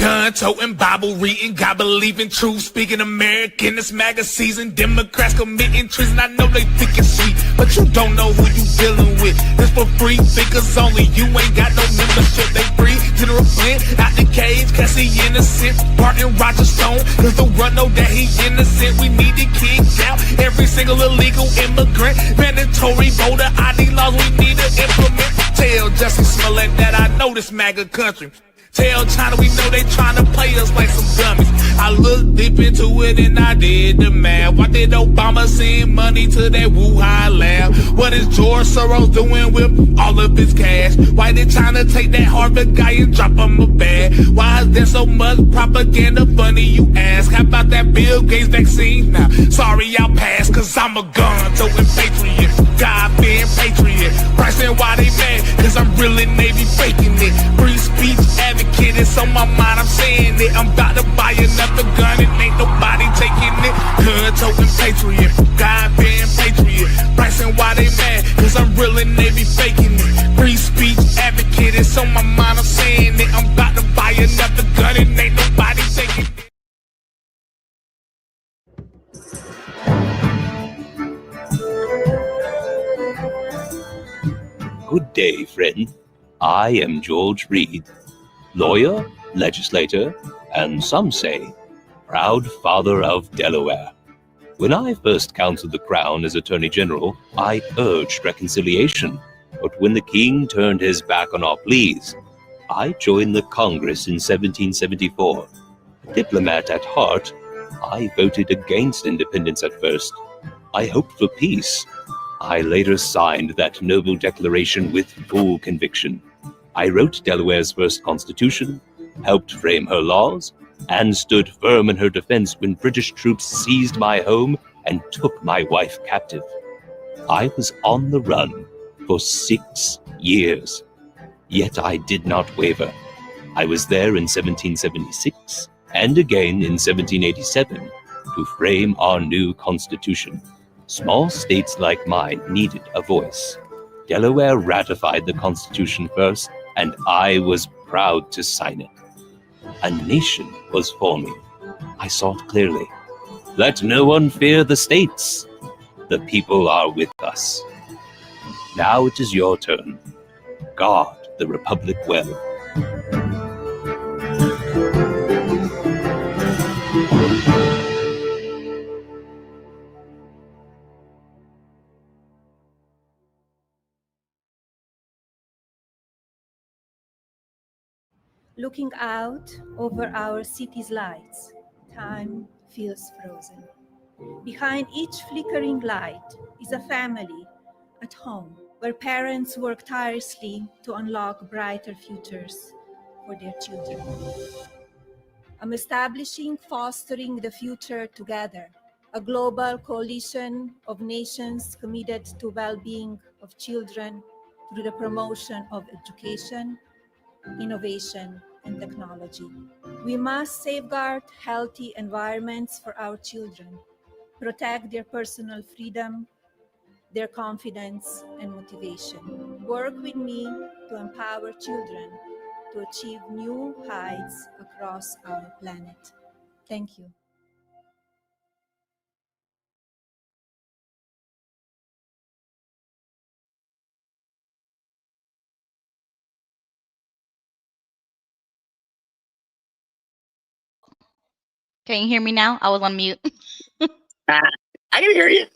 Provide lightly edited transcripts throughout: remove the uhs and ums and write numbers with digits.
Gun-toting, Bible-reading, God-believing, truth-speaking American. This MAGA season, Democrats committing treason. I know they think it's sweet, but you don't know who you dealing with. This for free thinkers only. You ain't got no membership. They free. General Flynn out the cage, cause he innocent. Martin Roger Stone, cause the run know that he innocent. We need to kick out every single illegal immigrant. Mandatory voter ID laws we need to implement. Tell Jussie Smollett that I know this MAGA country. Tell China we know they trying to play us like some dummies. I looked deep into it and I did the math. Why did Obama send money to that Wuhan lab? What is George Soros doing with all of his cash? Why did China take that Harvard guy and drop him a bag? Why is there so much propaganda? Funny you ask. How about that Bill Gates vaccine? Now, sorry I'll pass, cause I'm a gun-toting patriot. God-fearing patriot. Bryson, why they mad? Cause I'm really Navy faking it. Free speech advocate, it's on my mind, I'm saying it. I'm about to buy another gun and ain't nobody taking it. Gun-toting patriot. God-fearing patriot. Bryson, why they mad? Cause I'm really Navy faking it. Free speech advocate, it's on my mind, I'm saying it. I'm about to buy another gun and ain't nobody taking it. Good day, friend. I am George Reed, lawyer, legislator, and some say, proud father of Delaware. When I first counseled the Crown as Attorney General, I urged reconciliation. But when the King turned his back on our pleas, I joined the Congress in 1774. A diplomat at heart, I voted against independence at first. I hoped for peace. I later signed that noble declaration with full conviction. I wrote Delaware's first constitution, helped frame her laws, and stood firm in her defense when British troops seized my home and took my wife captive. I was on the run for 6 years, yet I did not waver. I was there in 1776 and again in 1787 to frame our new constitution. Small states like mine needed a voice. Delaware ratified the Constitution first, and I was proud to sign it. A nation was forming. I saw it clearly. Let no one fear the states. The people are with us. Now it is your turn. Guard the Republic well. Looking out over our city's lights, time feels frozen. Behind each flickering light is a family at home, where parents work tirelessly to unlock brighter futures for their children. I'm establishing Fostering the Future Together, a global coalition of nations committed to well-being of children through the promotion of education, innovation, and technology. We must safeguard healthy environments for our children, protect their personal freedom, their confidence, and motivation. Work with me to empower children to achieve new heights across our planet. Thank you. Can you hear me now? I was on mute. I can hear you.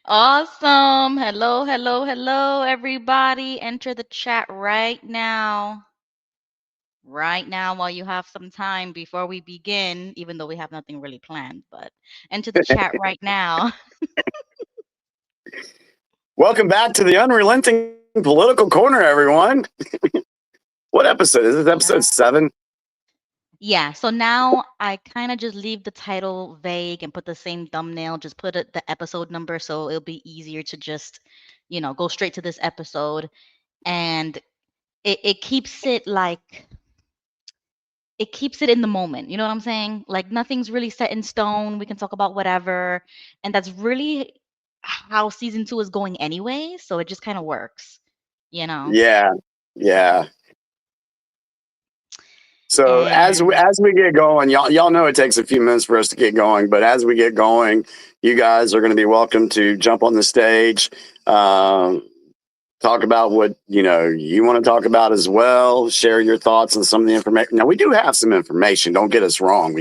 Awesome. Hello, hello, hello, everybody. Enter the chat right now. Right now, while you have some time before we begin, even though we have nothing really planned, but enter the chat right now. Welcome back to the Unrelenting Political Corner, everyone. What episode is this? Episode 7? Yeah, so now I kind of just leave the title vague and put the same thumbnail, just put the episode number so it'll be easier to just, go straight to this episode. And it keeps it like, it keeps it in the moment. You know what I'm saying? Like nothing's really set in stone. We can talk about whatever. And that's really how season 2 is going anyway. So it just kind of works, Yeah. So as we get going, y'all know it takes a few minutes for us to get going, but as we get going, you guys are going to be welcome to jump on the stage, talk about what you want to talk about as well. Share your thoughts on some of the information. Now we do have some information. Don't get us wrong.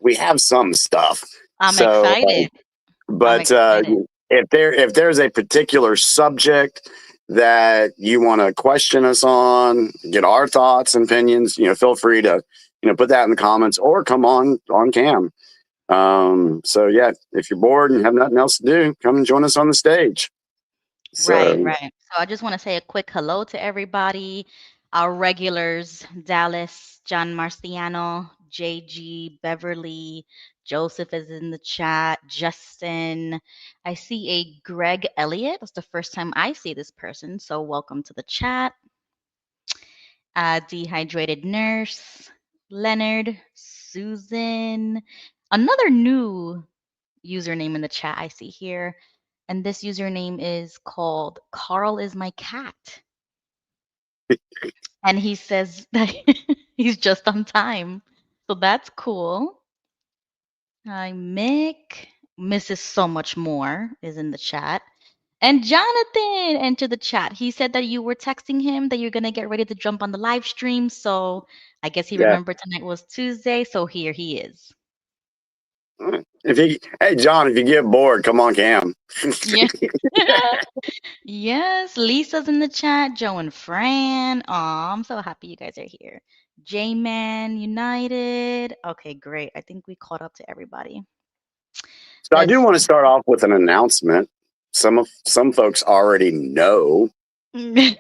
We have some stuff. I'm excited. But if there's a particular subject that you want to question us on, get our thoughts and opinions, feel free to put that in the comments or come on cam. So yeah, if you're bored and have nothing else to do, come and join us on the stage. Right. So I just want to say a quick hello to everybody. Our regulars: Dallas, John Marciano, JG, Beverly, Joseph is in the chat, Justin. I see a Greg Elliott. That's the first time I see this person, so welcome to the chat. Dehydrated Nurse, Leonard, Susan, another new username in the chat I see here. And this username is called Carl is my cat. And he says that he's just on time. So that's cool. Hi, Mick. Mrs. So Much More is in the chat. And Jonathan entered the chat. He said that you were texting him that you're going to get ready to jump on the live stream. So I guess he remembered tonight was Tuesday. So here he is. Hey, John, if you get bored, come on cam. Yeah. Yes, Lisa's in the chat. Joe and Fran. Aw, I'm so happy you guys are here. J-Man United. Okay, great. I think we caught up to everybody. So I do want to start off with an announcement. Some folks already know. And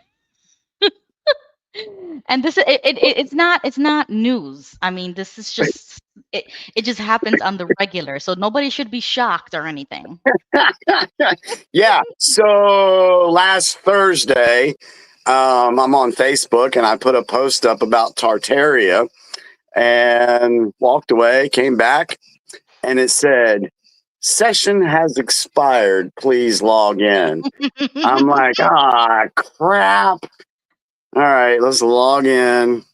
this it's not news. I mean, this is just it just happens on the regular. So nobody should be shocked or anything. Yeah. So last Thursday, I'm on Facebook and I put a post up about Tartaria and walked away, came back, and it said, "Session has expired. Please log in." I'm like, crap. All right, let's log in.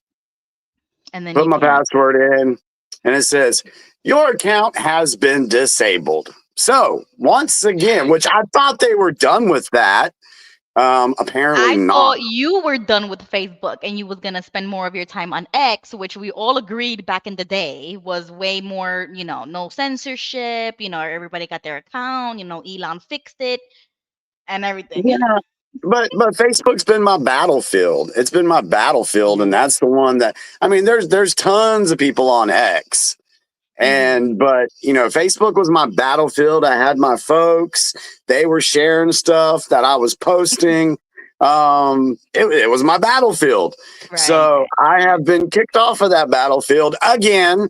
And then put my password in, and it says, "Your account has been disabled." So once again, which I thought they were done with that. Apparently not. I thought you were done with Facebook and you was gonna spend more of your time on X, which we all agreed back in the day was way more, no censorship, everybody got their account, Elon fixed it and everything. Yeah. But Facebook's been my battlefield. It's been my battlefield, and that's the one that there's tons of people on X. But Facebook was my battlefield. I had my folks. They were sharing stuff that I was posting. It was my battlefield. Right. So I have been kicked off of that battlefield again.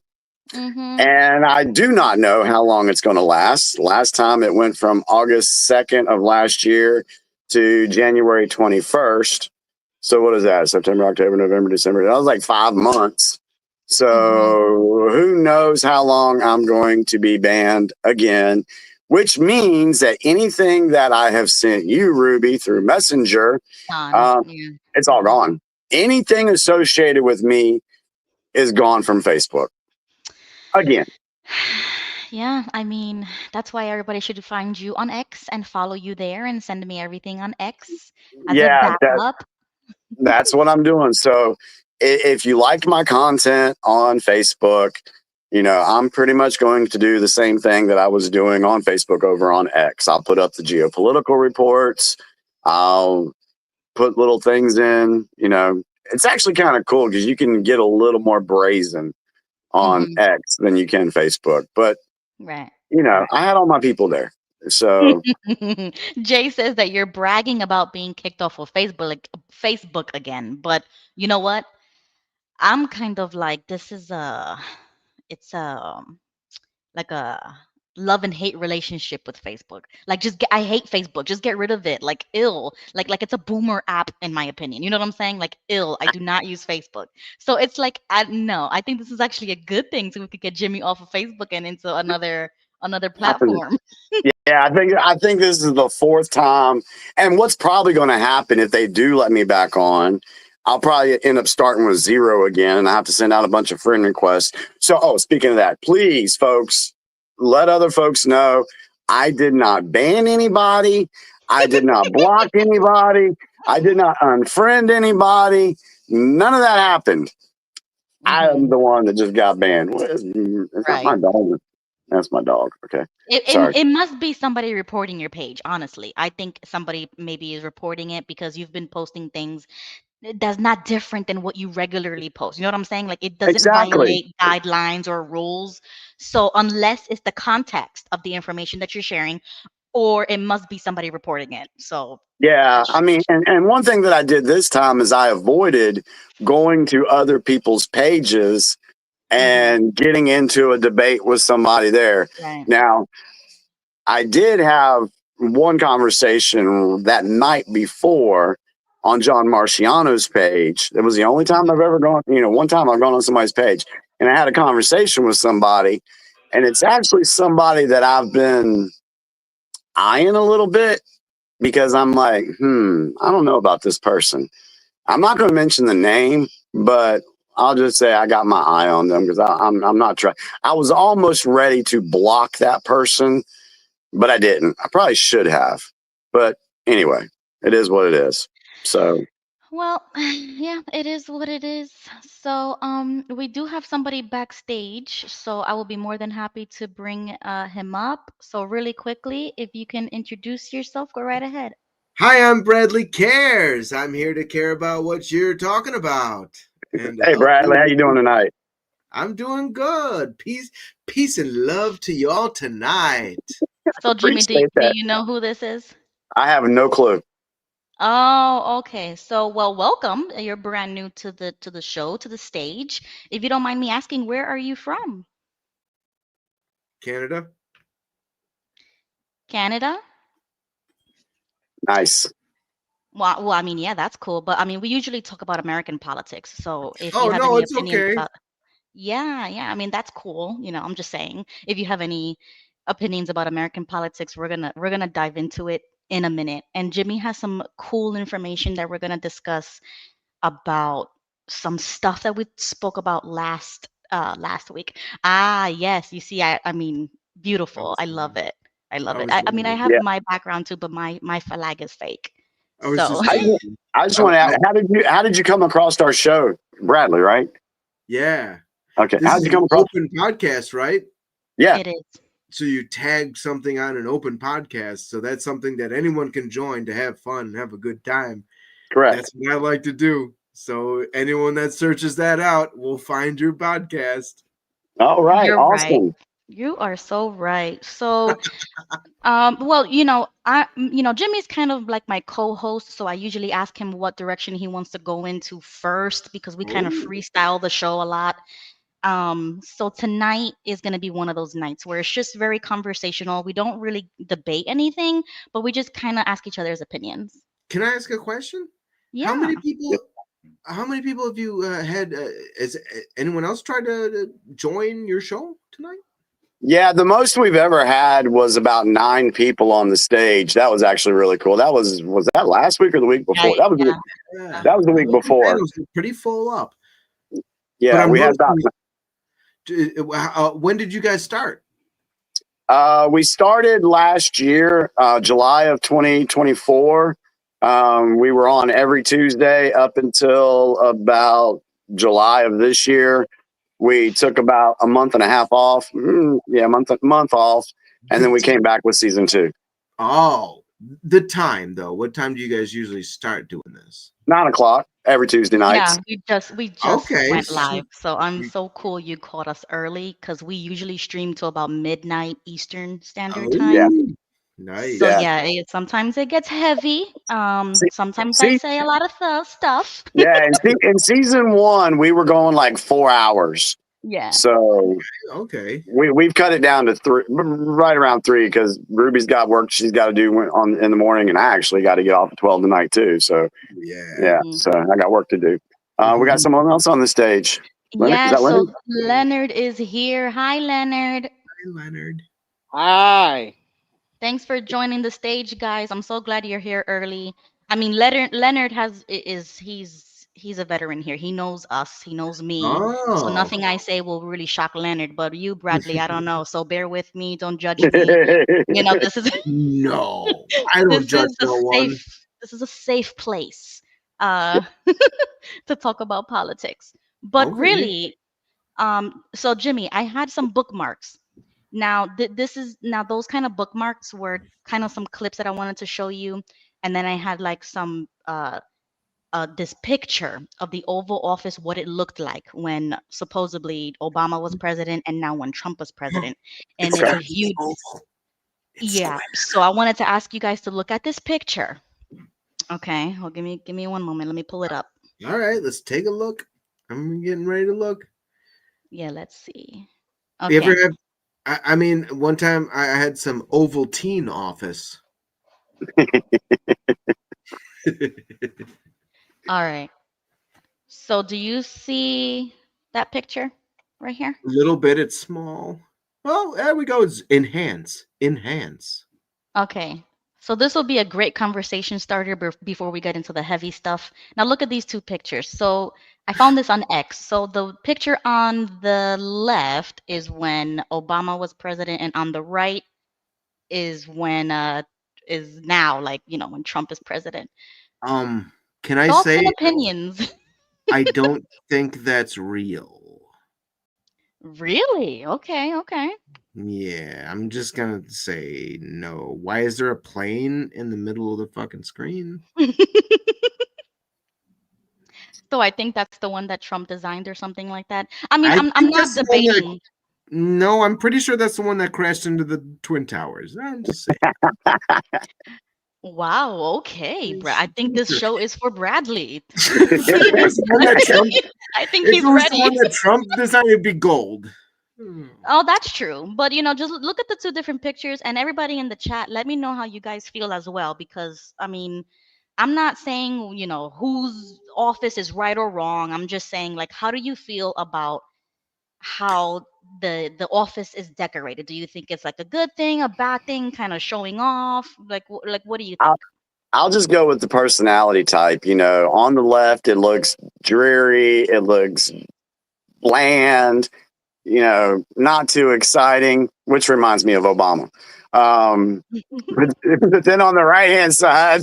And I do not know how long it's going to last. Last time it went from August 2nd of last year to January 21st. So what is that? September, October, November, December. That was like 5 months. So who knows how long I'm going to be banned again, which means that anything that I have sent you, Ruby, through Messenger, it's all gone. Anything associated with me is gone from Facebook. Again. Yeah, that's why everybody should find you on X and follow you there and send me everything on X as a backup. That's what I'm doing. So if you liked my content on Facebook, I'm pretty much going to do the same thing that I was doing on Facebook over on X. I'll put up the geopolitical reports. I'll put little things in, it's actually kind of cool because you can get a little more brazen on X than you can Facebook. But, I had all my people there. So Jay says that you're bragging about being kicked off of Facebook again. But you know what? I'm kind of like, this is it's like a love and hate relationship with Facebook. Like, I hate Facebook. Just get rid of it. Like, ill. Like it's a boomer app, in my opinion. You know what I'm saying? Like, ill. I do not use Facebook. So it's like, I think this is actually a good thing. So we could get Jimmy off of Facebook and into another platform. Yeah, I think this is the 4th time. And what's probably going to happen if they do let me back on, I'll probably end up starting with 0 again, and I have to send out a bunch of friend requests. So, speaking of that, please, folks, let other folks know I did not ban anybody. I did not block anybody. I did not unfriend anybody. None of that happened. I'm the one that just got banned. Is that my Right. dog? That's my dog. Okay. It, Sorry. it, it must be somebody reporting your page, honestly. I think somebody maybe is reporting it because you've been posting things that's not different than what you regularly post. You know what I'm saying? Like it doesn't Exactly. violate guidelines or rules. So unless it's the context of the information that you're sharing, or it must be somebody reporting it. So Yeah. that's I mean, and one thing that I did this time is I avoided going to other people's pages and getting into a debate with somebody there. right. Now, I did have one conversation that night before on John Marciano's page. It was the only time I've ever gone, one time I've gone on somebody's page, and I had a conversation with somebody, and it's actually somebody that I've been eyeing a little bit because I'm like, I don't know about this person. I'm not going to mention the name, but I'll just say I got my eye on them because I'm not trying. I was almost ready to block that person, but I didn't. I probably should have. But anyway, it is what it is. So, Well, yeah, it is what it is. So, we do have somebody backstage, so I will be more than happy to bring him up. So, really quickly, if you can introduce yourself, go right ahead. Hi, I'm Bradley Cares. I'm here to care about what you're talking about and to hey, help Bradley, how you doing you. tonight? I'm doing good. Peace and love to y'all tonight. So, Jimmy, do Appreciate that. you know who this is? I have no clue. Oh, okay. So, well, welcome. You're brand new to the show, to the stage. If you don't mind me asking, where are you from? Canada? Canada? Nice. Well, I mean, yeah, that's cool. But I mean, we usually talk about American politics. So if you Oh, have no, any it's opinions okay. about, yeah, yeah, I mean, that's cool. I'm just saying, if you have any opinions about American politics, we're gonna dive into it in a minute. And Jimmy has some cool information that we're gonna discuss about some stuff that we spoke about last week. Ah, yes, you see, I mean, I beautiful. was, I love it. I I love it. was I mean, I wondering. have Yeah. my background too, but my flag is fake. I was So just I, asking. I just I, want to I, ask, how did you come across our show, Bradley? Right? yeah. Okay. This How did is you come an across? open podcast, right? Yeah. it is. So you tag something on an open podcast. So that's something that anyone can join to have fun and have a good time. Correct. That's what I like to do. So anyone that searches that out will find your podcast. All right. You're right. Awesome. You are so right. So, well, Jimmy's kind of like my co-host, so I usually ask him what direction he wants to go into first because we kind of Oh, freestyle the show a lot. So tonight is going to be one of those nights where it's just very conversational. We don't really debate anything, but we just kind of ask each other's opinions. can I ask a question? How Yeah. many people? How many people have you had? Has anyone else tried to join your show tonight? Yeah, the most we've ever had was about 9 people on the stage. That was actually really cool. Was that last week or the week before? Right. Yeah. Yeah, That was the week those before. panels were pretty full up. But Yeah, I'm we had about when did you guys start? we started last year, July of 2024. We were on every Tuesday up until about July of this year. We took about a month and a half off. Month off, and then we came back with season 2. Oh, the time though. What time do you guys usually start doing this? 9 o'clock every Tuesday Yeah, nights. we just Okay, went live. So I'm you- so cool you caught us early because we usually stream to about midnight Eastern Standard Yeah, Time. oh, So nice. yeah. yeah, sometimes it gets heavy. See, Sometimes I see, say a lot of stuff. yeah. In season 1, we were going like 4 hours. Yeah. So Okay, we've cut it down to 3, right around 3, because Ruby's got work she's got to do in the morning, and I actually got to get off at 12 tonight too. So yeah. yeah, Mhm. so I got work to do. We got someone else on the stage. Leonard, is Yeah, that so Leonard? Leonard is here. Hi, Leonard. Hi, Leonard. Hi. Thanks for joining the stage, guys. I'm so glad you're here early. I mean, Leonard has is he's a veteran here. He knows us. He knows me. So Oh. nothing I say will really shock Leonard. But you, Bradley, I don't know. So bear with me. Don't judge me. This is No, I don't judge no one. this is a safe place uh to talk about politics. But Okay. really, so Jimmy, I had some bookmarks. Now, those kind of bookmarks were kind of some clips that I wanted to show you, and then I had like some this picture of the Oval Office, what it looked like when supposedly Obama was president, and now when Trump was president, and it's a huge. Yeah. So I wanted to ask you guys to look at this picture. Okay. Well, give me one moment. Let me pull it up. All right, let's take a look. I'm getting ready to look. Yeah. Let's see. You Okay. ever have? I mean, one time I had some Ovaltine office. All right. So do you see that picture right here? A little bit. It's small. Well, there we go. It's enhance. Okay. So this will be a great conversation starter before we get into the heavy stuff. Now look at these two pictures. So I found this on X. So the picture on the left is when Obama was president, and on the right is when is now, like, when Trump is president. Can I Thoughts say and opinions? I don't think that's real. Really? Okay. Yeah, I'm just gonna say no. Why is there a plane in the middle of the fucking screen? So I think that's the one that Trump designed or something like that. I mean, I I'm think not that's the one that- debating. No, I'm pretty sure that's the one that crashed into the Twin Towers. I'm just saying. Wow, okay. I think this show is for Bradley. If it was the one that Trump, I think if he's it was the ready. one that Trump designed, it'd be gold. Oh, that's true. But just look at the two different pictures, and everybody in the chat, let me know how you guys feel as well, because I mean, I'm not saying, whose office is right or wrong. I'm just saying, like, how do you feel about how the office is decorated? Do you think it's like a good thing, a bad thing, kind of showing off? Like what do you think? I'll just go with the personality type. On the left, it looks dreary. It looks bland. Not too exciting, which reminds me of Obama. But then on the right hand side,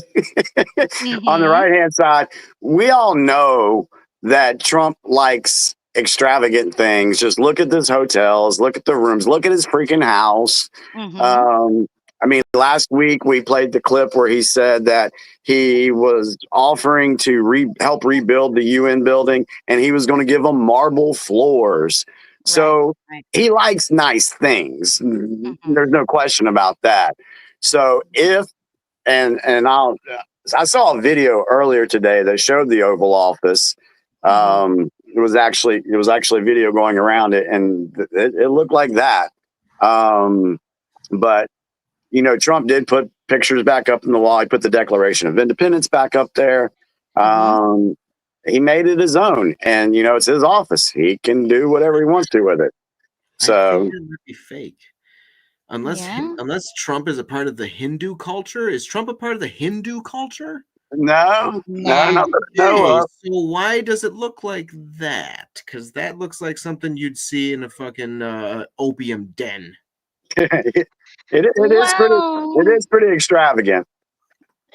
we all know that Trump likes extravagant things. Just look at his hotels, look at the rooms, look at his freaking house. I mean, last week we played the clip where he said that he was offering to help rebuild the UN building, and he was going to give them marble floors. So he likes nice things. There's no question about that. So I saw a video earlier today that showed the Oval Office. It was actually a video going around it, and it looked like that. But Trump did put pictures back up in the wall. He put the Declaration of Independence back up there. He made it his own, and it's his office. He can do whatever he wants to with it. So I think it would be fake. Unless Trump is a part of the Hindu culture. Is Trump a part of the Hindu culture? No. So why does it look like that? Because that looks like something you'd see in a fucking opium den. It is pretty extravagant.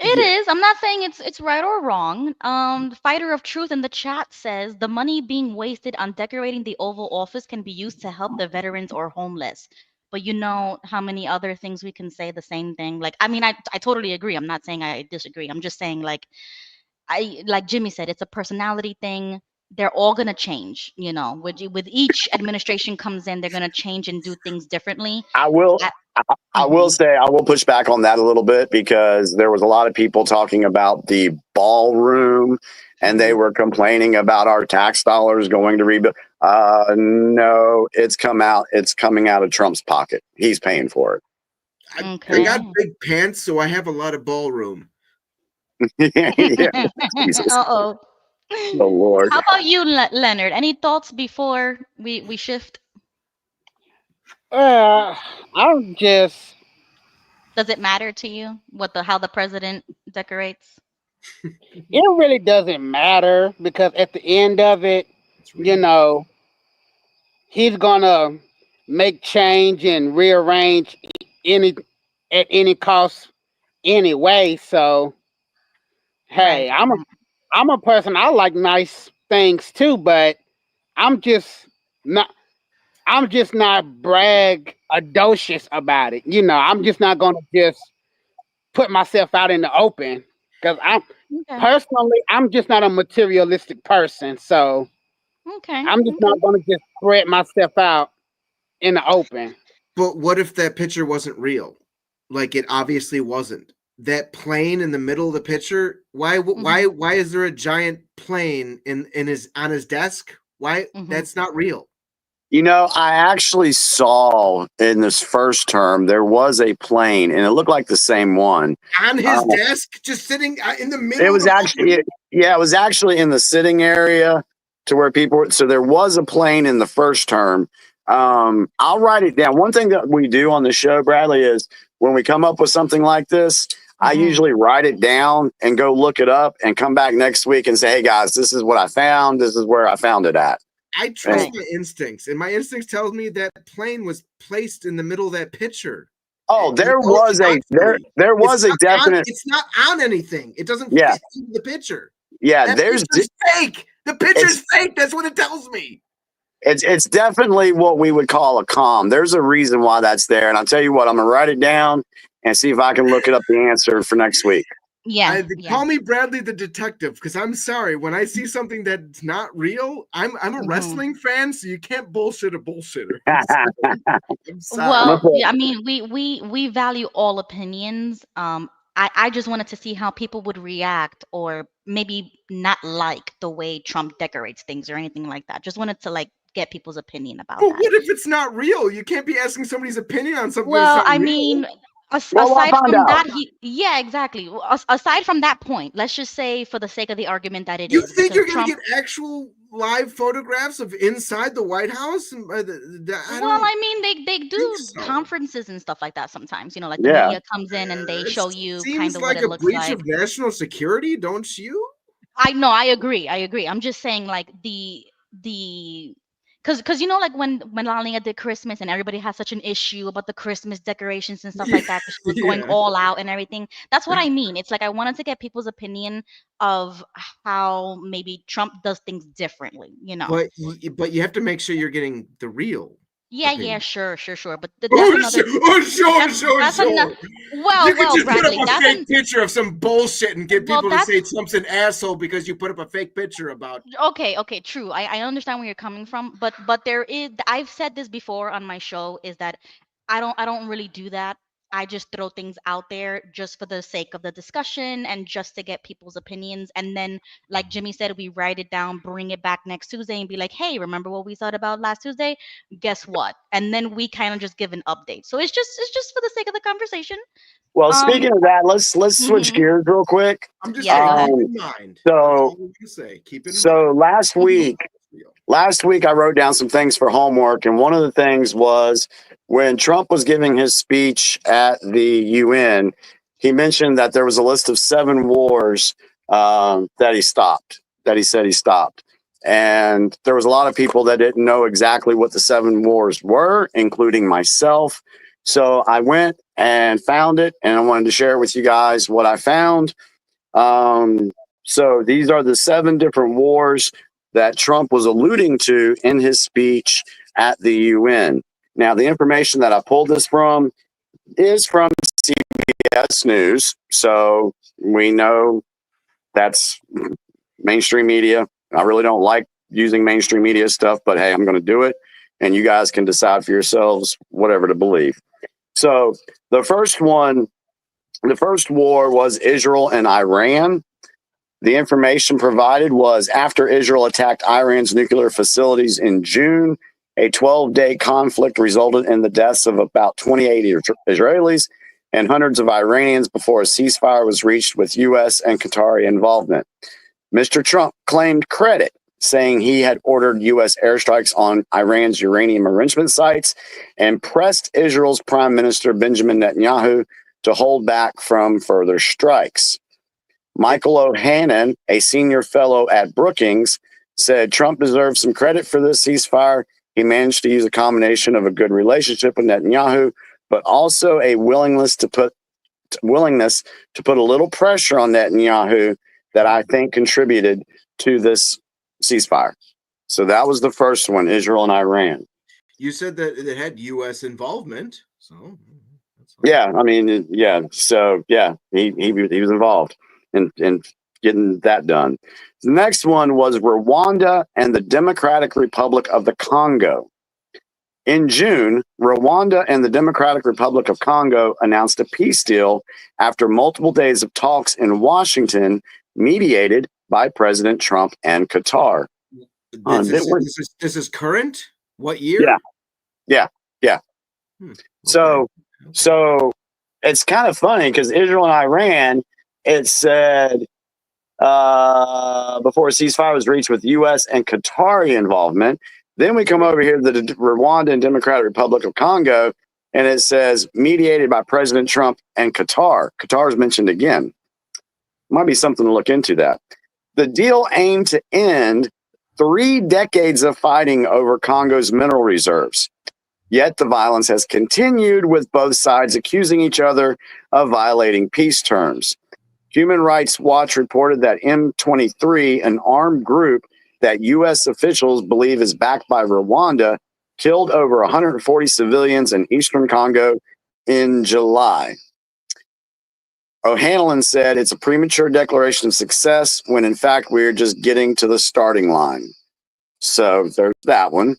It is. I'm not saying it's right or wrong. The Fighter of Truth in the chat says the money being wasted on decorating the Oval Office can be used to help the veterans or homeless. But you know how many other things we can say the same thing. Like, I mean, I totally agree. I'm not saying I disagree. I'm just saying, like Jimmy said, it's a personality thing. They're all gonna change. With each administration comes in, they're gonna change and do things differently. I will say, I will push back on that a little bit, because there was a lot of people talking about the ballroom, and they were complaining about our tax dollars going to rebuild. No, it's coming out of Trump's pocket. He's paying for it. I got big pants, so I have a lot of ballroom. Yeah. Uh-oh. Oh, Lord. How about you, Leonard? Any thoughts before we shift? I'm just. Does it matter to you how the president decorates? It really doesn't matter because at the end of it, you know, he's gonna make change and rearrange any at any cost anyway. So hey, Right. I'm a person. I like nice things too, but I'm just not. I'm just not braggadocious about it. You know, I'm just not gonna just put myself out in the open because Okay. personally, I'm just not a materialistic person. So Okay. I'm just not gonna just spread myself out in the open. But what if that picture wasn't real? Like it obviously wasn't. That plane in the middle of the picture. Why is there a giant plane in his on his desk? Why that's not real. You know, I actually saw in this first term there was a plane, and it looked like the same one On his desk, just sitting in the middle. It was actually, yeah, it was actually in the sitting area to where people were. So there was a plane in the first term. I'll write it down. One thing that we do on the show, Bradley, is when we come up with something like this, I usually write it down and go look it up and come back next week and say, hey, guys, this is what I found. This is where I found it at. I trust my instincts, and my instincts tells me that plane was placed in the middle of that picture. Oh, there was a definite. It's not on anything. It doesn't Yeah. fit into the picture. Yeah, that there's picture's fake. The picture's fake. That's what it tells me. It's definitely what we would call a comm. There's a reason why that's there, and I'll tell you what. I'm gonna write it down and see if I can look it up the answer for next week. Yeah. Call me Bradley the detective, because I'm sorry, when I see something that's not real, I'm a wrestling fan, so you can't bullshit a bullshitter. I'm sorry. Well, yeah, I mean, we value all opinions. I just wanted to see how people would react or maybe not like the way Trump decorates things or anything like that. Just wanted to like get people's opinion about But that. what if it's not real? You can't be asking somebody's opinion on something Well, that's not I real. mean, aside from that, yeah, exactly. Aside from that point, let's just say for the sake of the argument that it is. You think you're going to Trump, get actual live photographs of inside the White House? I mean, they do conferences and stuff like that sometimes. You know, like the media comes in and they show you kind of like what it looks like. Seems like a breach of national security, don't you? I know, I agree. I'm just saying, like the because you know, like when Lalia did Christmas and everybody has such an issue about the Christmas decorations and stuff like that, because she was going all out and everything. That's what I mean. It's like I wanted to get people's opinion of how maybe Trump does things differently. You know, but you have to make sure you're getting the real. Yeah, sure. But that's sure. Well, you can just Bradley, put up a fake picture of some bullshit and get people to say Trump's an asshole because you put up a fake picture about. Okay, true. I understand where you're coming from, but there is. I've said this before on my show, is that I don't really do that. I just throw things out there just for the sake of the discussion and just to get people's opinions. And then, like Jimmy said, we write it down, bring it back next Tuesday and be like, hey, remember what we thought about last Tuesday? Guess what? And then we kind of just give an update. So it's just for the sake of the conversation. Well, speaking of that, let's switch gears real quick. I'm just saying, keep in mind. So last week I wrote down some things for homework, and one of the things was when Trump was giving his speech at the UN, he mentioned that there was a list of 7 wars that he said he stopped. And there was a lot of people that didn't know exactly what the 7 wars were, including myself. So I went and found it, and I wanted to share with you guys what I found. So these are the 7 different wars that Trump was alluding to in his speech at the UN. Now, the information that I pulled this from is from CBS News. So we know that's mainstream media. I really don't like using mainstream media stuff, but hey, I'm going to do it. And you guys can decide for yourselves whatever to believe. So the first war was Israel and Iran. The information provided was after Israel attacked Iran's nuclear facilities in June, a 12-day conflict resulted in the deaths of about 28 Israelis and hundreds of Iranians before a ceasefire was reached with U.S. and Qatari involvement. Mr. Trump claimed credit, saying he had ordered U.S. airstrikes on Iran's uranium enrichment sites and pressed Israel's Prime Minister Benjamin Netanyahu to hold back from further strikes. Michael O'Hannon, a senior fellow at Brookings, said Trump deserves some credit for this ceasefire. He managed to use a combination of a good relationship with Netanyahu, but also a willingness to put a little pressure on Netanyahu that I think contributed to this ceasefire. So that was the first one, Israel and Iran. You said that it had U.S. involvement, so yeah, I mean, yeah. So yeah, he was involved in getting that done. The next one was Rwanda and the Democratic Republic of the Congo. In June, Rwanda and the Democratic Republic of Congo announced a peace deal after multiple days of talks in Washington, mediated by President Trump and Qatar. This is current? What year? Yeah. Okay. So it's kind of funny because Israel and Iran, it said before a ceasefire was reached with U.S. and Qatari involvement. Then we come over here to the Rwanda and Democratic Republic of Congo, and it says mediated by President Trump and Qatar. Qatar is mentioned again. Might be something to look into that. The deal aimed to end 3 decades of fighting over Congo's mineral reserves. Yet the violence has continued, with both sides accusing each other of violating peace terms. Human Rights Watch reported that M23, an armed group that U.S. officials believe is backed by Rwanda, killed over 140 civilians in eastern Congo in July. O'Hanlon said it's a premature declaration of success when, in fact, we're just getting to the starting line. So there's that one.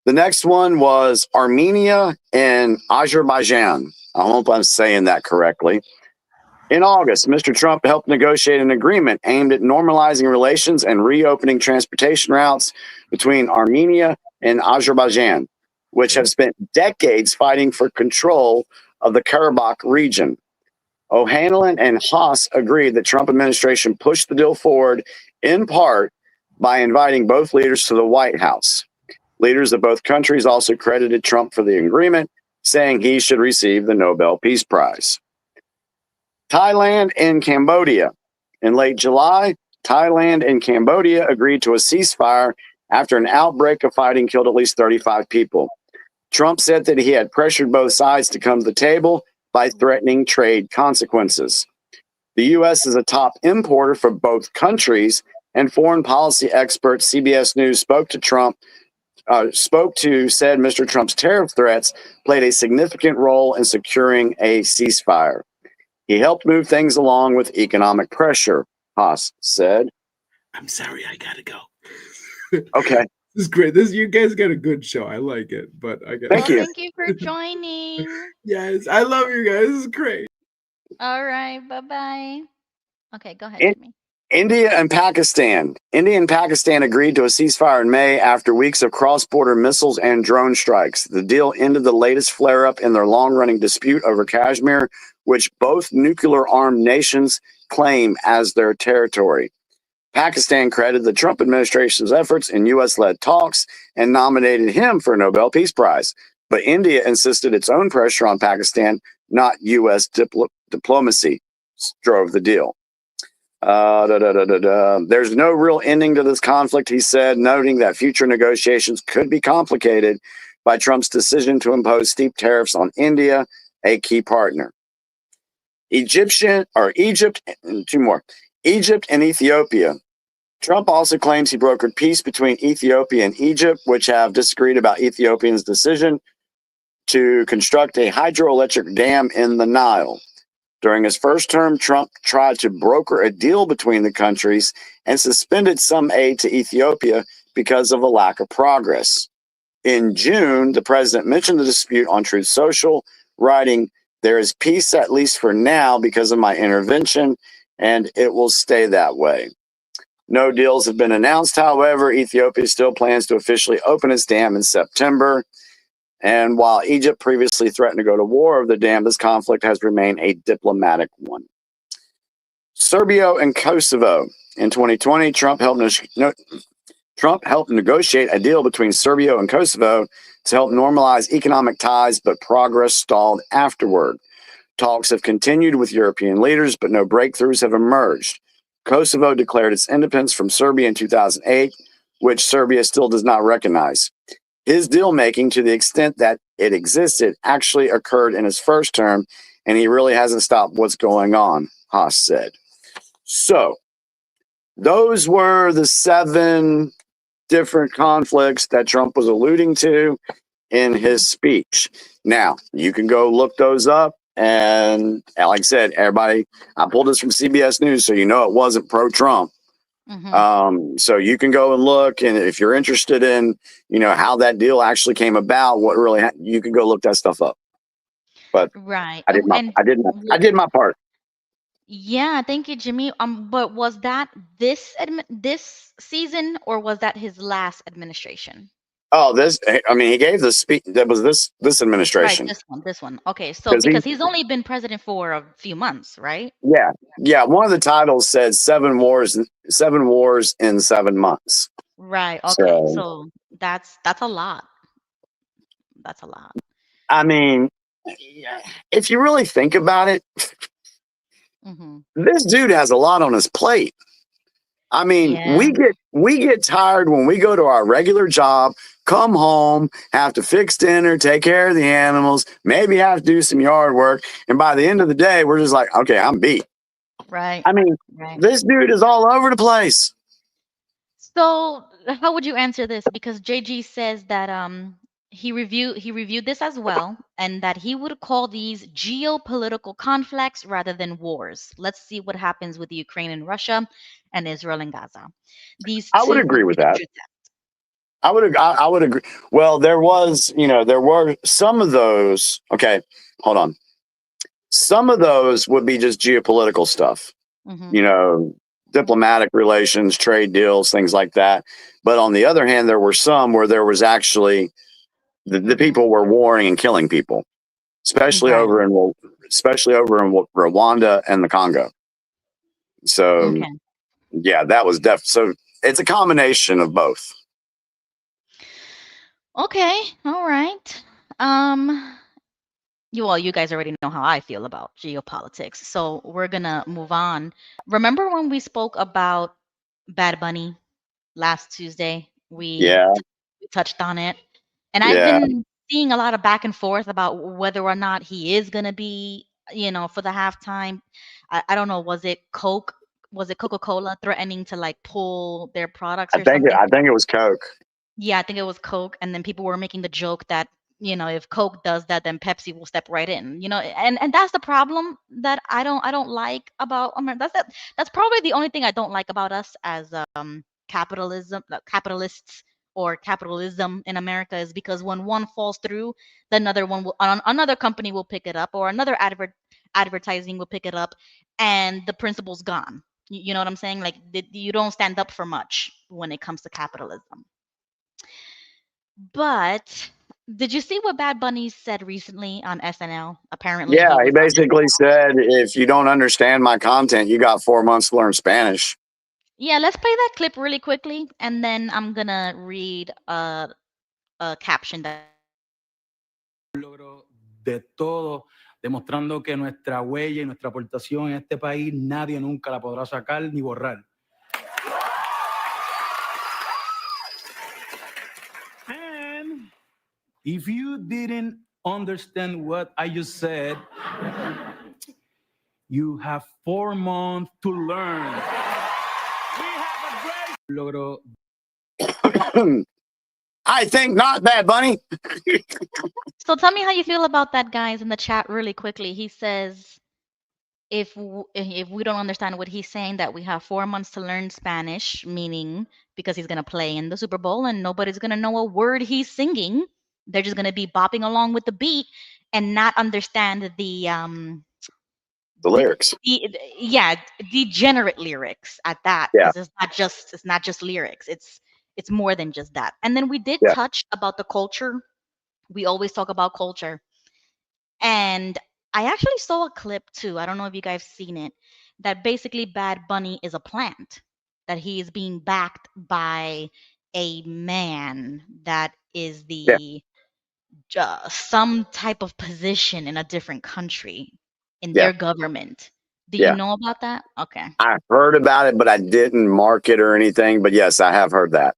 The next one was Armenia and Azerbaijan. I hope I'm saying that correctly. In August, Mr. Trump helped negotiate an agreement aimed at normalizing relations and reopening transportation routes between Armenia and Azerbaijan, which have spent decades fighting for control of the Karabakh region. O'Hanlon and Haas agreed that Trump administration pushed the deal forward in part by inviting both leaders to the White House. Leaders of both countries also credited Trump for the agreement, saying he should receive the Nobel Peace Prize. Thailand and Cambodia. In late July, Thailand and Cambodia agreed to a ceasefire after an outbreak of fighting killed at least 35 people. Trump said that he had pressured both sides to come to the table by threatening trade consequences. The U.S. is a top importer for both countries, and foreign policy expert CBS News said Mr. Trump's tariff threats played a significant role in securing a ceasefire. He helped move things along with economic pressure, Haas said. I'm sorry, I gotta go. Okay. This is great. You guys got a good show. I like it, but I got. Thank you. Thank you for joining. Yes, I love you guys. This is great. All right, bye-bye. Okay, go ahead, Jimmy. India and Pakistan. India and Pakistan agreed to a ceasefire in May after weeks of cross-border missiles and drone strikes. The deal ended the latest flare-up in their long-running dispute over Kashmir, which both nuclear-armed nations claim as their territory. Pakistan credited the Trump administration's efforts in U.S.-led talks and nominated him for a Nobel Peace Prize. But India insisted its own pressure on Pakistan, not U.S. diplomacy, drove the deal. There's no real ending to this conflict, he said, noting that future negotiations could be complicated by Trump's decision to impose steep tariffs on India, a key partner. Egypt and Ethiopia. Trump also claims he brokered peace between Ethiopia and Egypt, which have disagreed about Ethiopia's decision to construct a hydroelectric dam in the Nile. During his first term, Trump tried to broker a deal between the countries and suspended some aid to Ethiopia because of a lack of progress. In June, the president mentioned the dispute on Truth Social, writing, "There is peace, at least for now, because of my intervention, and it will stay that way." No deals have been announced, however. Ethiopia still plans to officially open its dam in September. And while Egypt previously threatened to go to war over the dam, this conflict has remained a diplomatic one. Serbia and Kosovo. In 2020, Trump helped negotiate a deal between Serbia and Kosovo to help normalize economic ties, but progress stalled afterward. Talks have continued with European leaders, but no breakthroughs have emerged. Kosovo declared its independence from Serbia in 2008, which Serbia still does not recognize. His deal making, to the extent that it existed, actually occurred in his first term, and he really hasn't stopped what's going on, Haas said. So, those were the 7 different conflicts that Trump was alluding to in his speech. Now, you can go look those up. And like I said, everybody, I pulled this from CBS News, so you know it wasn't pro-Trump. So you can go and look, and if you're interested in, how that deal actually came about, what really you can go look that stuff up. But Right. I did my part. Yeah, thank you, Jimmy. But was that this season, or was that his last administration? Oh, he gave the speech. That was this Right, administration. this one. Okay, so because he's only been president for a few months, right? Yeah. One of the titles said 7 wars in 7 months. Right. Okay. So that's a lot. That's a lot. I mean, if you really think about it, this dude has a lot on his plate. I mean, we get tired when we go to our regular job, come home, have to fix dinner, take care of the animals, maybe have to do some yard work, and by the end of the day, we're just like, okay, I'm beat. Right. I mean, this dude is all over the place. So, how would you answer this? Because JG says that he reviewed this as well, and that he would call these geopolitical conflicts rather than wars. Let's see what happens with Ukraine and Russia, and Israel and Gaza. I would agree with that. I would agree. Well, there were some of those. Okay, hold on. Some of those would be just geopolitical stuff. Diplomatic relations, trade deals, things like that. But on the other hand, there were some where there was actually the people were warring and killing people, especially over in Rwanda and the Congo. So, yeah, that was so it's a combination of both. Okay, all right. You guys already know how I feel about geopolitics, so we're gonna move on. Remember when we spoke about Bad Bunny last Tuesday? We touched on it, and I've been seeing a lot of back and forth about whether or not he is gonna be, for the halftime. I don't know. Was it Coca-Cola threatening to like pull their products or something? I think it was Coke. Yeah, I think it was Coke, and then people were making the joke that if Coke does that, then Pepsi will step right in. And that's the problem that I don't like about America. That's probably the only thing I don't like about us as capitalists or capitalism in America, is because when one falls through, the another company will pick it up, or another advertising will pick it up, and the principle's gone. You know what I'm saying? Like, you don't stand up for much when it comes to capitalism. But did you see what Bad Bunny said recently on SNL? Apparently, he basically said, if you don't understand my content, you got 4 months to learn Spanish. Yeah, let's play that clip really quickly, and then I'm gonna read a caption that. Logro de todo, demostrando que nuestra huella y nuestra aportación en este país nadie nunca la podrá sacar ni borrar. And if you didn't understand what I just said, you have 4 months to learn. We have a great logro. I think not, Bad Bunny. So tell me how you feel about that, guys, in the chat really quickly. He says, if we don't understand what he's saying, that we have 4 months to learn Spanish, meaning because he's going to play in the Super Bowl and nobody's going to know a word he's singing. They're just going to be bopping along with the beat and not understand the lyrics. Degenerate lyrics at that. Yeah. It's not just lyrics. It's more than just that. And then we did touch about the culture. We always talk about culture. And I actually saw a clip too. I don't know if you guys seen it. That basically Bad Bunny is a plant. That he is being backed by a man that is some type of position in a different country. in Yeah. their government. Do you Yeah. know about that? Okay. I heard about it, but I didn't mark it or anything. But yes, I have heard that.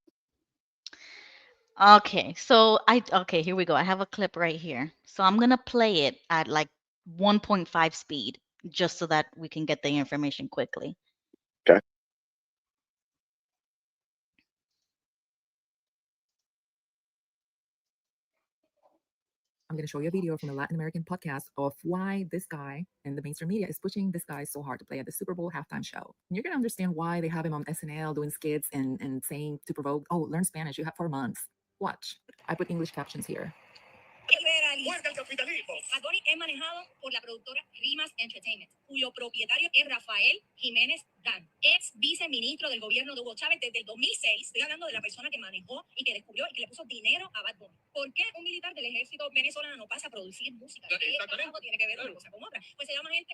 Okay. So okay, here we go. I have a clip right here. So I'm gonna play it at like 1.5 speed, just so that we can get the information quickly. Okay. I'm going to show you a video from a Latin American podcast of why this guy and the mainstream media is pushing this guy so hard to play at the Super Bowl halftime show. And you're going to understand why they have him on SNL doing skits and saying to provoke, oh, learn Spanish, you have 4 months. Watch. I put English captions here. Muerte al capitalismo. Bad Bunny es manejado por la productora Rimas Entertainment, cuyo propietario es Rafael Jiménez Dan, ex viceministro del gobierno de Hugo Chávez desde el 2006. Estoy hablando de la persona que manejó y que descubrió y que le puso dinero a Bad Bunny. ¿Por qué un militar del ejército venezolano no pasa a producir música? ¿Qué tiene que ver una cosa con otra? Pues se llama gente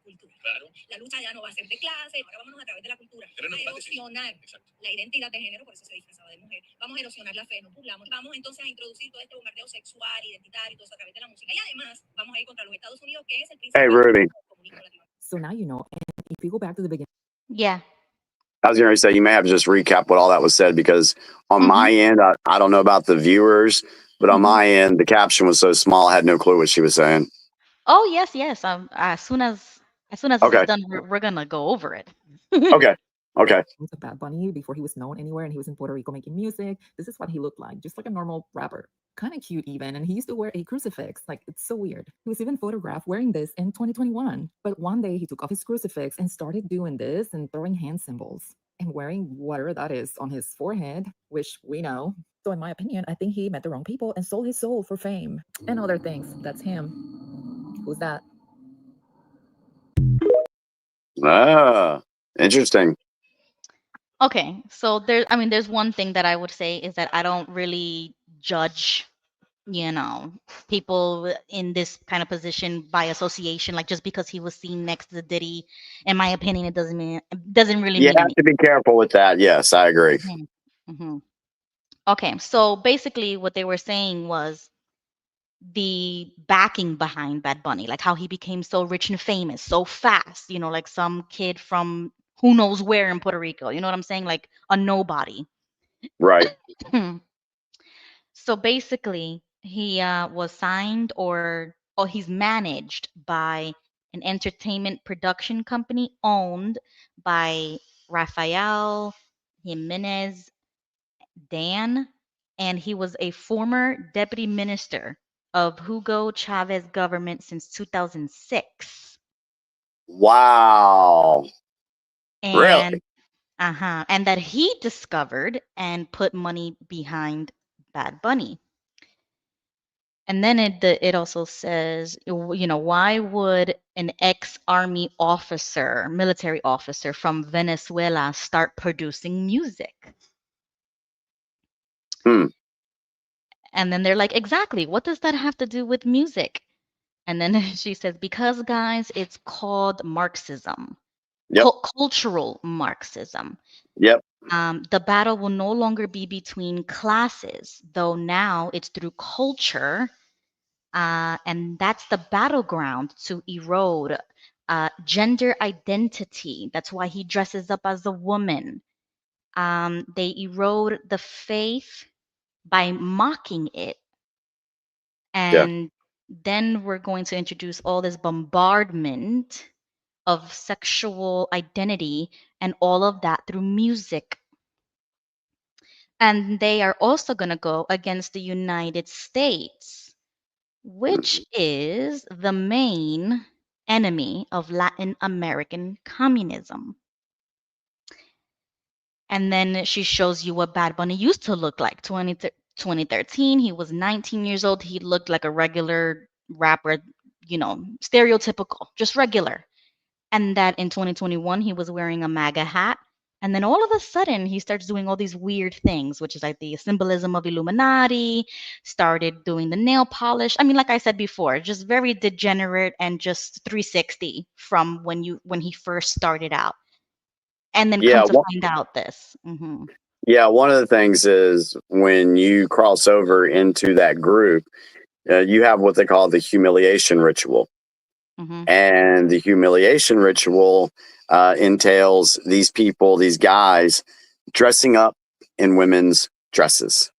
cultura. Claro. La lucha ya no va a ser de clase, ahora vámonos a través de la cultura. A erosionar la identidad de género, por eso se disfrazaba de mujer. Vamos a erosionar la fe, nos burlamos. Vamos entonces a introducir todo este bombardeo sexual, identitario, todo eso a través de la música. Y además, vamos a ir contra los Estados Unidos, que es el principal. Hey, Ruby. So now you know, and if you go back to the beginning. Yeah. I was going to say, you may have to just recap what all that was said, because on my end, I don't know about the viewers, but on my end, the caption was so small, I had no clue what she was saying. Oh, yes, yes. As soon as this Okay. is done, we're gonna go over it. Okay. Okay. To Bad Bunny before he was known anywhere, and he was in Puerto Rico making music. This is what he looked like, just like a normal rapper. Kind of cute even, and he used to wear a crucifix. Like, it's so weird. He was even photographed wearing this in 2021. But one day he took off his crucifix and started doing this and throwing hand symbols and wearing whatever that is on his forehead, which we know. So in my opinion, I think he met the wrong people and sold his soul for fame and other things. That's him. Who's that? Ah, interesting. Okay, so there's one thing that I would say is that I don't really judge, people in this kind of position by association. Like, just because he was seen next to Diddy, in my opinion, it doesn't really You mean have to be careful with that. Yes, I agree. Mm-hmm. Okay, so basically what they were saying was the backing behind Bad Bunny, like how he became so rich and famous so fast, like some kid from who knows where in Puerto Rico. You know what I'm saying? Like a nobody. Right. So basically, he was signed or he's managed by an entertainment production company owned by Rafael Jimenez Dan, and he was a former deputy minister of Hugo Chavez government since 2006. Wow. And Really? and that he discovered and put money behind Bad Bunny. And then it also says, why would an ex-army officer, military officer from Venezuela start producing music? And then they're like, exactly, what does that have to do with music? And then she says, because guys, it's called Marxism, cultural Marxism. Yep. The battle will no longer be between classes, though now it's through culture. And that's the battleground to erode gender identity. That's why he dresses up as a woman. They erode the faith by mocking it. And then we're going to introduce all this bombardment of sexual identity and all of that through music. And they are also going to go against the United States, which is the main enemy of Latin American communism. And then she shows you what Bad Bunny used to look like. 2013, he was 19 years old. He looked like a regular rapper, stereotypical, just regular. And that in 2021, he was wearing a MAGA hat. And then all of a sudden, he starts doing all these weird things, which is like the symbolism of Illuminati, started doing the nail polish. I mean, like I said before, just very degenerate and just 360 from when he first started out. And then come to find out this. Mm-hmm. Yeah, one of the things is when you cross over into that group, you have what they call the humiliation ritual. And the humiliation ritual entails these people, these guys, dressing up in women's dresses.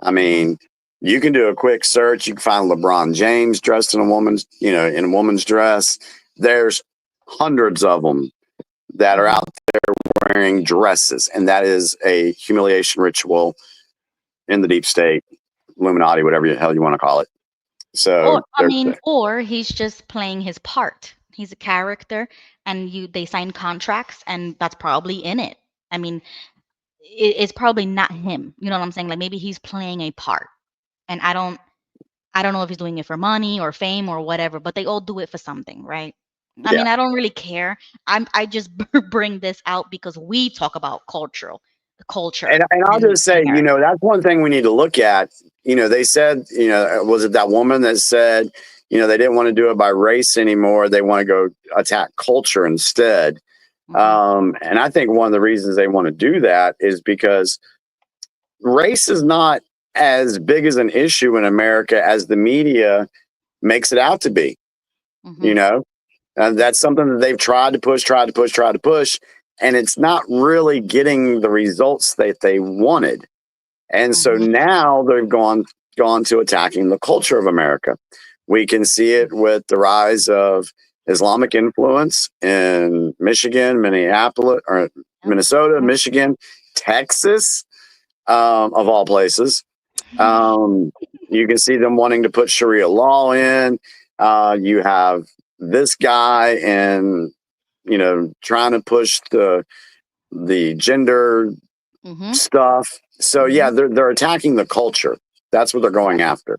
I mean, you can do a quick search. You can find LeBron James dressed in a woman's dress. There's hundreds of them that are out there wearing dresses, and that is a humiliation ritual in the deep state, Illuminati, whatever the hell you want to call it. So, or he's just playing his part. He's a character, and they sign contracts, and that's probably in it. I mean, it's probably not him. You know what I'm saying? Like maybe he's playing a part, and I don't know if he's doing it for money or fame or whatever. But they all do it for something, right? I mean, I don't really care. I just bring this out because we talk about culture. And I'll just say, that's one thing we need to look at. They said, was it that woman that said, they didn't want to do it by race anymore. They want to go attack culture instead. And I think one of the reasons they want to do that is because race is not as big as an issue in America as the media makes it out to be. And that's something that they've tried to push. And it's not really getting the results that they wanted. And so now they've gone to attacking the culture of America. We can see it with the rise of Islamic influence in Michigan, Minnesota, Michigan, Texas, of all places. You can see them wanting to put Sharia law in. You have this guy and trying to push the gender stuff. So they're attacking the culture. That's what they're going after.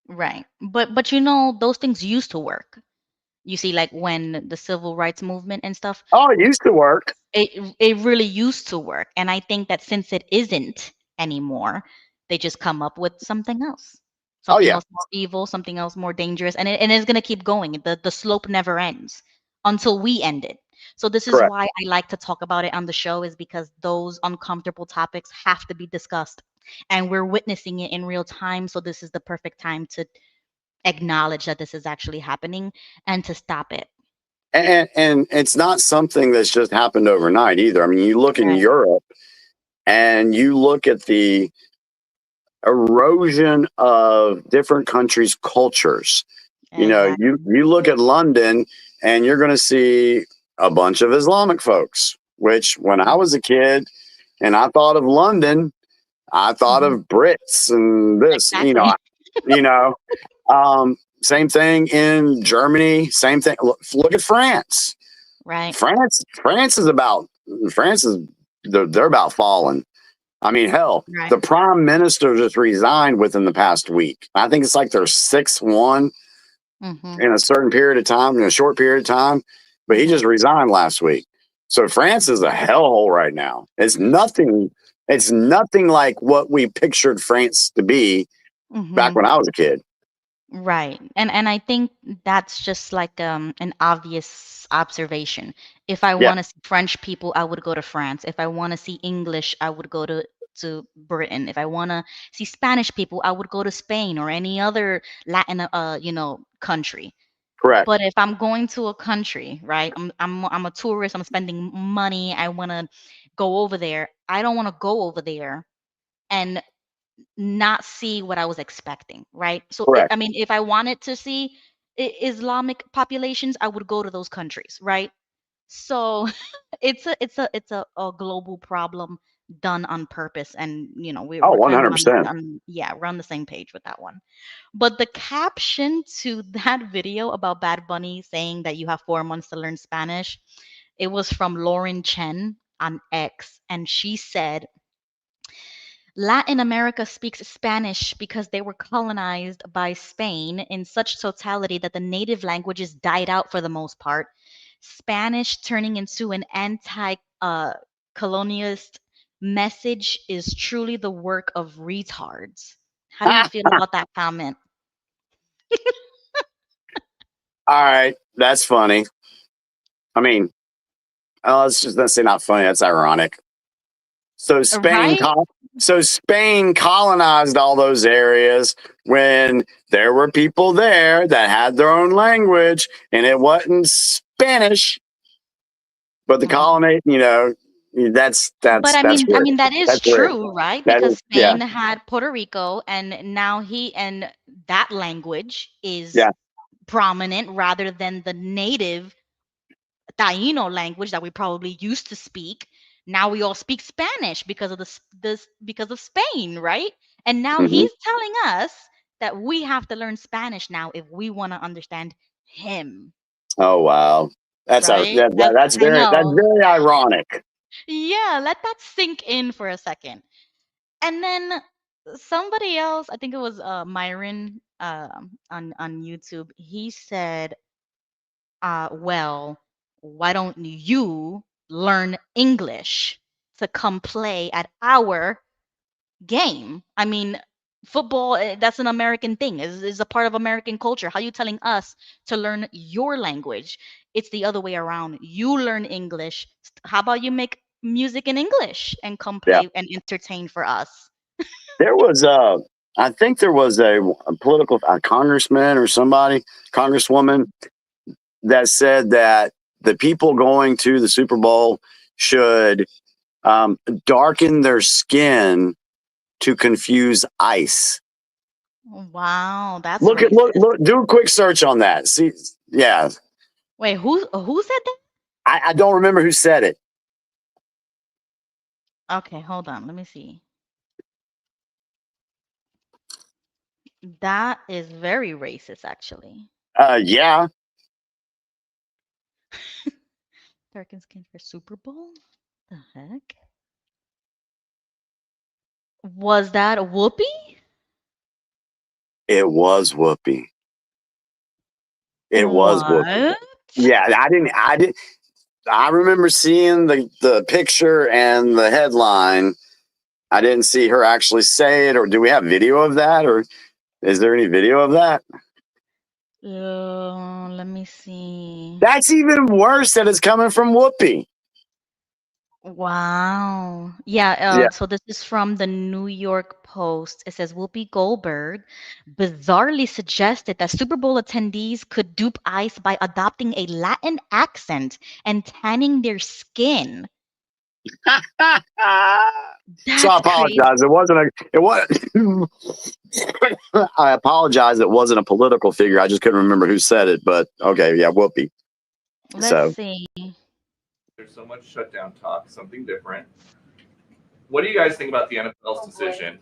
Right. But those things used to work. You see, like when the civil rights movement and stuff. Oh, it used to work. It really used to work. And I think that since it isn't anymore, they just come up with something else. Something else more evil, something else more dangerous. And it's going to keep going. The slope never ends until we end it. So this is why I like to talk about it on the show, is because those uncomfortable topics have to be discussed. And we're witnessing it in real time. So this is the perfect time to acknowledge that this is actually happening and to stop it. And it's not something that's just happened overnight either. I mean, you look in Europe and you look at the erosion of different countries' cultures. You look at London and you're going to see a bunch of Islamic folks, which when I was a kid and I thought of London, I thought of Brits and this, same thing in Germany, same thing. Look at France. Right. France is they're about falling. I mean, hell, the prime minister just resigned within the past week. I think it's like their sixth one in a certain period of time, in a short period of time. But he just resigned last week. So France is a hellhole right now. It's nothing like what we pictured France to be back when I was a kid. Right. And I think that's just like an obvious observation. If I want to see French people, I would go to France. If I want to see English, I would go to Britain. If I want to see Spanish people, I would go to Spain or any other Latin country. Correct. But if I'm going to a country, right? I'm a tourist, I'm spending money, I want to go over there. I don't want to go over there and not see what I was expecting, right? So I mean, if I wanted to see Islamic populations, I would go to those countries, right? So it's a global problem done on purpose, and we're kind of 100%. we're on the same page with that one. But the caption to that video about Bad Bunny saying that you have 4 months to learn Spanish, it was from Lauren Chen on X, and she said, Latin America speaks Spanish because they were colonized by Spain in such totality that the native languages died out for the most part. Spanish turning into an anti-colonialist message is truly the work of retards. How do you feel about that comment? All right, that's funny. I mean, let's just say not funny. That's ironic. So Spain, So Spain colonized all those areas when there were people there that had their own language, and it wasn't Spanish, but the colony, that's But I mean, weird. that is That's weird. true, right? That Because is, yeah, Spain had Puerto Rico, and now that language is yeah. prominent rather than the native Taino language that we probably used to speak. Now we all speak Spanish because of because of Spain, right? And now Hmm. he's telling us that we have to learn Spanish now if we want to understand him, Oh wow, right? that's I that's know. very ironic. Yeah, let that sink in for a second. And then somebody else, I think it was Myron on YouTube, he said, well, why don't you learn English to come play at our game? I mean, football, that's an American thing, is a part of American culture. How are you telling us to learn your language? It's the other way around. You learn English. How about you make music in English and come Yeah, play and entertain for us? there was I think there was a political congressman or somebody, congresswoman, that said that the people going to the Super Bowl should darken their skin to confuse ICE. Wow, that's Look, racist. do a quick search on that. See, yeah, Wait, who said that? I don't remember who said it. Okay, hold on. Let me see. That is very racist, actually. Yeah, Darken skin for Super Bowl? The heck? Was that Whoopi? it was Whoopi. It was Whoopi. What? Yeah, I didn't. I remember seeing the picture and the headline. I didn't see her actually say it, or do we have video of that, or is there any video of that? Let me see. That's even worse that it's coming from Whoopi. Wow. Yeah, Yeah. so this is from the New York Post. It says Whoopi Goldberg bizarrely suggested that Super Bowl attendees could dupe ICE by adopting a Latin accent and tanning their skin. So I That's crazy. apologize. It was. I apologize. It wasn't a political figure. I just couldn't remember who said it. But okay, yeah, Whoopi. Let's see. There's so much shutdown talk. Something different. What do you guys think about the NFL's decision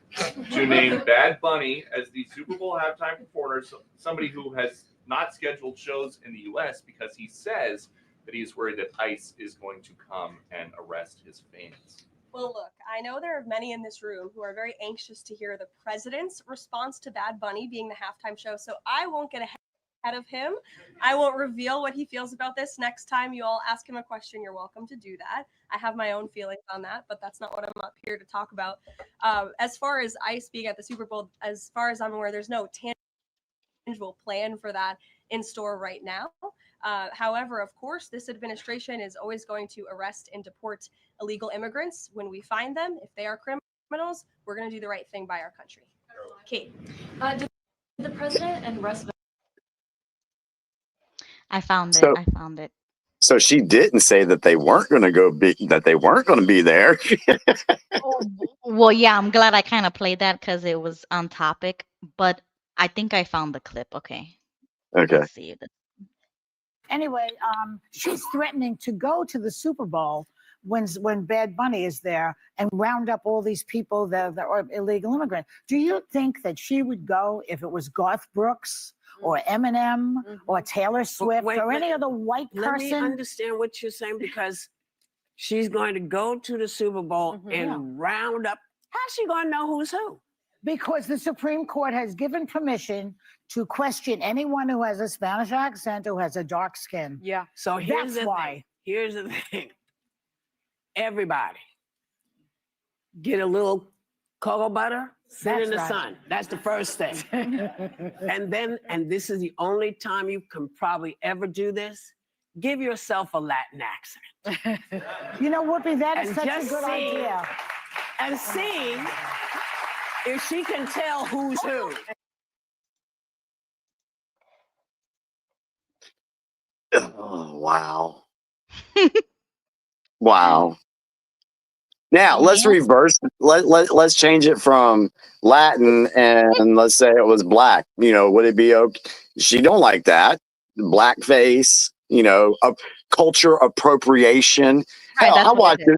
to name Bad Bunny as the Super Bowl halftime performer, somebody who has not scheduled shows in the U.S. because he says that he's worried that ICE is going to come and arrest his fans? Well, look, I know there are many in this room who are very anxious to hear the president's response to Bad Bunny being the halftime show, so I won't get ahead of him. I won't reveal what he feels about this. Next time you all ask him a question, you're welcome to do that. I have my own feelings on that, but that's not what I'm up here to talk about. As far as ICE being at the Super Bowl, as far as I'm aware, there's no tangible plan for that in store right now. However, of course, this administration is always going to arrest and deport illegal immigrants when we find them. If they are criminals, we're going to do the right thing by our country. Kate. Did the president and rest I found it. So she didn't say that they weren't going to be there. Well, yeah, I'm glad I kind of played that because it was on topic, but I think I found the clip. Okay. Okay. Let's see. Anyway, she's threatening to go to the Super Bowl when Bad Bunny is there and round up all these people that are illegal immigrants. Do you think that she would go if it was Garth Brooks or Eminem or Taylor Swift or any other white person? Let me understand what you're saying, because she's going to go to the Super Bowl and round up. How's she going to know who's who? Because the Supreme Court has given permission to question anyone who has a Spanish accent, who has a dark skin. Yeah. So here's That's why. Here's the thing. Everybody get a little cocoa butter, sit in the sun. That's the first thing. and this is the only time you can probably ever do this. Give yourself a Latin accent. You know, Whoopi, that is And such a just good see idea. and see if she can tell who's who. Oh, wow. Wow. Now let's Yeah. reverse. Let's change it from Latin and let's say it was black. You know, would it be okay? She don't like that blackface. You know, culture appropriation. Right, Hell, that's I what watched it is.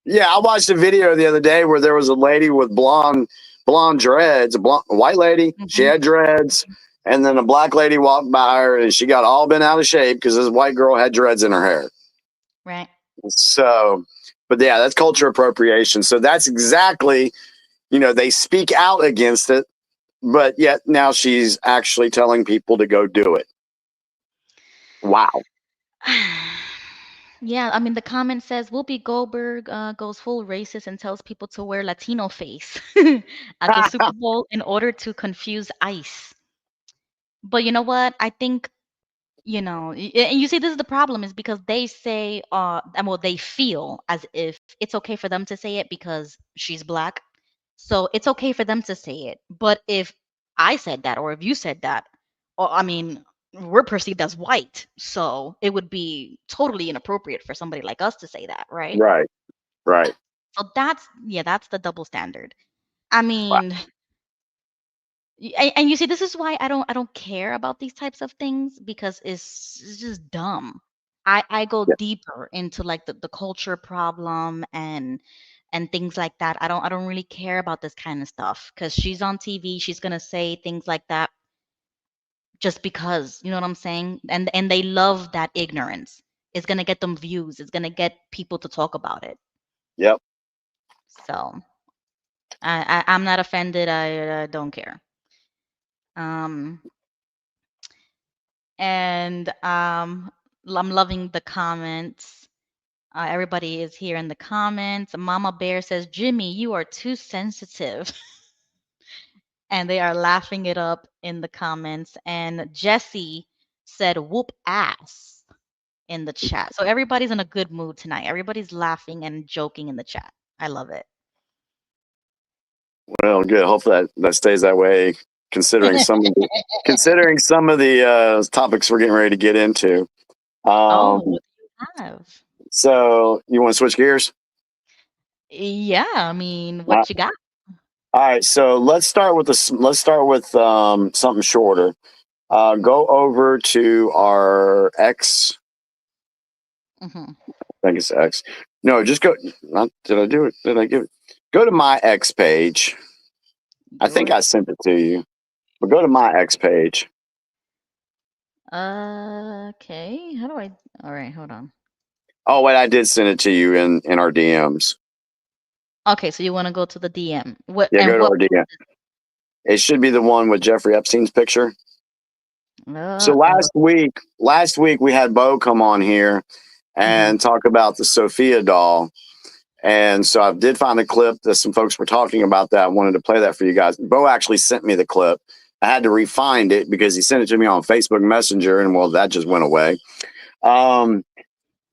it. Yeah, I watched a video the other day where there was a lady with blonde dreads, a white lady. She had dreads, and then a black lady walked by her, and she got all bent out of shape because this white girl had dreads in her hair. Right. So, but yeah, that's culture appropriation. So that's exactly, you know, they speak out against it, but yet now she's actually telling people to go do it. Wow. Yeah, I mean, the comment says Whoopi Goldberg goes full racist and tells people to wear Latino face at the Super Bowl in order to confuse ICE. But you know what? I think, and you see, this is the problem is because they say, and well, they feel as if it's okay for them to say it because she's black. So it's okay for them to say it. But if I said that, or if you said that, or I mean, we're perceived as white. So it would be totally inappropriate for somebody like us to say that, right? Right. Right. So that's the double standard. I mean, and you see, this is why I don't care about these types of things because it's just dumb. I go Yeah. deeper into like the culture problem and things like that. I don't really care about this kind of stuff because she's on TV. She's gonna say things like that just because, you know what I'm saying? And they love that ignorance. It's gonna get them views. It's gonna get people to talk about it. Yep. So I'm not offended. I don't care. Um, and I'm loving the comments. Everybody is here in the comments. Mama Bear says, Jimmy, you are too sensitive. And they are laughing it up in the comments. And Jesse said, whoop ass in the chat. So everybody's in a good mood tonight. Everybody's laughing and joking in the chat. I love it. Well, good. Hopefully that stays that way. Considering some of the topics we're getting ready to get into. What do you have? So you want to switch gears? Yeah, I mean, Uh, what you got? All right. So let's start with something shorter. Go over to our X. Mm-hmm. I think it's X. No, just go. Did I do it? Did I give it? Go to my X page. I think I sent it to you. But go to my X page. Okay. How do I? All right, hold on. Oh wait, I did send it to you in our DMs. Okay, so you want to go to the DM? What? Yeah, And go to what? our DM. It should be the one with Jeffrey Epstein's picture. So last week we had Bo come on here and talk about the Sophia doll. And so I did find a clip that some folks were talking about that. I wanted to play that for you guys. Bo actually sent me the clip. I had to refind it because he sent it to me on Facebook Messenger, and well, that just went away.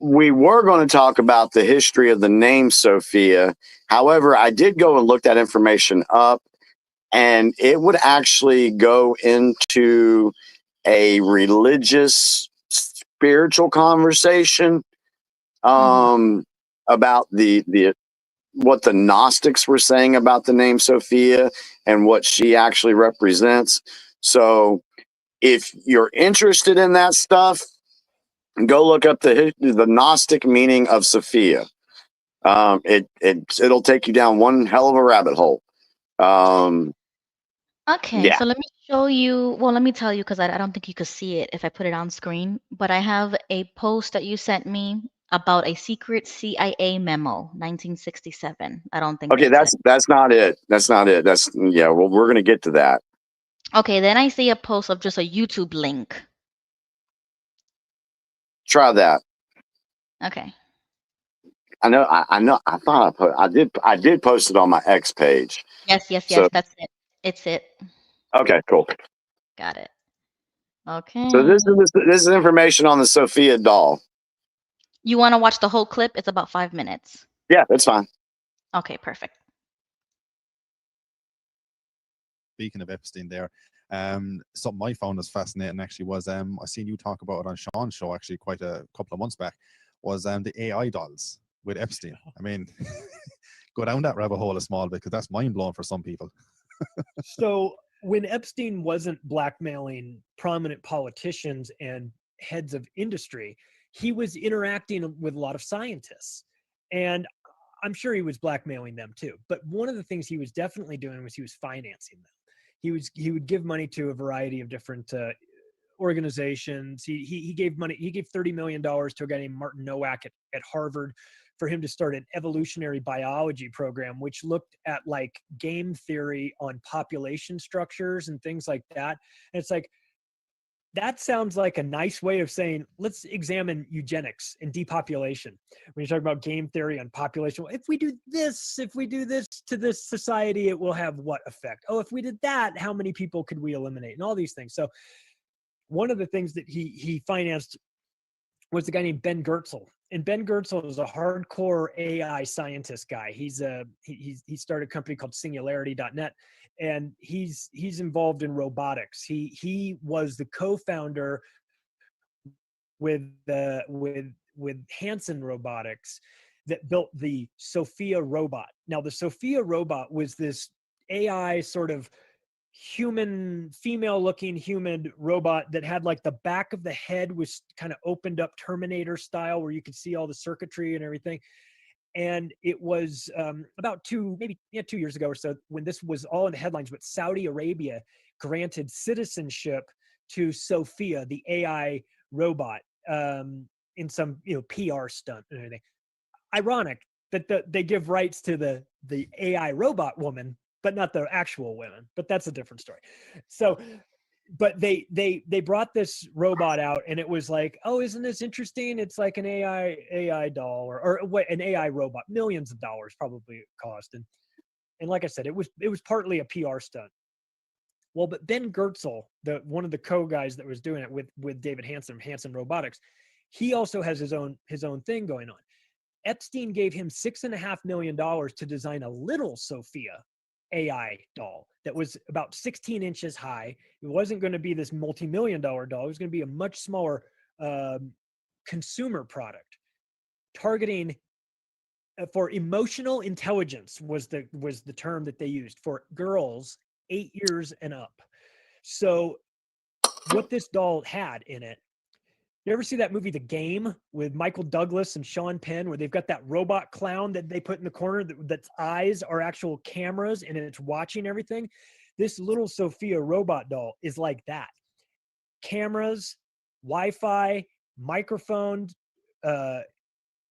We were going to talk about the history of the name Sophia. However, I did go and look that information up, and it would actually go into a religious, spiritual conversation about the what the Gnostics were saying about the name Sophia and what she actually represents. So, if you're interested in that stuff, go look up the Gnostic meaning of Sophia. It'll take you down one hell of a rabbit hole. Okay, Yeah. so let me show you. Well, let me tell you because I don't think you could see it if I put it on screen. But I have a post that you sent me about a secret CIA memo, 1967. I don't think Okay, that's it. that's not it. That's not it. Yeah. Well, we're gonna get to that. Okay, then I see a post of just a YouTube link. Try that. Okay. I know. I thought I did post it on my X page. Yes, So that's it. It's it. okay, cool. Got it. So Okay. this is information on the Sophia doll. You want to watch the whole clip? It's about 5 minutes. Yeah, that's fine. Okay, perfect. speaking of Epstein there, something I found was fascinating actually was I seen you talk about it on Sean's show actually quite a couple of months back, was the AI dolls with Epstein. I mean, go down that rabbit hole a small bit, because that's mind blowing for some people. So when Epstein wasn't blackmailing prominent politicians and heads of industry, he was interacting with a lot of scientists, and I'm sure he was blackmailing them too. But one of the things he was definitely doing was he was financing them. He would give money to a variety of different organizations. He gave money. He gave $30 million to a guy named Martin Nowak at Harvard for him to start an evolutionary biology program, which looked at like game theory on population structures and things like that. And it's like, that sounds like a nice way of saying, let's examine eugenics and depopulation. When you talk about game theory on population, if we do this to this society, it will have what effect? Oh, if we did that, how many people could we eliminate? And all these things. So one of the things that he financed was a guy named Ben Goertzel. And Ben Goertzel is a hardcore AI scientist guy. He started a company called Singularity.net, and he's involved in robotics. He was the co-founder with Hanson Robotics that built the Sophia robot. Now, the Sophia robot was this AI sort of female-looking human robot that had like the back of the head was kind of opened up Terminator style, where you could see all the circuitry and everything. And it was about 2 years ago or so, when this was all in the headlines, but Saudi Arabia granted citizenship to Sophia, the AI robot, in some PR stunt and everything. Ironic that they give rights to the AI robot woman, but not the actual women. But that's a different story. So, but they brought this robot out, and it was like, oh, isn't this interesting? It's like an AI doll or an AI robot. Millions of dollars probably it cost. And like I said, it was partly a PR stunt. Well, but Ben Goertzel, one of the co-guys that was doing it with David Hanson Robotics, he also has his own thing going on. Epstein gave him $6.5 million to design a little Sophia AI doll that was about 16 inches high. It wasn't going to be this multi-million-dollar doll. It was going to be a much smaller consumer product, targeting for emotional intelligence was the term that they used for girls 8 years and up. So what this doll had in it, you ever see that movie The Game with Michael Douglas and Sean Penn, where they've got that robot clown that they put in the corner that's eyes are actual cameras and it's watching everything? This little Sophia robot doll is like that. Cameras, Wi-Fi, microphones,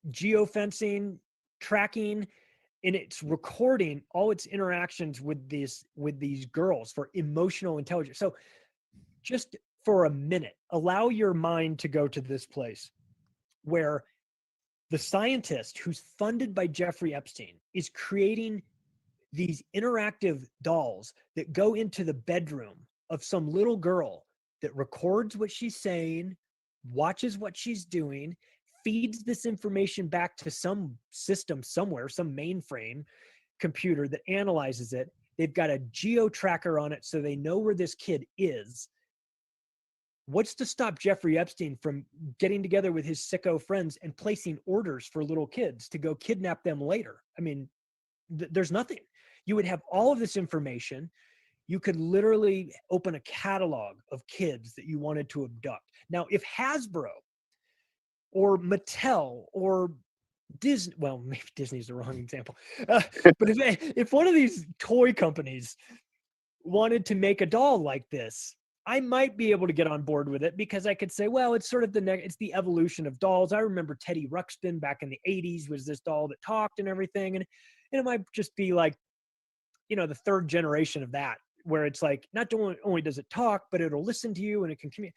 geofencing, tracking, and it's recording all its interactions with these girls for emotional intelligence. So just for a minute, allow your mind to go to this place where the scientist who's funded by Jeffrey Epstein is creating these interactive dolls that go into the bedroom of some little girl that records what she's saying, watches what she's doing, feeds this information back to some system somewhere, some mainframe computer that analyzes it. They've got a geo tracker on it so they know where this kid is. What's to stop Jeffrey Epstein from getting together with his sicko friends and placing orders for little kids to go kidnap them later? I mean, there's nothing. You would have all of this information. You could literally open a catalog of kids that you wanted to abduct. Now, if Hasbro or Mattel or Disney, well, maybe Disney's the wrong example, but if one of these toy companies wanted to make a doll like this, I might be able to get on board with it, because I could say, well, it's sort of it's the evolution of dolls. I remember Teddy Ruxpin back in the 80s was this doll that talked and everything. And it might just be like, the third generation of that, where it's like, not only does it talk, but it'll listen to you and it can communicate.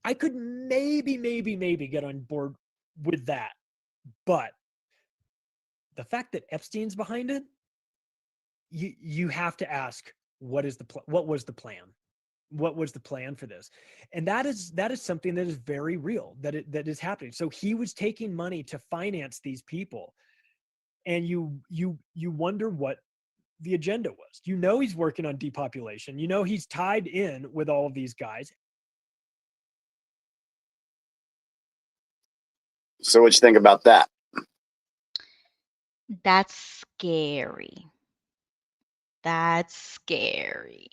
I could maybe get on board with that. But the fact that Epstein's behind it, you have to ask, what was the plan? What was the plan for this? And that is something that is very real, that is happening. So he was taking money to finance these people, and you wonder what the agenda was. You know he's working on depopulation. You know he's tied in with all of these guys. So what you think about that? That's scary. That's scary.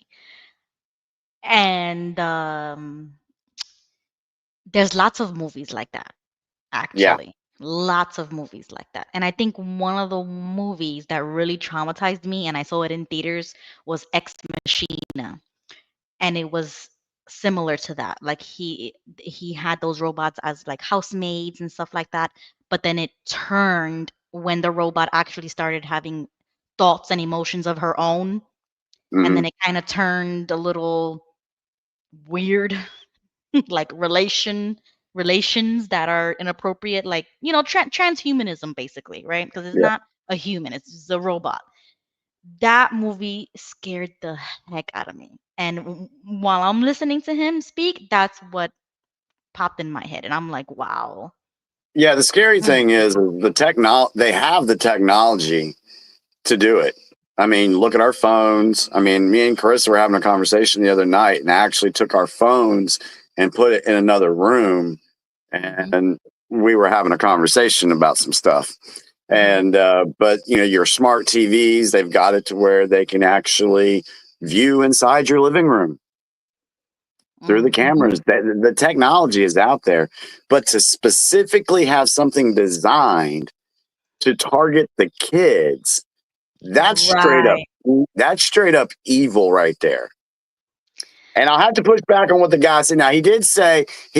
And there's lots of movies like that, Yeah. actually. Lots of movies like that. And I think one of the movies that really traumatized me, and I saw it in theaters, was Ex Machina. And it was similar to that. Like he had those robots as like housemaids and stuff like that. But then it turned when the robot actually started having thoughts and emotions of her own. And Mhm. then it kind of turned a little weird, like relations that are inappropriate, like transhumanism, basically, right? Because it's Yeah. not a human; it's just a robot. That movie scared the heck out of me. And while I'm listening to him speak, that's what popped in my head, and I'm like, wow. Yeah, the scary Mm. thing is they have the technology to do it. I mean, look at our phones. I mean, me and Carissa were having a conversation the other night and actually took our phones and put it in another room, and we were having a conversation about some stuff. And but your smart TVs, they've got it to where they can actually view inside your living room through the cameras. The technology is out there, but to specifically have something designed to target the kids, that's Right. straight up evil right there. And I'll have to push back on what the guy said. Now he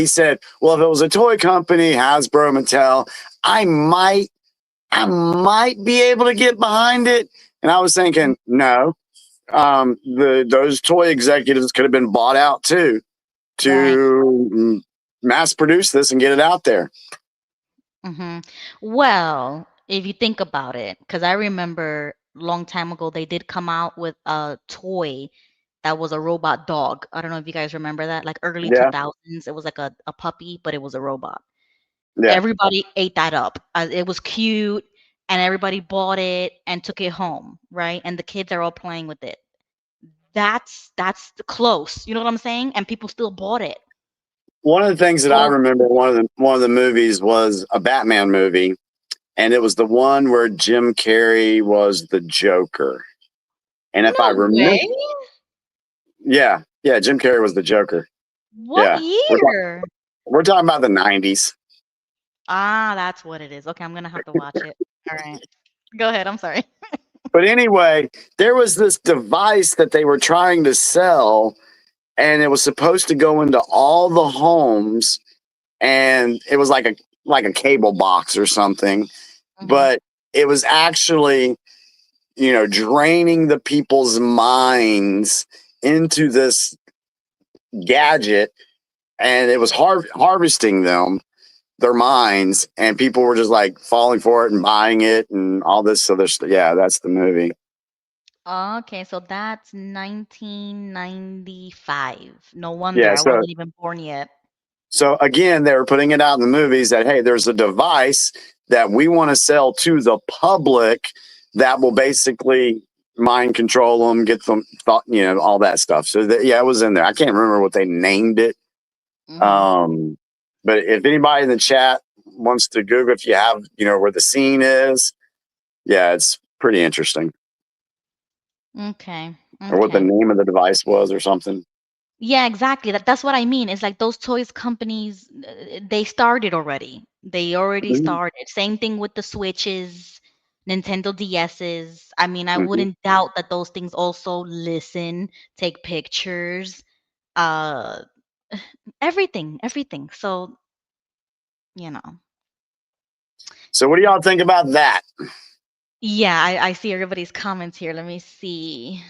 said, well, if it was a toy company, Hasbro, Mattel, I might be able to get behind it. And I was thinking, no, those toy executives could have been bought out too to mass produce this and get it out there. Well, if you think about it, because I remember a long time ago they did come out with a toy that was a robot dog. I don't know if you guys remember that, like early Yeah. 2000s. It was like a puppy, but it was a robot. Yeah. Everybody ate that up. It was cute, and everybody bought it and took it home, right? And the kids are all playing with it. That's close. You know what I'm saying? And people still bought it. One of the things that I So remember, one of the movies was a Batman movie, and it was the one where Jim Carrey was the Joker. And if I no remember, way. yeah, Jim Carrey was the Joker. What Yeah, year? we're talking about the 90s. Ah, that's what it is. Okay, I'm gonna have to watch it. All right. Go ahead. I'm sorry. But anyway, there was this device that they were trying to sell, and it was supposed to go into all the homes, and it was like a cable box or something, but it was actually draining the people's minds into this gadget, and it was harvesting their minds, and people were just like falling for it and buying it and all this. So that's the movie. Okay, so that's 1995. No wonder Yeah, I wasn't even born yet. so again, they were putting it out in the movies that, hey, there's a device that we want to sell to the public that will basically mind control them, get them thought, all that stuff. So it was in there. I can't remember what they named it. But if anybody in the chat wants to Google, if you have, where the scene is, yeah, it's pretty interesting. Okay. Or what the Okay. name of the device was or something. Yeah, exactly. That's what I mean. It's like those toys companies, they started already. They already started. Same thing with the Switches, Nintendo DSs. I mean, I wouldn't doubt that those things also listen, take pictures, uh, everything. So, you know. So what do y'all think about that? Yeah, I see everybody's comments here. Let me see.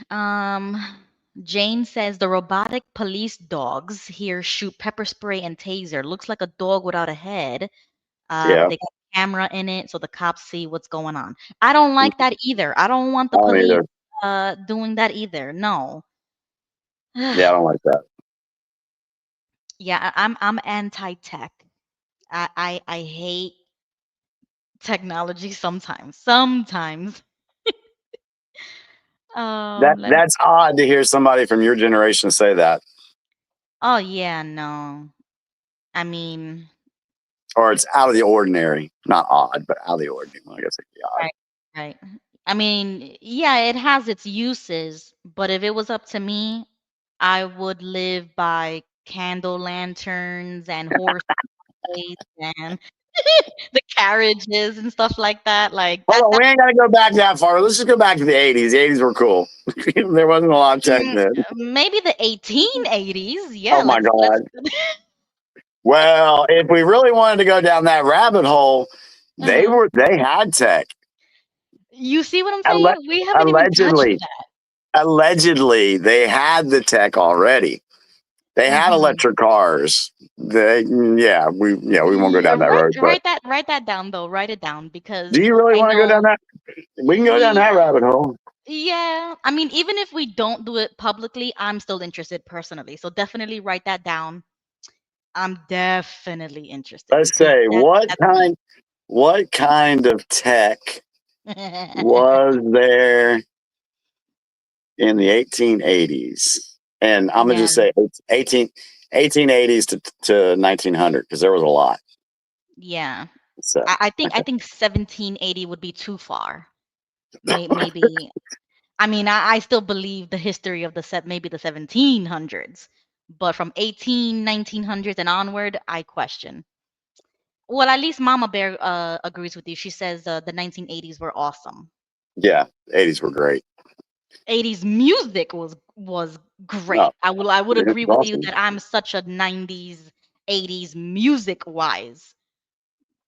Jane says the robotic police dogs here shoot pepper spray and taser. Looks like a dog without a head. Yeah. They got a camera in it so the cops see what's going on. I don't like that either. I don't want the I don't police either. doing that either. No. Yeah, I don't like that. Yeah, I'm anti-tech. I hate technology sometimes. Sometimes. Let me That's odd to hear somebody from your generation say that, Oh yeah, no. I mean, or it's out of the ordinary. Not odd, but out of the ordinary. Well, I guess it'd be odd. right, right. I mean, yeah, it has its uses, but if it was up to me, I would live by candle lanterns and horse plates and the carriages and stuff like that. Like Hold that, on, we ain't gotta go back that far. Let's just go back to the '80s. The '80s were cool. There wasn't a lot of tech then. maybe the 1880s. Yeah, Oh my let's god. Well, if we really wanted to go down that rabbit hole, they had tech. You see what I'm saying? We haven't even touched Allegedly, that. allegedly, they had the tech already. They had electric cars. We won't go down that road. But Write that down though. Write it down because do you really I want to go down know. that? We can go down that rabbit hole. Yeah, I mean, even if we don't do it publicly, I'm still interested personally. So definitely write that down. I'm definitely interested. Let's See, say what kind of tech was there in the 1880s? And I'm gonna just say 1880s to 1900 because there was a lot. Yeah. So I think 1780 would be too far. Maybe. I mean, I still believe the history of maybe the 1700s, but from 1900s and onward, I question. Well, at least Mama Bear agrees with you. She says the 1980s were awesome. yeah, 80s were great. 80s music was great. No, I would it's agree with you awesome. that I'm such a 90s 80s music wise.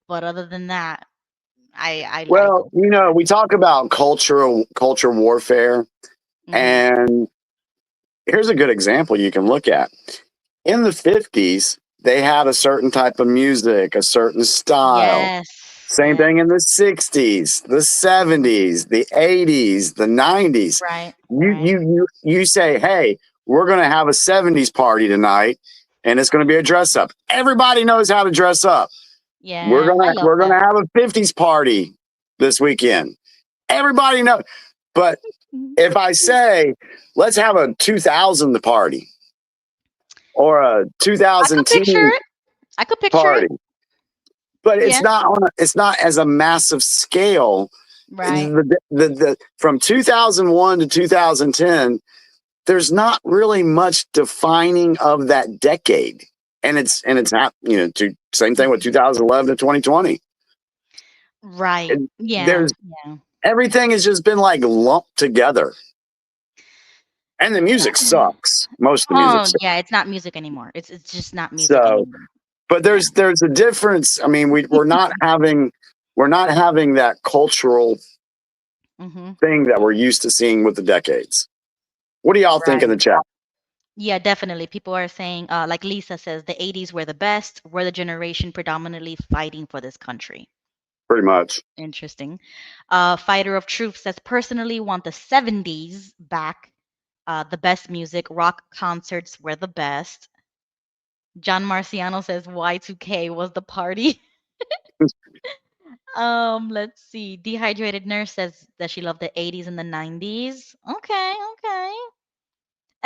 But other than that, I Well, go. we talk about culture warfare, and here's a good example you can look at. In the 50s, they had a certain type of music, a certain style. Yes. Same thing in the 60s, the 70s, the 80s, the 90s. Right. You say, hey, we're going to have a 70s party tonight, and it's going to be a dress up. Everybody knows how to dress up. Yeah, We're I love gonna that. have a 50s party this weekend. Everybody knows. But if I say, let's have a 2000 party or a 2010 I could picture party, it. but Yeah. it's not as a massive scale. Right. From 2001 to 2010, there's not really much defining of that decade, and it's same thing with 2011 to 2020. Right. Yeah. There's everything has just been like lumped together, and the music sucks. Most of the music sucks. Yeah, it's not music anymore. It's just not music So, anymore. but there's a difference. I mean, we're not having that cultural thing that we're used to seeing with the decades. What do y'all think in the chat? Yeah, definitely. People are saying, like Lisa says, the 80s were the best. We're the generation predominantly fighting for this country. Pretty much. Interesting. Fighter of Truth says, personally want the 70s back. The best music, rock concerts were the best. John Marciano says Y2K was the party. Let's see. Dehydrated Nurse says that she loved the 80s and the 90s. Okay.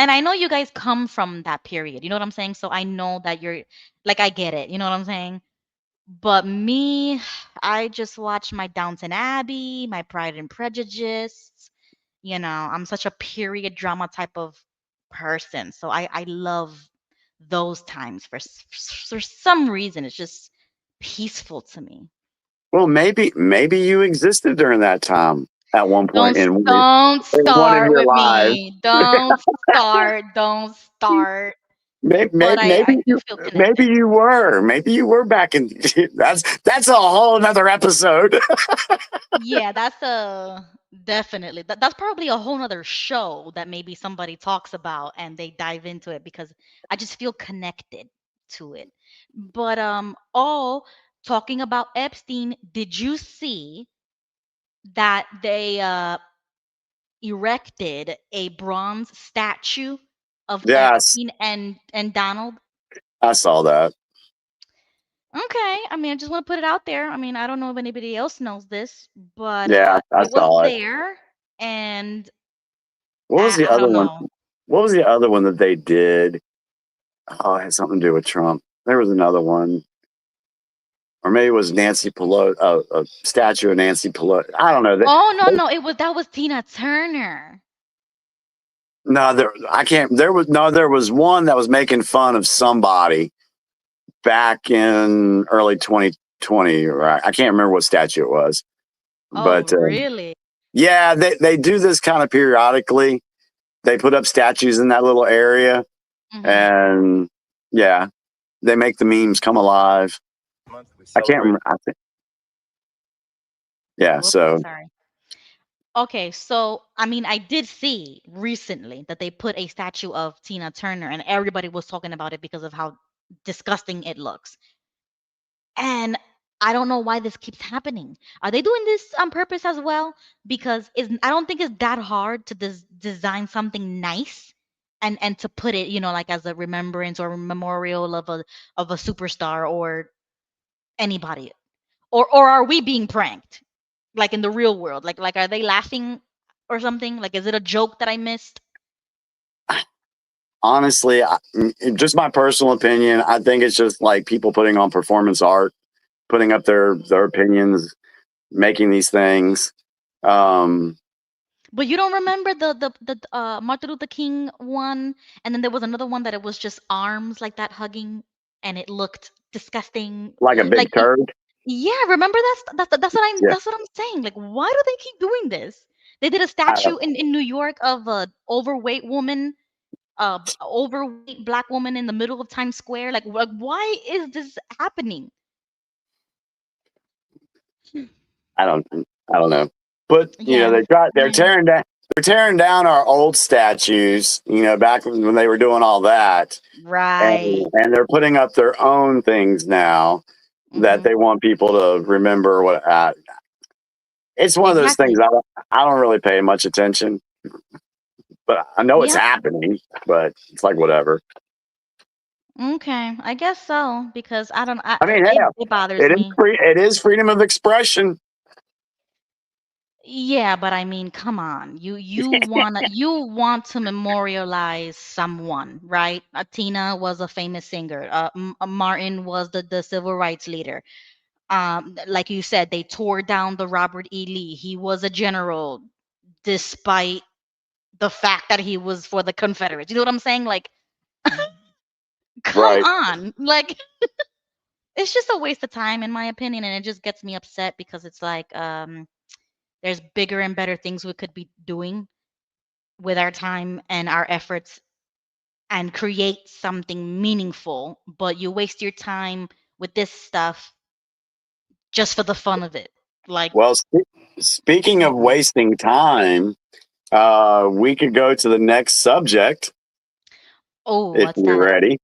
And I know you guys come from that period. You know what I'm saying? So I know that you're like, I get it. You know what I'm saying? But me, I just watch my Downton Abbey, my Pride and Prejudice. I'm such a period drama type of person. So I love those times for some reason. It's just peaceful to me. Well, maybe you existed during that time at one point Don't in one of start your with lives. me. Don't start. Maybe But I do feel connected. you were. Maybe you were back in. That's a whole another episode. Yeah, that's definitely that's probably a whole nother show that maybe somebody talks about and they dive into it because I just feel connected to it. But all talking about Epstein, did you see that they erected a bronze statue of Yes, Epstein and Donald? I saw that. Okay, I mean, I just want to put it out there. I mean, I don't know if anybody else knows this, but Yeah, I it was saw it. there, and What was the I other don't one? know. What was the other one that they did? Oh, it had something to do with Trump. There was another one. Or maybe it was Nancy Pelosi, a statue of Nancy Pelosi. I don't know. Oh no, that was Tina Turner. No, I can't. There was one that was making fun of somebody back in early 2020. Right? I can't remember what statue it was, Oh, but really? yeah, they do this kind of periodically. They put up statues in that little area, and yeah, they make the memes come alive. I can't remember. Yeah, Whoops, so sorry. Okay, so I mean, I did see recently that they put a statue of Tina Turner, and everybody was talking about it because of how disgusting it looks. And I don't know why this keeps happening. Are they doing this on purpose as well? Because I don't think it's that hard to design something nice and to put it, like as a remembrance or a memorial of a superstar or anybody. Or are we being pranked? Like in the real world? Like are they laughing or something? Like is it a joke that I missed? honestly, just my personal opinion, I think it's just like people putting on performance art, putting up their opinions, making these things. But you don't remember the Martin Luther King one, and then there was another one that it was just arms like that hugging, and it looked disgusting. Like a big Like turd. yeah, remember that's what Yeah. I'm saying. Like why do they keep doing this? They did a I statue don't- in New York of a overweight woman, overweight black woman in the middle of Times Square. Like why is this happening? I don't know. But Yeah. they're tearing down our old statues, back when they were doing all that. Right. And they're putting up their own things now that they want people to remember it's one of those things Exactly. I don't really pay much attention, but I know it's Yeah. happening, but it's like whatever. Okay, I guess so because I don't. I mean, It bothers me. it is freedom of expression. Yeah, but I mean, come on. You want to memorialize someone, right? Tina was a famous singer. Martin was the civil rights leader. Like you said, they tore down the Robert E. Lee. He was a general, despite the fact that he was for the Confederates. You know what I'm saying? Like, come Right. on. Like, it's just a waste of time, in my opinion, and it just gets me upset because it's like, there's bigger and better things we could be doing with our time and our efforts and create something meaningful, but you waste your time with this stuff just for the fun of it. Like, Well, speaking of wasting time, we could go to the next subject oh, if what's you're that? ready.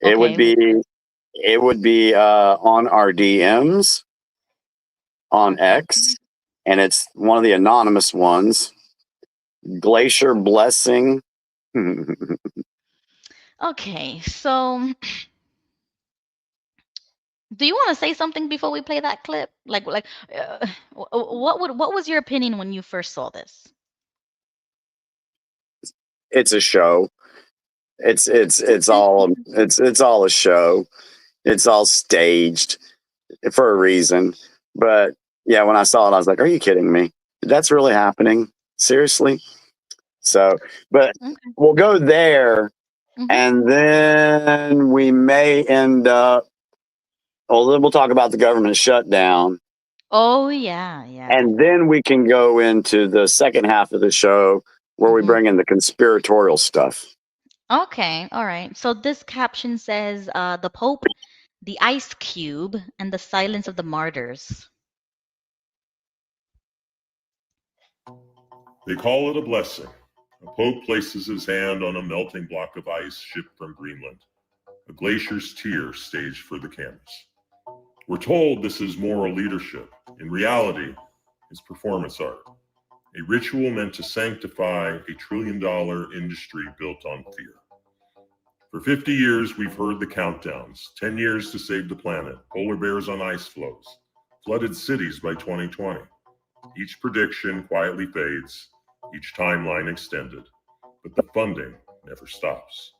It would Okay. be on our DMs on X, and it's one of the anonymous ones. Glacier Blessing. Okay, so do you want to say something before we play that clip? What was your opinion when you first saw this? It's a show. It's all a show. It's all staged for a reason. But yeah, when I saw it, I was like, "Are you kidding me? That's really happening? Seriously?" So, but we'll go there, and then we may end up. Well, then we'll talk about the government shutdown, Oh yeah, yeah. and then we can go into the second half of the show where we bring in the conspiratorial stuff. Okay, all right. So this caption says, "The Pope, the Ice Cube, and the Silence of the Martyrs." They call it a blessing. A pope places his hand on a melting block of ice shipped from Greenland. A glacier's tear staged for the cameras. We're told this is moral leadership. In reality, it's performance art. A ritual meant to sanctify a trillion-dollar industry built on fear. For 50 years, we've heard the countdowns. 10 years to save the planet. Polar bears on ice floes. Flooded cities by 2020. Each prediction quietly fades. each timeline extended, but the funding never stops.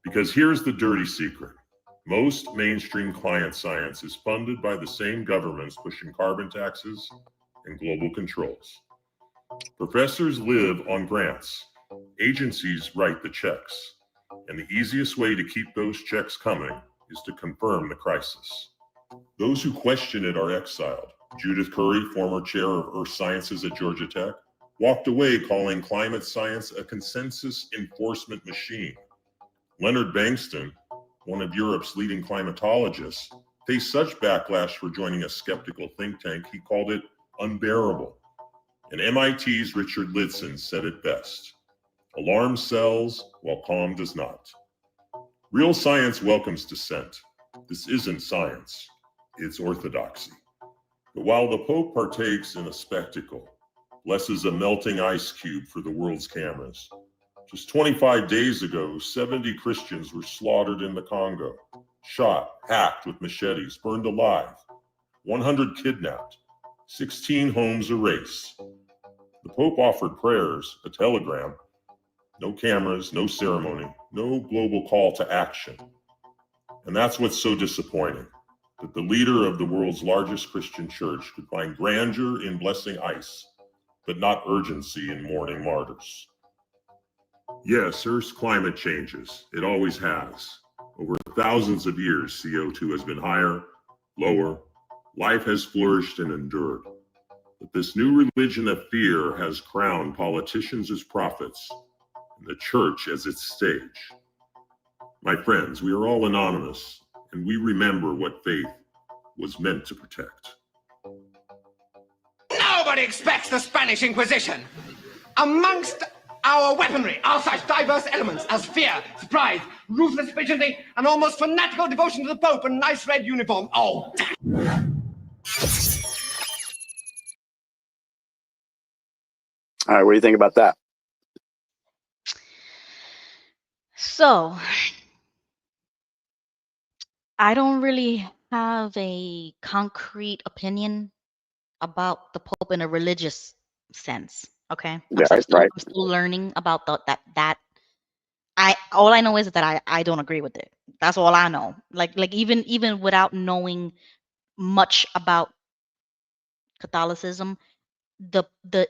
Because here's the dirty secret. Most mainstream client science is funded by the same governments pushing carbon taxes and global controls. Professors live on grants. Agencies write the checks. And the easiest way to keep those checks coming is to confirm the crisis. Those who question it are exiled. Judith Curry, former chair of Earth Sciences at Georgia Tech, walked away calling climate science a consensus enforcement machine. Leonard Bankston, one of Europe's leading climatologists, faced such backlash for joining a skeptical think tank, he called it unbearable. And MIT's Richard Lidson said it best. Alarm sells while calm does not. Real science welcomes dissent. This isn't science, it's orthodoxy. But while the Pope partakes in a spectacle, blesses a melting ice cube for the world's cameras, just 25 days ago, 70 Christians were slaughtered in the Congo, shot, hacked with machetes, burned alive, 100 kidnapped, 16 homes erased. The Pope offered prayers, a telegram, no cameras, no ceremony, no global call to action. And that's what's so disappointing, that the leader of the world's largest Christian church could find grandeur in blessing ice, but not urgency in mourning martyrs. Yes, Earth's climate changes. It always has. Over thousands of years, CO2 has been higher, lower. Life has flourished and endured. But this new religion of fear has crowned politicians as prophets and the church as its stage. My friends, we are all anonymous, and we remember what faith was meant to protect. Nobody expects the Spanish Inquisition. Amongst our weaponry are such diverse elements as fear, surprise, ruthless efficiency, and almost fanatical devotion to the Pope in a nice red uniform. Oh, All right, what do you think about that? So, I don't really have a concrete opinion about the Pope in a religious sense. Okay, Yeah, right. I'm still learning about that. All I know is that I don't agree with it. That's all I know. Like even without knowing much about Catholicism, the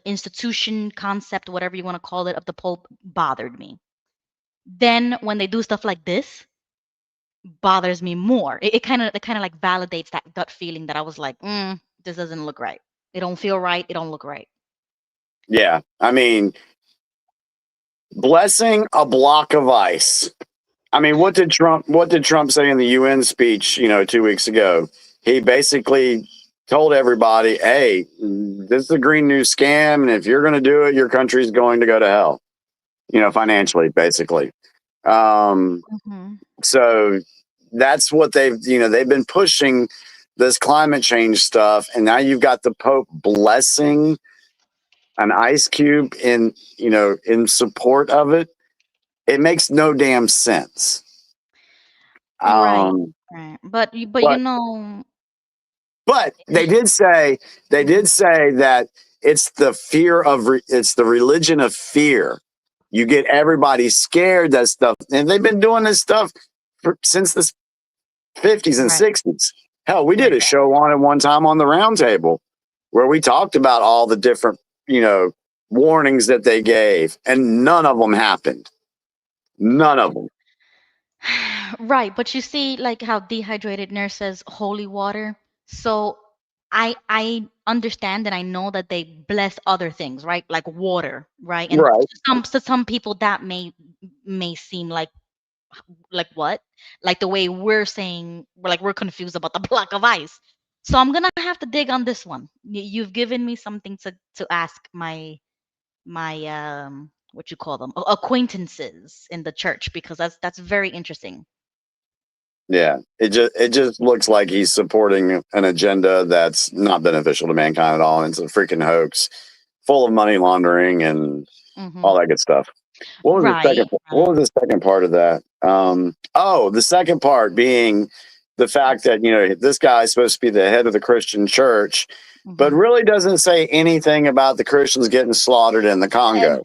institution concept, whatever you want to call it, of the Pope bothered me. Then when they do stuff like this, bothers me more. It kind of like validates that gut feeling that I was like, this doesn't look right. It don't feel right. It don't look right. Yeah, I mean, blessing a block of ice. I mean, what did Trump say in the UN speech, 2 weeks ago? He basically told everybody, hey, this is a green new scam, and if you're going to do it, your country's going to go to hell, financially, basically. So that's what they've been pushing, this climate change stuff, and now you've got the Pope blessing an ice cube in support of it. It makes no damn sense. Right. But But they did say that it's the religion of fear. You get everybody scared, that stuff, and they've been doing this stuff since the 50s and 60s. Hell, we did a show on it one time on the round table where we talked about all the different warnings that they gave, and none of them happened. None of them. Right, but you see, like how dehydrated nurse says holy water. So I understand and I know that they bless other things, right? Like water, right? And to some people that may seem like what? Like the way we're saying, we're confused about the block of ice. So I'm gonna have to dig on this one. You've given me something to ask my what you call them, acquaintances in the church, because that's very interesting. Yeah, it just looks like he's supporting an agenda that's not beneficial to mankind at all, and it's a freaking hoax, full of money laundering and all that good stuff. What was the second part of that? The second part being, the fact that, this guy is supposed to be the head of the Christian church, but really doesn't say anything about the Christians getting slaughtered in the Congo.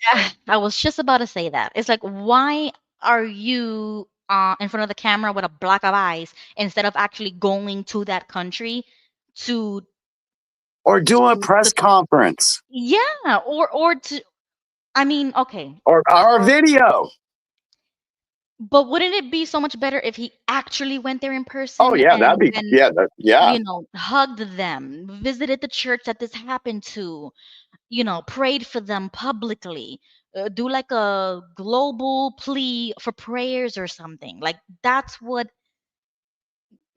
I was just about to say that. It's like, why are you in front of the camera with a block of eyes instead of actually going to that country to Or do a press conference. Yeah, or to, I mean, okay. Or video. But wouldn't it be so much better if he actually went there in person? Oh yeah, that'd be yeah. Hugged them, visited the church that this happened to, prayed for them publicly, do like a global plea for prayers or something. Like that's what,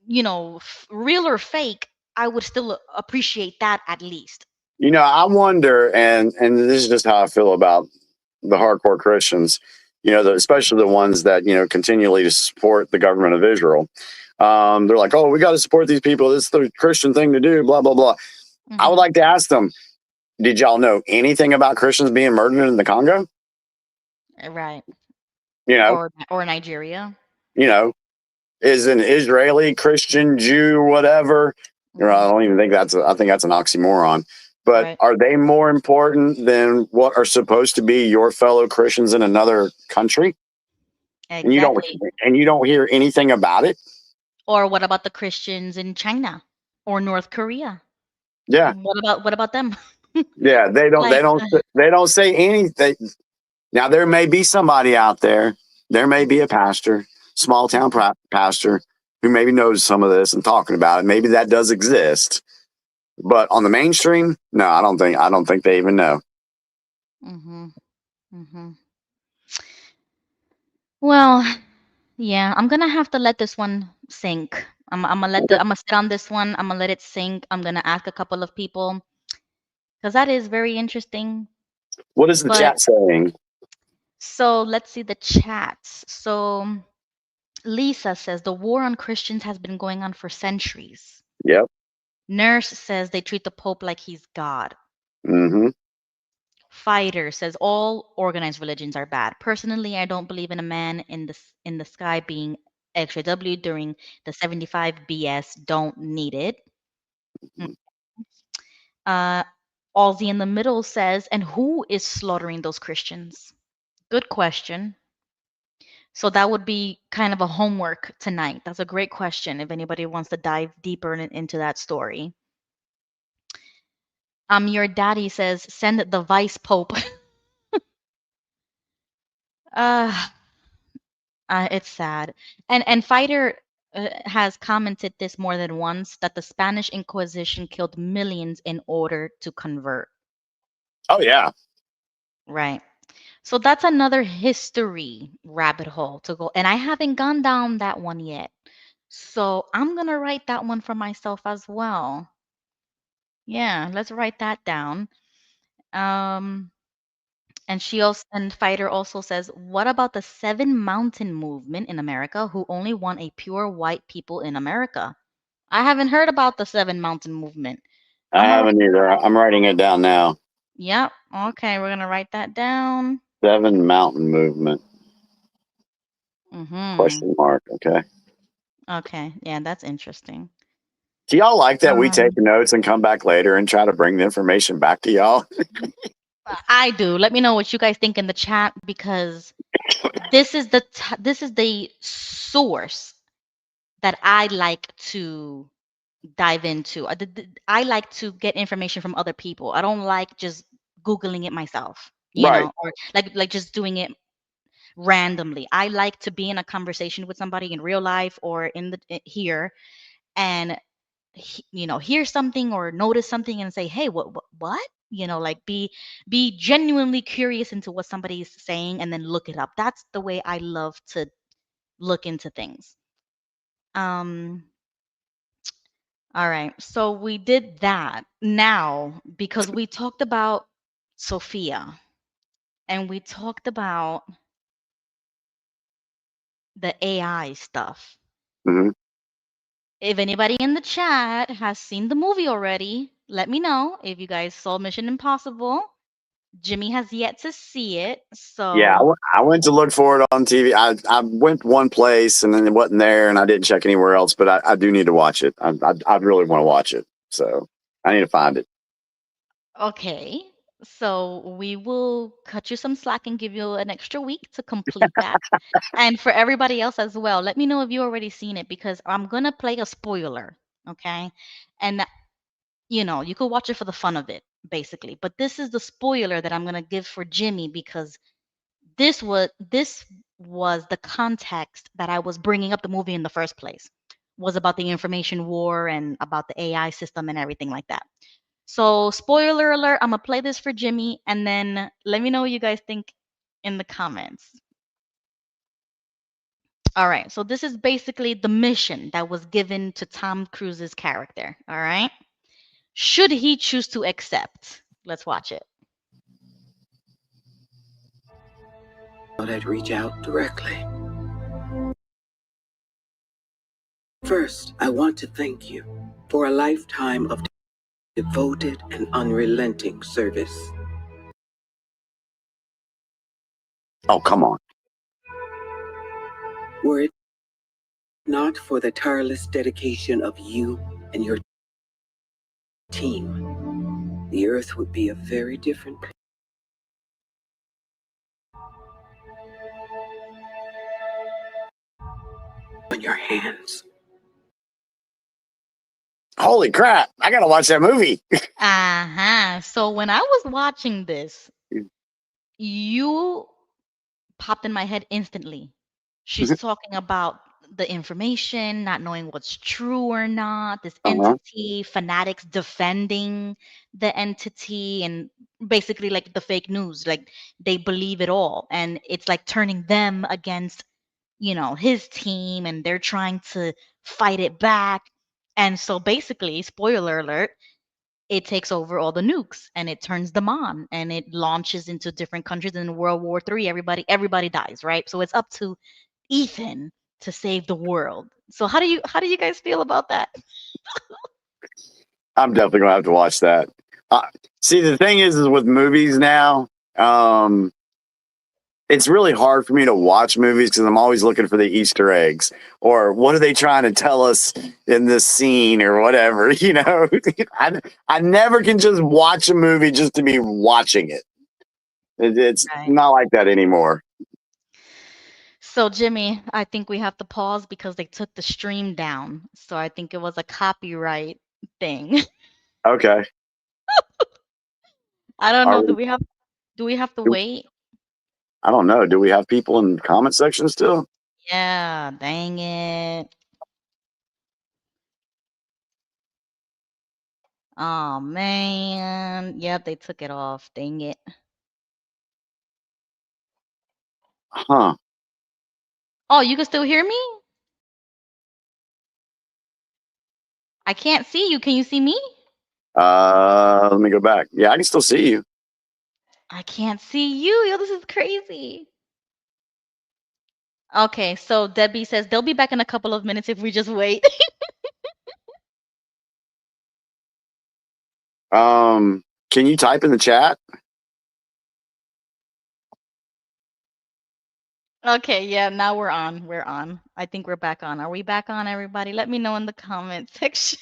real or fake, I would still appreciate that at least. I wonder, and this is just how I feel about the hardcore Christians, especially the ones that, continually support the government of Israel. They're like, oh, we got to support these people. This is the Christian thing to do, blah, blah, blah. I would like to ask them, did y'all know anything about Christians being murdered in the Congo? Right. Or Nigeria. Is an Israeli Christian Jew, whatever. I don't even think I think that's an oxymoron. But are they more important than what are supposed to be your fellow Christians in another country? Exactly. And you don't hear anything about it? Or what about the Christians in China or North Korea? Yeah. What about them? Yeah, they don't say anything. Now there may be somebody out there. There may be a pastor, small town pastor, who maybe knows some of this and talking about it. Maybe that does exist. But on the mainstream, no, I don't think they even know. Well, yeah, I'm gonna have to let this one sink. I'm gonna sit on this one. I'm gonna let it sink. I'm gonna ask a couple of people because that is very interesting. What is the chat saying? So let's see the chats. So Lisa says the war on Christians has been going on for centuries. Yep. Nurse says they treat the Pope like he's God. Mm-hmm. Fighter says all organized religions are bad. Personally, I don't believe in a man in the sky being extra W during the 75 BS. Don't need it. Aussie in the middle says, and who is slaughtering those Christians? Good question. So that would be kind of a homework tonight. That's a great question if anybody wants to dive deeper into that story. Your daddy says, send the vice pope. It's sad. And Fighter has commented this more than once that the Spanish Inquisition killed millions in order to convert. Oh yeah. Right. So that's another history rabbit hole to go. And I haven't gone down that one yet. So I'm going to write that one for myself as well. Yeah, let's write that down. And Fighter also says, what about the 7 Mountain movement in America who only want a pure white people in America? I haven't heard about the 7 Mountain movement. I haven't either. I'm writing it down now. Yep. Okay, we're going to write that down. 7 Mountain movement. Question mark. Okay. Okay. Yeah, that's interesting. Do y'all like that we take notes and come back later and try to bring the information back to y'all? I do. Let me know what you guys think in the chat because this is the source that I like to dive into. I like to get information from other people. I don't like just Googling it myself, you know, or like just doing it randomly. I like to be in a conversation with somebody in real life or here and hear something or notice something and say, hey, what? Like be genuinely curious into what somebody's saying and then look it up. That's the way I love to look into things. All right, so we did that. Now, because we talked about Sophia and we talked about the AI stuff. If anybody in the chat has seen the movie already, let me know. If you guys saw Mission Impossible, Jimmy has yet to see it, so Yeah, I went to look for it on TV. I went one place and then it wasn't there, and I didn't check anywhere else. But I do need to watch it. I really want to watch it, so I need to find it. okay. So we will cut you some slack and give you an extra week to complete that. And for everybody else as well, let me know if you already seen it because I'm gonna play a spoiler, okay? And you could watch it for the fun of it, basically. But this is the spoiler that I'm gonna give for Jimmy because this was the context that I was bringing up the movie in the first place. Was about the information war and about the AI system and everything like that. So, spoiler alert, I'm gonna play this for Jimmy and then let me know what you guys think in the comments. All right, so this is basically the mission that was given to Tom Cruise's character. All right, should he choose to accept? Let's watch it. I'd reach out directly. First, I want to thank you for a lifetime of devoted and unrelenting service. Oh, come on. Were it not for the tireless dedication of you and your team, the Earth would be a very different place. On your hands. Holy crap! I gotta watch that movie. Uh-huh. So when I was watching this, you popped in my head instantly. She's talking about the information, not knowing what's true or not, this entity, fanatics defending the entity, and basically like the fake news. Like they believe it all. And it's like turning them against, his team, and they're trying to fight it back. And so basically, spoiler alert, it takes over all the nukes and it turns them on and it launches into different countries. In World War III, everybody dies, right? So it's up to Ethan to save the world. So how do you guys feel about that? I'm definitely gonna have to watch that. See, the thing is with movies now, it's really hard for me to watch movies because I'm always looking for the Easter eggs or what are they trying to tell us in this scene or whatever. I never can just watch a movie just to be watching it. It's Right. not like that anymore. So Jimmy, I think we have to pause because they took the stream down. So I think it was a copyright thing. Okay. I don't Are know. Do we, we have to do- wait? I don't know. Do we have people in the comment section still? Yeah, dang it. Oh man. Yep, they took it off. Dang it. Huh. Oh, you can still hear me? I can't see you. Can you see me? Let me go back. Yeah, I can still see you. I can't see you. Yo, this is crazy. Okay, so Debbie says they'll be back in a couple of minutes if we just wait. Can you type in the chat? Okay, yeah, now we're on. We're on. I think we're back on. Are we back on, everybody? Let me know in the comment section.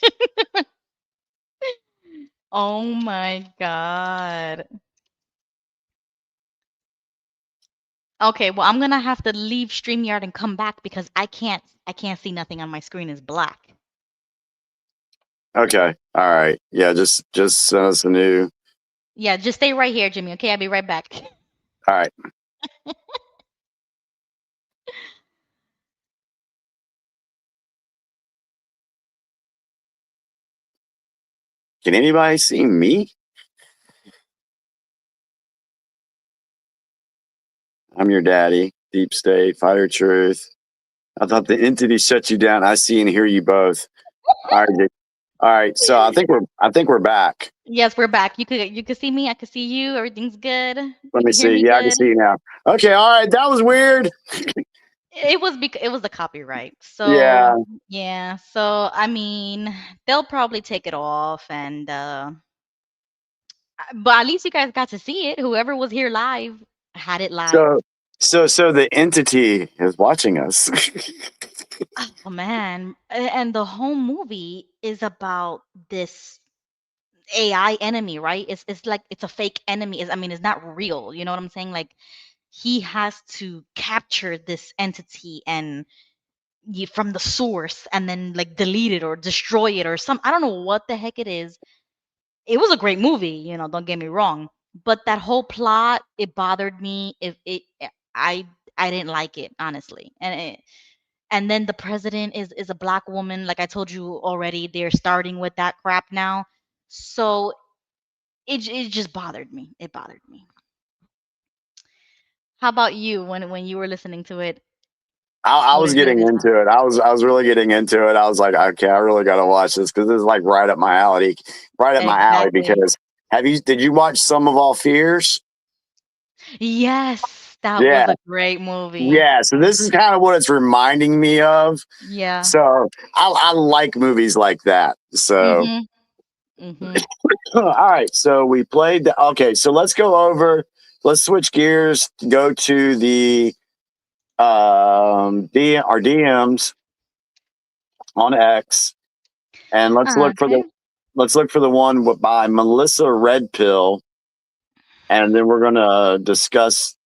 Oh my God. Okay, well, I'm gonna have to leave StreamYard and come back because I can't see nothing on my screen is black. Okay. All right. Yeah, just send us a new. Yeah, just stay right here, Jimmy. Okay, I'll be right back. All right. Can anybody see me? I'm your daddy. Deep state, fighter truth. I thought the entity shut you down. I see and hear you both. All right. All right. So I think we're back. Yes, we're back. You could see me. I could see you. Everything's good. Let You me can hear see. me Yeah, I can good. see you now. Okay. All right. That was weird. It was the copyright. Yeah. So yeah. So I mean, they'll probably take it off and But at least you guys got to see it. Whoever was here live had it live. So the entity is watching us. Oh man. And the whole movie is about this AI enemy, right? It's like it's a fake enemy. I mean, it's not real. You know what I'm saying? Like he has to capture this entity and from the source and then like delete it or destroy it or some I don't know what the heck it is. It was a great movie, don't get me wrong, but that whole plot, it bothered me. If it I didn't like it, honestly. And then the president is a black woman, like I told you already. They're starting with that crap now. So it just bothered me. It bothered me. How about you when you were listening to it? I was What getting did into it. I was really getting into it. I was like, okay, I really got to watch this because this is like right up my alley. Right up my alley. Exactly. Because did you watch Some of All Fears? Yes, that was Yeah. a great movie. Yeah. So this is kind of what it's reminding me of. Yeah. So I like movies like that. So Mm-hmm. all right. So we played. Okay. So let's go over. Let's switch gears. Go to the our DMs on X, and let's look for the one by Melissa Redpill, and then we're gonna discuss.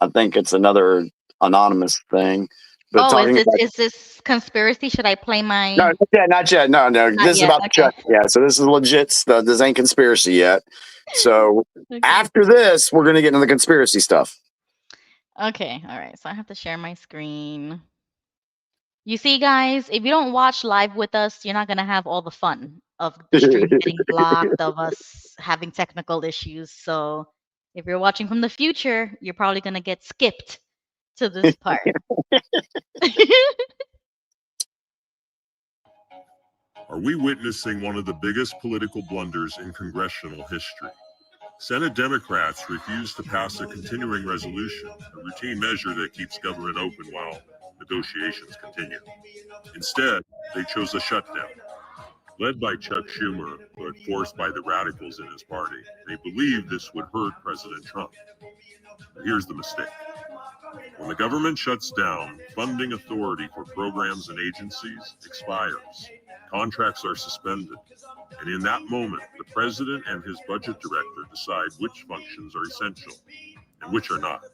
I think it's another anonymous thing, but Oh, talking about is this conspiracy? Should I play my? no, not yet. No. Not This is yet. about Okay. yeah. So this is legit stuff. This ain't conspiracy yet. So Okay. after this, we're gonna get into the conspiracy stuff. Okay. All right. So I have to share my screen. You see, guys, if you don't watch live with us, you're not gonna have all the fun of the stream getting blocked, of us having technical issues. So if you're watching from the future, you're probably gonna get skipped to this part. Are we witnessing one of the biggest political blunders in congressional history? Senate Democrats refused to pass a continuing resolution, a routine measure that keeps government open while negotiations continue. Instead, they chose a shutdown. Led by Chuck Schumer, but forced by the radicals in his party, they believed this would hurt President Trump. But here's the mistake. When the government shuts down, funding authority for programs and agencies expires. Contracts are suspended. And in that moment, the president and his budget director decide which functions are essential and which are not.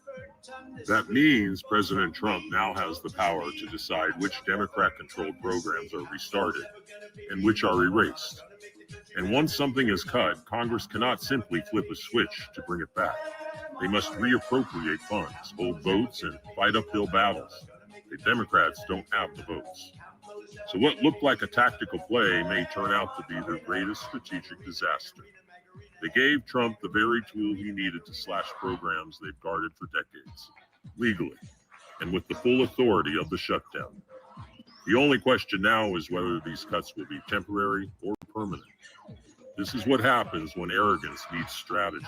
That means President Trump now has the power to decide which Democrat-controlled programs are restarted and which are erased. And once something is cut, Congress cannot simply flip a switch to bring it back. They must reappropriate funds, hold votes, and fight uphill battles. The Democrats don't have the votes. So what looked like a tactical play may turn out to be their greatest strategic disaster. They gave Trump the very tool he needed to slash programs they've guarded for decades, legally, and with the full authority of the shutdown. The only question now is whether these cuts will be temporary or permanent. This is what happens when arrogance meets strategy.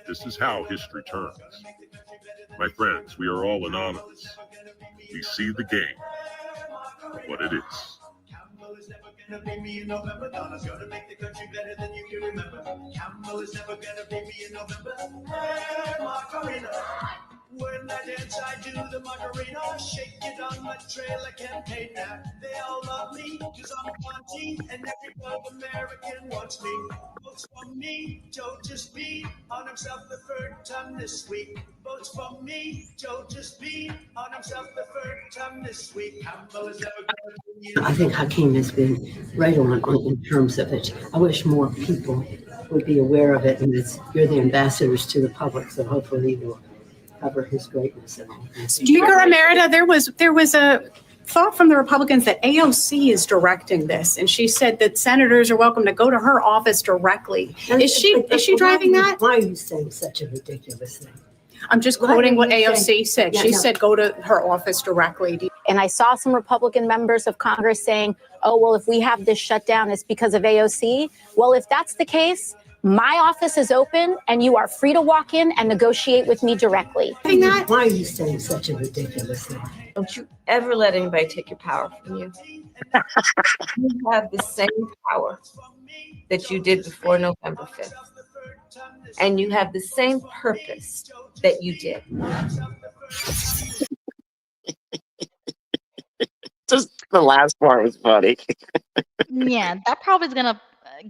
This is how history turns. My friends, we are all anonymous. We see the game for what it is. Gonna be me in November. Donna's gonna make the country better than you can remember. Campbell is never gonna be me in November. Hey, Macarena. When I dance, I do the Macarena. Shake it on my trail, I campaign now. They all love me, cause I'm Conti, and every young American wants me. Votes for me, Joe just be on himself the third time this week. Votes for me, Joe just be on himself the third time this week. Campbell is never gonna be me in I think Hakeem has been right on in terms of it. I wish more people would be aware of it, and you're the ambassadors to the public, so hopefully you'll cover his greatness. Speaker Emerita, there was a thought from the Republicans that AOC is directing this, and she said that senators are welcome to go to her office directly. Is she driving that? Why are you saying such a ridiculous thing? I'm just quoting what AOC said. She said go to her office directly. And I saw some Republican members of Congress saying, oh, well, if we have this shutdown, it's because of AOC. Well, if that's the case, my office is open and you are free to walk in and negotiate with me directly. Why are you saying such a ridiculous thing? Don't you ever let anybody take your power from you. You have the same power that you did before November 5th. and you have the same purpose that you did. Just the last part was funny. Yeah, that probably is gonna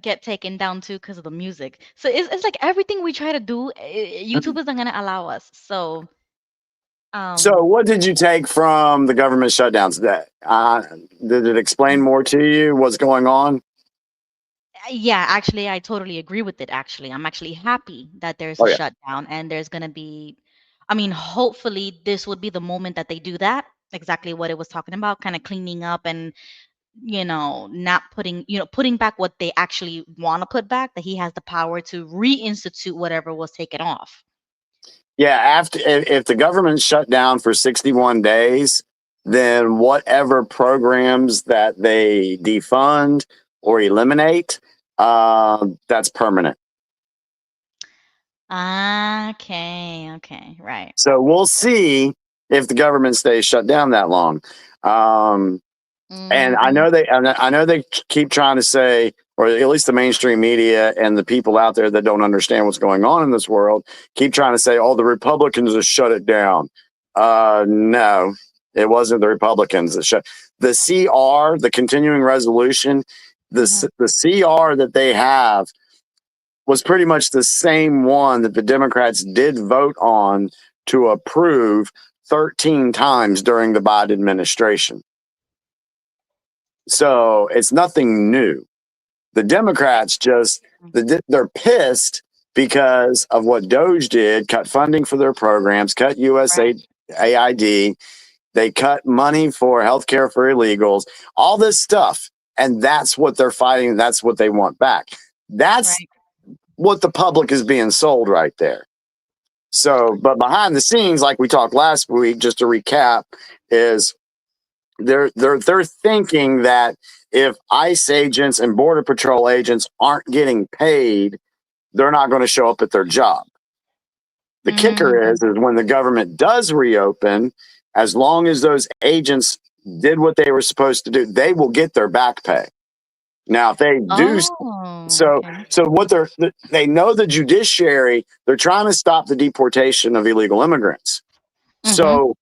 get taken down too because of the music. So it's like everything we try to do, YouTube isn't gonna allow us. So So, what did you take from the government shutdowns today? Did it explain more to you what's going on? yeah, actually, I totally agree with it. Actually, I'm actually happy that there's Oh a yeah. shutdown and there's gonna be. I mean, hopefully, this would be the moment that they do that. Exactly what it was talking about, kind of cleaning up and not putting, putting back what they actually want to put back, that he has the power to reinstitute whatever was taken off. Yeah, after if the government shut down for 61 days, then whatever programs that they defund or eliminate, that's permanent. Okay, right. So we'll see if the government stays shut down that long. And I know they keep trying to say, or at least the mainstream media and the people out there that don't understand what's going on in this world keep trying to say, oh, the Republicans just shut it down. No, it wasn't the Republicans that shut the CR, the continuing resolution, the CR that they have was pretty much the same one that the Democrats did vote on to approve 13 times during the Biden administration. So it's nothing new. The Democrats they're pissed because of what Doge did, cut funding for their programs, cut USAID, they cut money for healthcare for illegals, all this stuff. And that's what they're fighting. That's what they want back. That's what the public is being sold right there. So, but behind the scenes, like we talked last week, just to recap, is they're thinking that if ICE agents and Border Patrol agents aren't getting paid, they're not going to show up at their job. The kicker is when the government does reopen, as long as those agents did what they were supposed to do, they will get their back pay. Now, if they do, so what they know the judiciary, they're trying to stop the deportation of illegal immigrants. So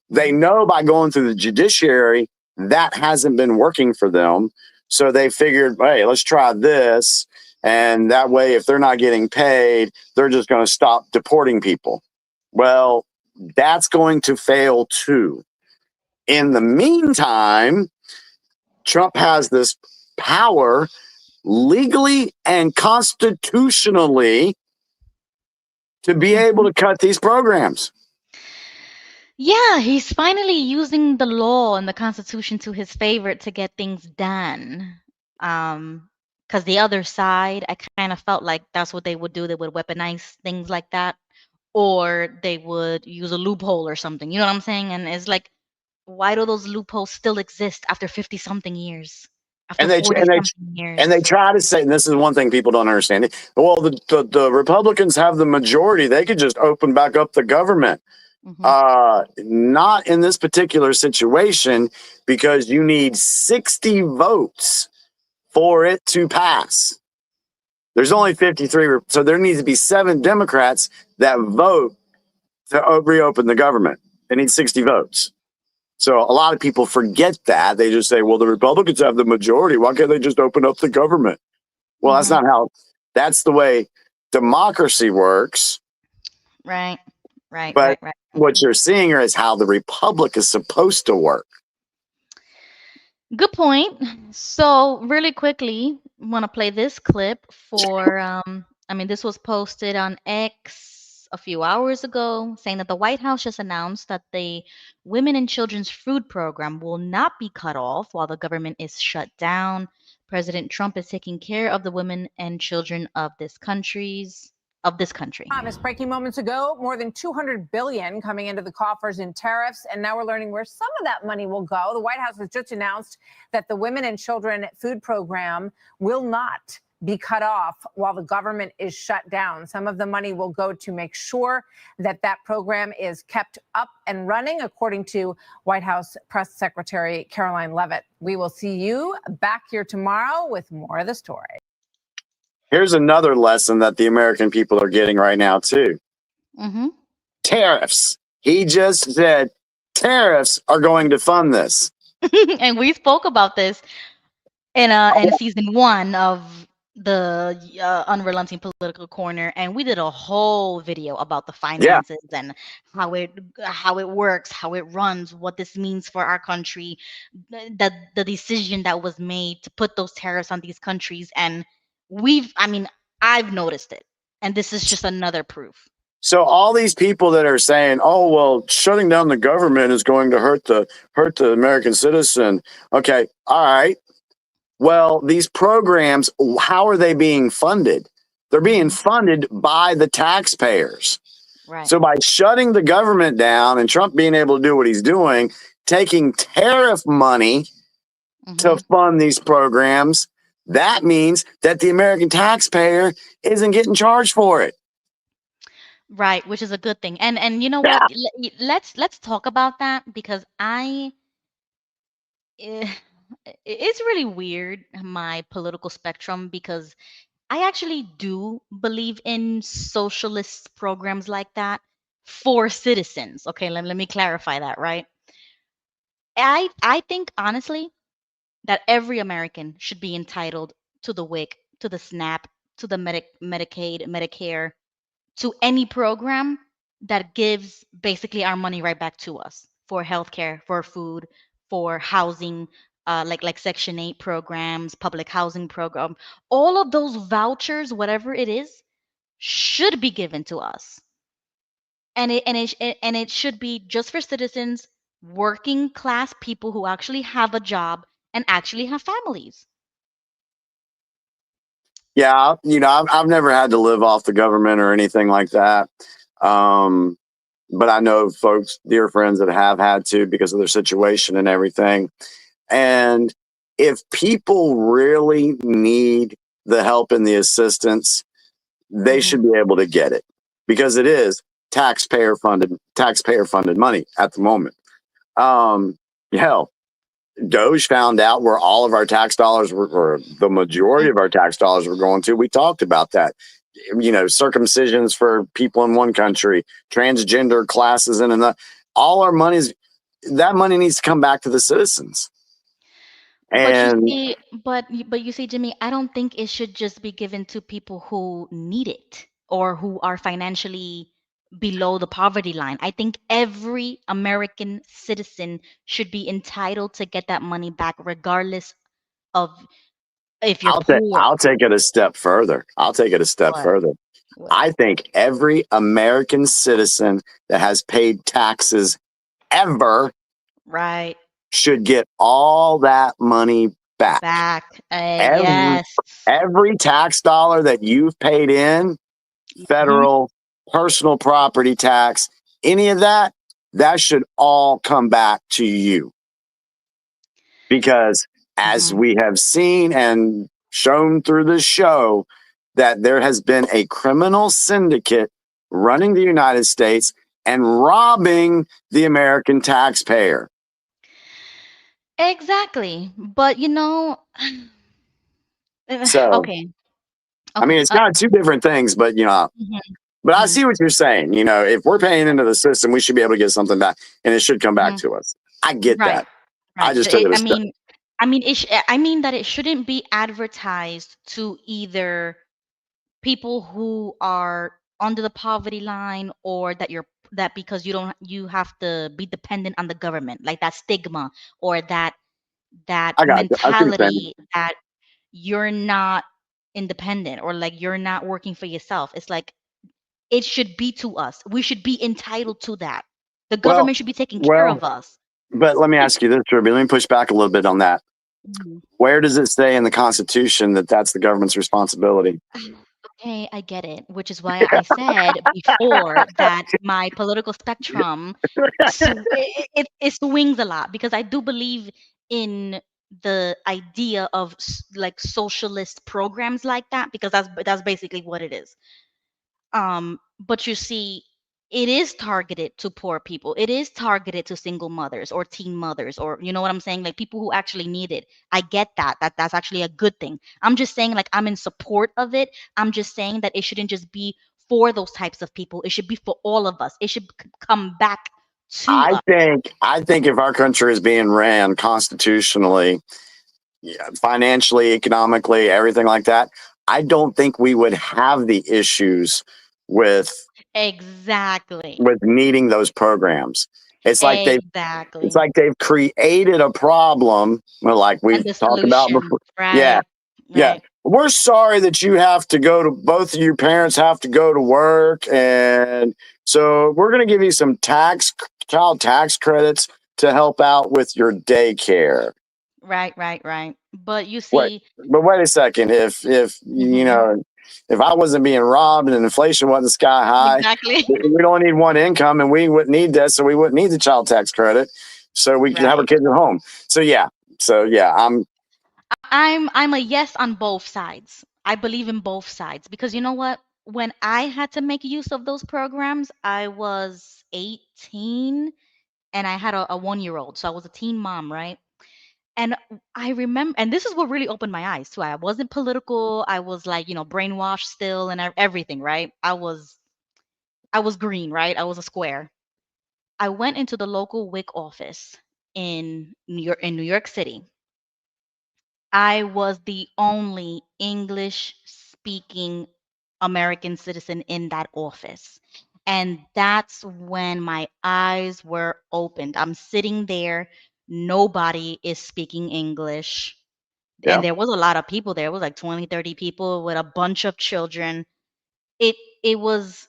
they know by going through the judiciary, that hasn't been working for them. So they figured, hey, let's try this. And that way, if they're not getting paid, they're just going to stop deporting people. Well, that's going to fail too. In the meantime, Trump has this power legally and constitutionally to be able to cut these programs. Yeah, he's finally using the law and the Constitution to his favor to get things done. Because the other side, I kind of felt like that's what they would do. They would weaponize things like that, or they would use a loophole or something. You know what I'm saying? And it's like, why do those loopholes still exist after 50 something years? After 40 something years? And they try to say, and this is one thing people don't understand. Well, the Republicans have the majority. They could just open back up the government. Not in this particular situation, because you need 60 votes for it to pass. There's only 53, so there needs to be 7 Democrats that vote to reopen the government. They need 60 votes. So a lot of people forget that. They just say, well, the Republicans have the majority. Why can't they just open up the government? Well, that's not how, that's the way democracy works. Right. But what you're seeing here is how the Republic is supposed to work. Good point. So really quickly, I want to play this clip for, this was posted on X a few hours ago, saying that the White House just announced that the Women and Children's Food Program will not be cut off while the government is shut down. President Trump is taking care of the women and children of this country. Thomas, breaking moments ago, more than $200 billion coming into the coffers in tariffs, and now we're learning where some of that money will go. The White House has just announced that the Women and Children Food Program will not be cut off while the government is shut down. Some of the money will go to make sure that that program is kept up and running, according to White House Press Secretary Caroline Leavitt. We will see you back here tomorrow with more of the story. Here's another lesson that the American people are getting right now, too. Mm-hmm. Tariffs. He just said tariffs are going to fund this. And we spoke about this in season 1 of the Unrelenting Political Corner, and we did a whole video about the finances and how it works, how it runs, what this means for our country, the decision that was made to put those tariffs on these countries, and I've noticed it, and this is just another proof. So all these people that are saying, "Oh, well, shutting down the government is going to hurt the American citizen." Okay, all right. Well, these programs, how are they being funded? They're being funded by the taxpayers. Right. So by shutting the government down and Trump being able to do what he's doing, taking tariff money to fund these programs, that means that the American taxpayer isn't getting charged for it. Right, which is a good thing. And you know what? Let's talk about that, because it's really weird, my political spectrum, because I actually do believe in socialist programs like that for citizens. Okay, let me clarify that, right? I think honestly that every American should be entitled to the WIC, to the SNAP, to the Medicaid, Medicare, to any program that gives basically our money right back to us for healthcare, for food, for housing, like Section 8 programs, public housing program. All of those vouchers, whatever it is, should be given to us. And it should be just for citizens, working class people who actually have a job and actually have families. Yeah, I've never had to live off the government or anything like that. But I know folks, dear friends, that have had to because of their situation and everything. And if people really need the help and the assistance, they should be able to get it, because it is taxpayer funded money at the moment. Hell, Doge found out where all of our tax dollars were, or the majority of our tax dollars were going to. We talked about that. Circumcisions for people in one country, transgender classes in another. All our that money needs to come back to the citizens. And But you see, Jimmy, I don't think it should just be given to people who need it or who are financially below the poverty line. I think every American citizen should be entitled to get that money back, regardless of if you're poor. I'll take it a step further. I think every American citizen that has paid taxes ever should get all that money back. Yes. Every tax dollar that you've paid in, federal, personal property tax, any of that should all come back to you. Because as we have seen and shown through the show, that there has been a criminal syndicate running the United States and robbing the American taxpayer. Exactly. But So, okay. I mean, it's kind of two different things, but but I see what you're saying. If we're paying into the system, we should be able to get something back, and it should come back to us. I get that. I just took it a step. I mean that it shouldn't be advertised to either people who are under the poverty line, or that because you have to be dependent on the government, like that stigma or that mentality that you're not independent, or like you're not working for yourself. It's like it should be to us. We should be entitled to that. The government should be taking care of us. But let me ask you this, Ruby. Let me push back a little bit on that. Where does it say in the Constitution that that's the government's responsibility? Okay, I get it, which is why I said before that my political spectrum it swings a lot, because I do believe in the idea of like socialist programs like that, because that's basically what it is. But you see, it is targeted to poor people. It is targeted to single mothers or teen mothers, or you know what I'm saying, like people who actually need it. I get that. That's actually a good thing. I'm just saying, like, I'm in support of it. I'm just saying that it shouldn't just be for those types of people. It should be for all of us. It should come back to I us. think if our country is being ran constitutionally, financially, economically, everything like that, I don't think we would have the issues with Exactly. needing those programs. It's like Exactly. they've created a problem, like And we've the talked about solution, before. Yeah, right? yeah. Right. We're sorry that you have to go to both of your parents have to go to work, and so we're going to give you some child tax credits to help out with your daycare. Right. But you Wait, see, but wait a second. If if I wasn't being robbed and inflation wasn't sky high, exactly. we don't need one income, and we wouldn't need that, so we wouldn't need the child tax credit, so we could have our Right. kids at home. So yeah, I'm a yes on both sides. I believe in both sides because you know what? When I had to make use of those programs, I was 18 and I had a 1-year-old. So I was a teen mom, right? And I remember, and this is what really opened my eyes too. I wasn't political. I was like, brainwashed still and everything, right? I was green, right? I was a square. I went into the local WIC office in New York City. I was the only English speaking American citizen in that office. And that's when my eyes were opened. I'm sitting there, nobody is speaking English. And yeah. there was a lot of people there. It was like 20, 30 people with a bunch of children. It was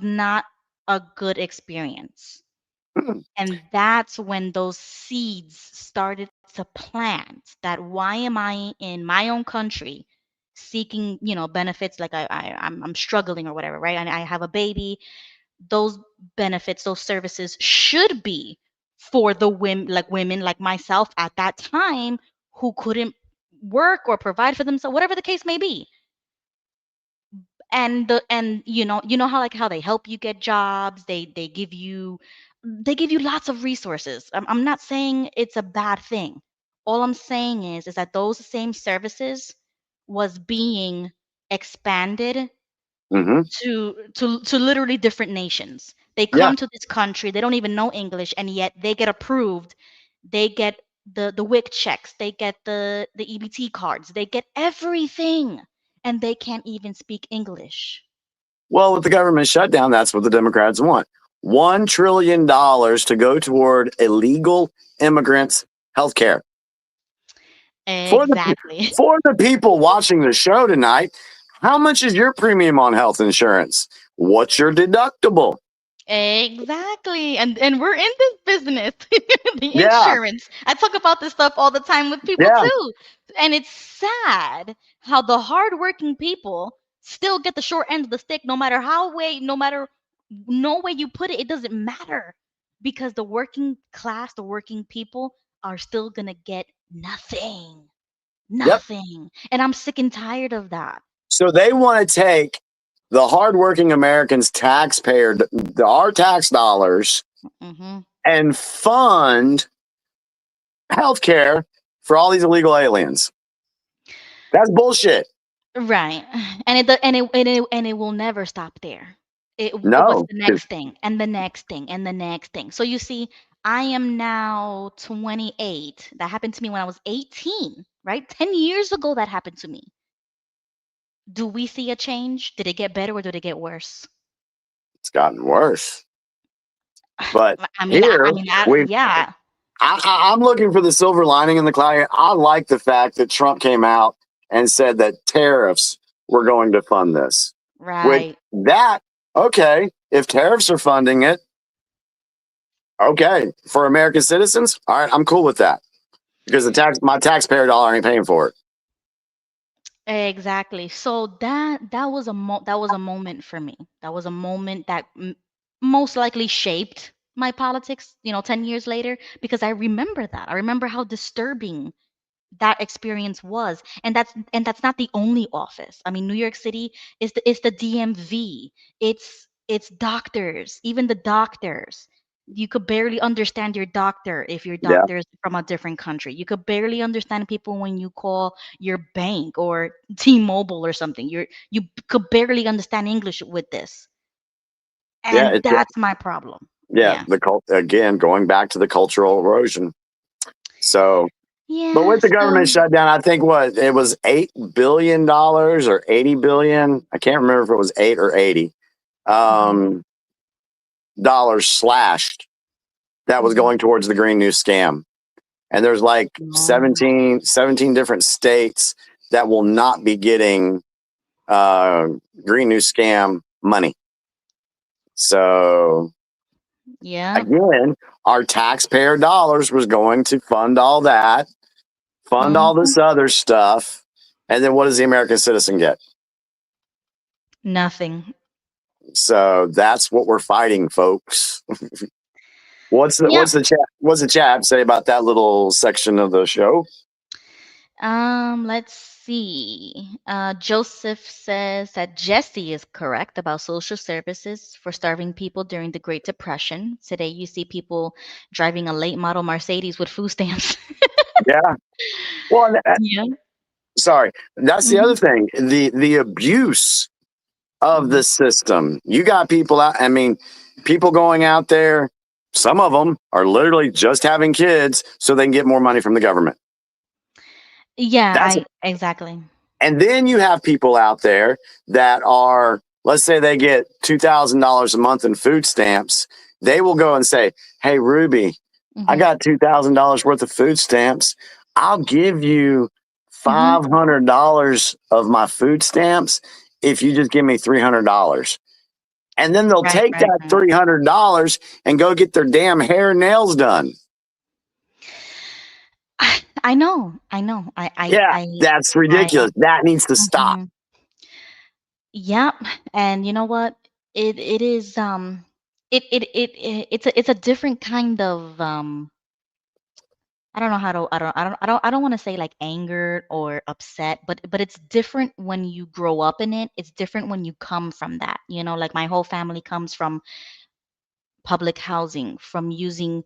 not a good experience. And that's when those seeds started to plant that why am I in my own country seeking, benefits like I'm struggling or whatever, right? And I have a baby. Those benefits, those services should be for the women like myself at that time who couldn't work or provide for themselves, whatever the case may be. And you know how they help you get jobs, they give you lots of resources. I'm not saying it's a bad thing. All I'm saying is that those same services was being expanded Mm-hmm. to literally different nations. They Yeah. come to this country, they don't even know English, and yet they get approved. They get the WIC checks, they get the EBT cards, they get everything, and they can't even speak English. Well, with the government shutdown, that's what the Democrats want. $1 trillion to go toward illegal immigrants' health care. Exactly. For the people watching the show tonight, how much is your premium on health insurance? What's your deductible? Exactly. And we're in this business, the Yeah. insurance. I talk about this stuff all the time with people Yeah. too. And it's sad how the hardworking people still get the short end of the stick, no matter no way you put it, it doesn't matter. Because the working class, the working people are still gonna get nothing. Yep. Nothing. And I'm sick and tired of that. So they want to take the hardworking Americans' our tax dollars, hmm and fund health care for all these illegal aliens. That's bullshit. Right. And it will never stop there. What's No. the next thing and the next thing and the next thing. So you see, I am now 28. That happened to me when I was 18, right? 10 years ago that happened to me. Do we see a change? Did it get better or did it get worse? It's gotten worse. But I mean, yeah. I'm looking for the silver lining in the cloud. I like the fact that Trump came out and said that tariffs were going to fund this. Right. Okay, if tariffs are funding it, okay, for American citizens, all right, I'm cool with that because my taxpayer dollar ain't paying for it. Exactly. So that was a moment for me. That was a moment that most likely shaped my politics, 10 years later, because I remember that. I remember how disturbing that experience was. And that's not the only office. I mean, New York City is the DMV. It's It's doctors, even the doctors. You could barely understand your doctor if your Yeah. doctor is from a different country. You could barely understand people when you call your bank or T-Mobile or something. You could barely understand English with this. Yeah. And that's my problem. Yeah. Yeah. Again, going back to the cultural erosion. So, but Yeah. with the government So shutdown, I think it was $8 billion or 80 billion. I can't remember if it was 8 or 80 dollars slashed that was going towards the Green New Scam. And there's like 17 different states that will not be getting Green New Scam money. So yeah. again, our taxpayer dollars was going to fund all that, fund all this other stuff. And then what does the American citizen get? Nothing. So that's what we're fighting, folks. What's Yep. the chat say about that little section of the show? Let's see. Joseph says that Jesse is correct about social services for starving people during the Great Depression. Today, you see people driving a late model Mercedes with food stamps. Yeah. Well, yeah. Sorry, that's the other thing. The abuse of the system. You got people out. I mean, people going out there. Some of them are literally just having kids so they can get more money from the government. Yeah, exactly. And then you have people out there that are, let's say they get $2,000 a month in food stamps. They will go and say, "Hey, Ruby, I got $2,000 worth of food stamps. I'll give you $500 of my food stamps if you just give me $300. And then they'll take that $300 and go get their damn hair and nails done. I know. That's ridiculous. That needs to stop. Yep. And you know what? It is it's a different kind of I don't know how to I don't want to say like anger or upset, but it's different when you grow up in it. It's different when you come from that. You know, like my whole family comes from public housing, from using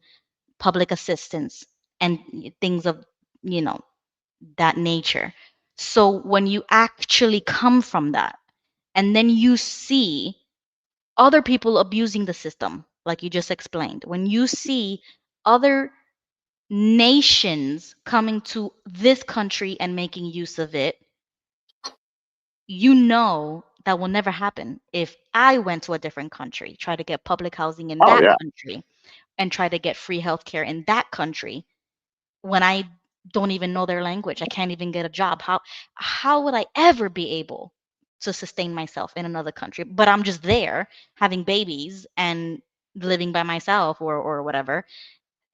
public assistance and things of, you know, that nature. So when you actually come from that and then you see other people abusing the system, like you just explained, when you see other nations coming to this country and making use of it, you know that will never happen. If I went to a different country, try to get public housing in that country and try to get free healthcare in that country, when I don't even know their language, I can't even get a job. How would I ever be able to sustain myself in another country? But I'm just there having babies and living by myself or whatever,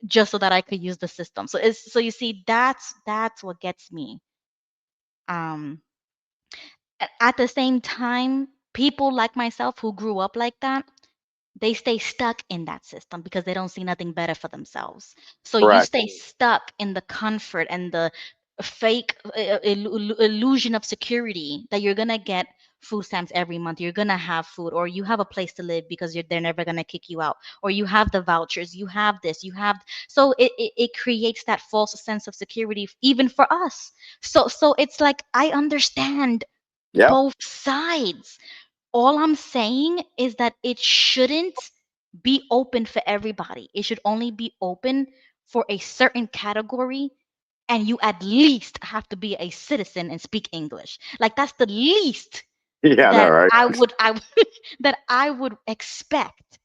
just so that I could use the system. So you see, that's what gets me. At the same time, people like myself who grew up like that, they stay stuck in that system because they don't see nothing better for themselves. So you stay stuck in the comfort and the fake illusion of security that you're gonna get food stamps every month. You're gonna have food, or you have a place to live because they're never gonna kick you out, or you have the vouchers, you have this, you have. So it creates that false sense of security even for us. So it's like I understand both sides. All I'm saying is that it shouldn't be open for everybody. It should only be open for a certain category, and you at least have to be a citizen and speak English. Like that's the least that I that I would expect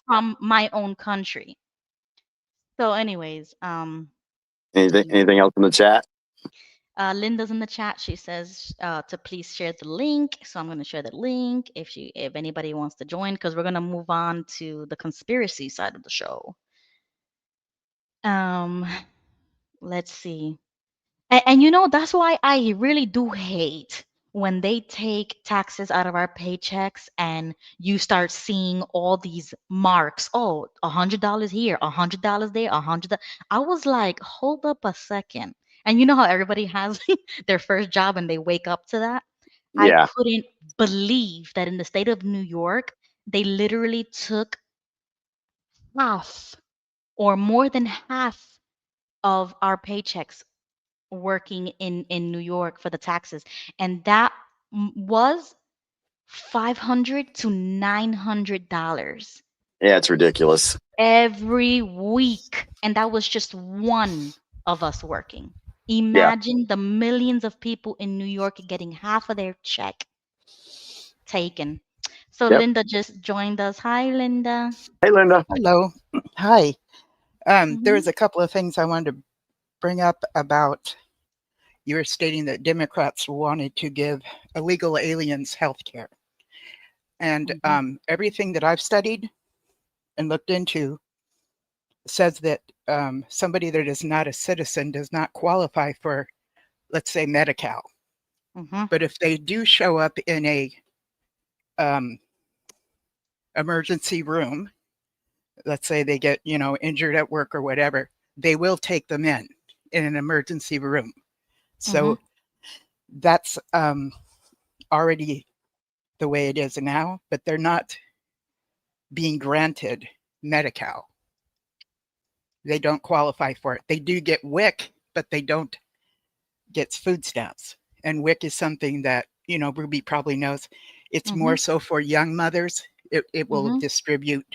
from my own country. So anyways, Anything else in the chat? Linda's in the chat. She says to please share the link. So I'm going to share the link if anybody wants to join, because we're going to move on to the conspiracy side of the show. Let's see. And you know, that's why I really do hate when they take taxes out of our paychecks and you start seeing all these marks. Oh, $100 here, $100 there, $100. I was like, hold up a second. And you know how everybody has their first job and they wake up to that? I couldn't believe that in the state of New York, they literally took half or more than half of our paychecks working in New York for the taxes, and that was $500 to $900 Yeah, it's ridiculous. every week, and that was just one of us working. Yeah. Imagine the millions of people in New York getting half of their check taken. So Yep. Linda just joined us. Hi, Linda. Hey, Linda. Hello. Hi. There was Mhm. a couple of things I wanted to bring up about you were stating that Democrats wanted to give illegal aliens health care. And everything that I've studied and looked into says that somebody that is not a citizen does not qualify for, let's say, Medi-Cal. But if they do show up in a emergency room, let's say they get, injured at work or whatever, they will take them in an emergency room. So that's already the way it is now, but they're not being granted Medi-Cal. They don't qualify for it. They do get WIC, but they don't get food stamps. And WIC is something that, Ruby probably knows. It's more so for young mothers. It will distribute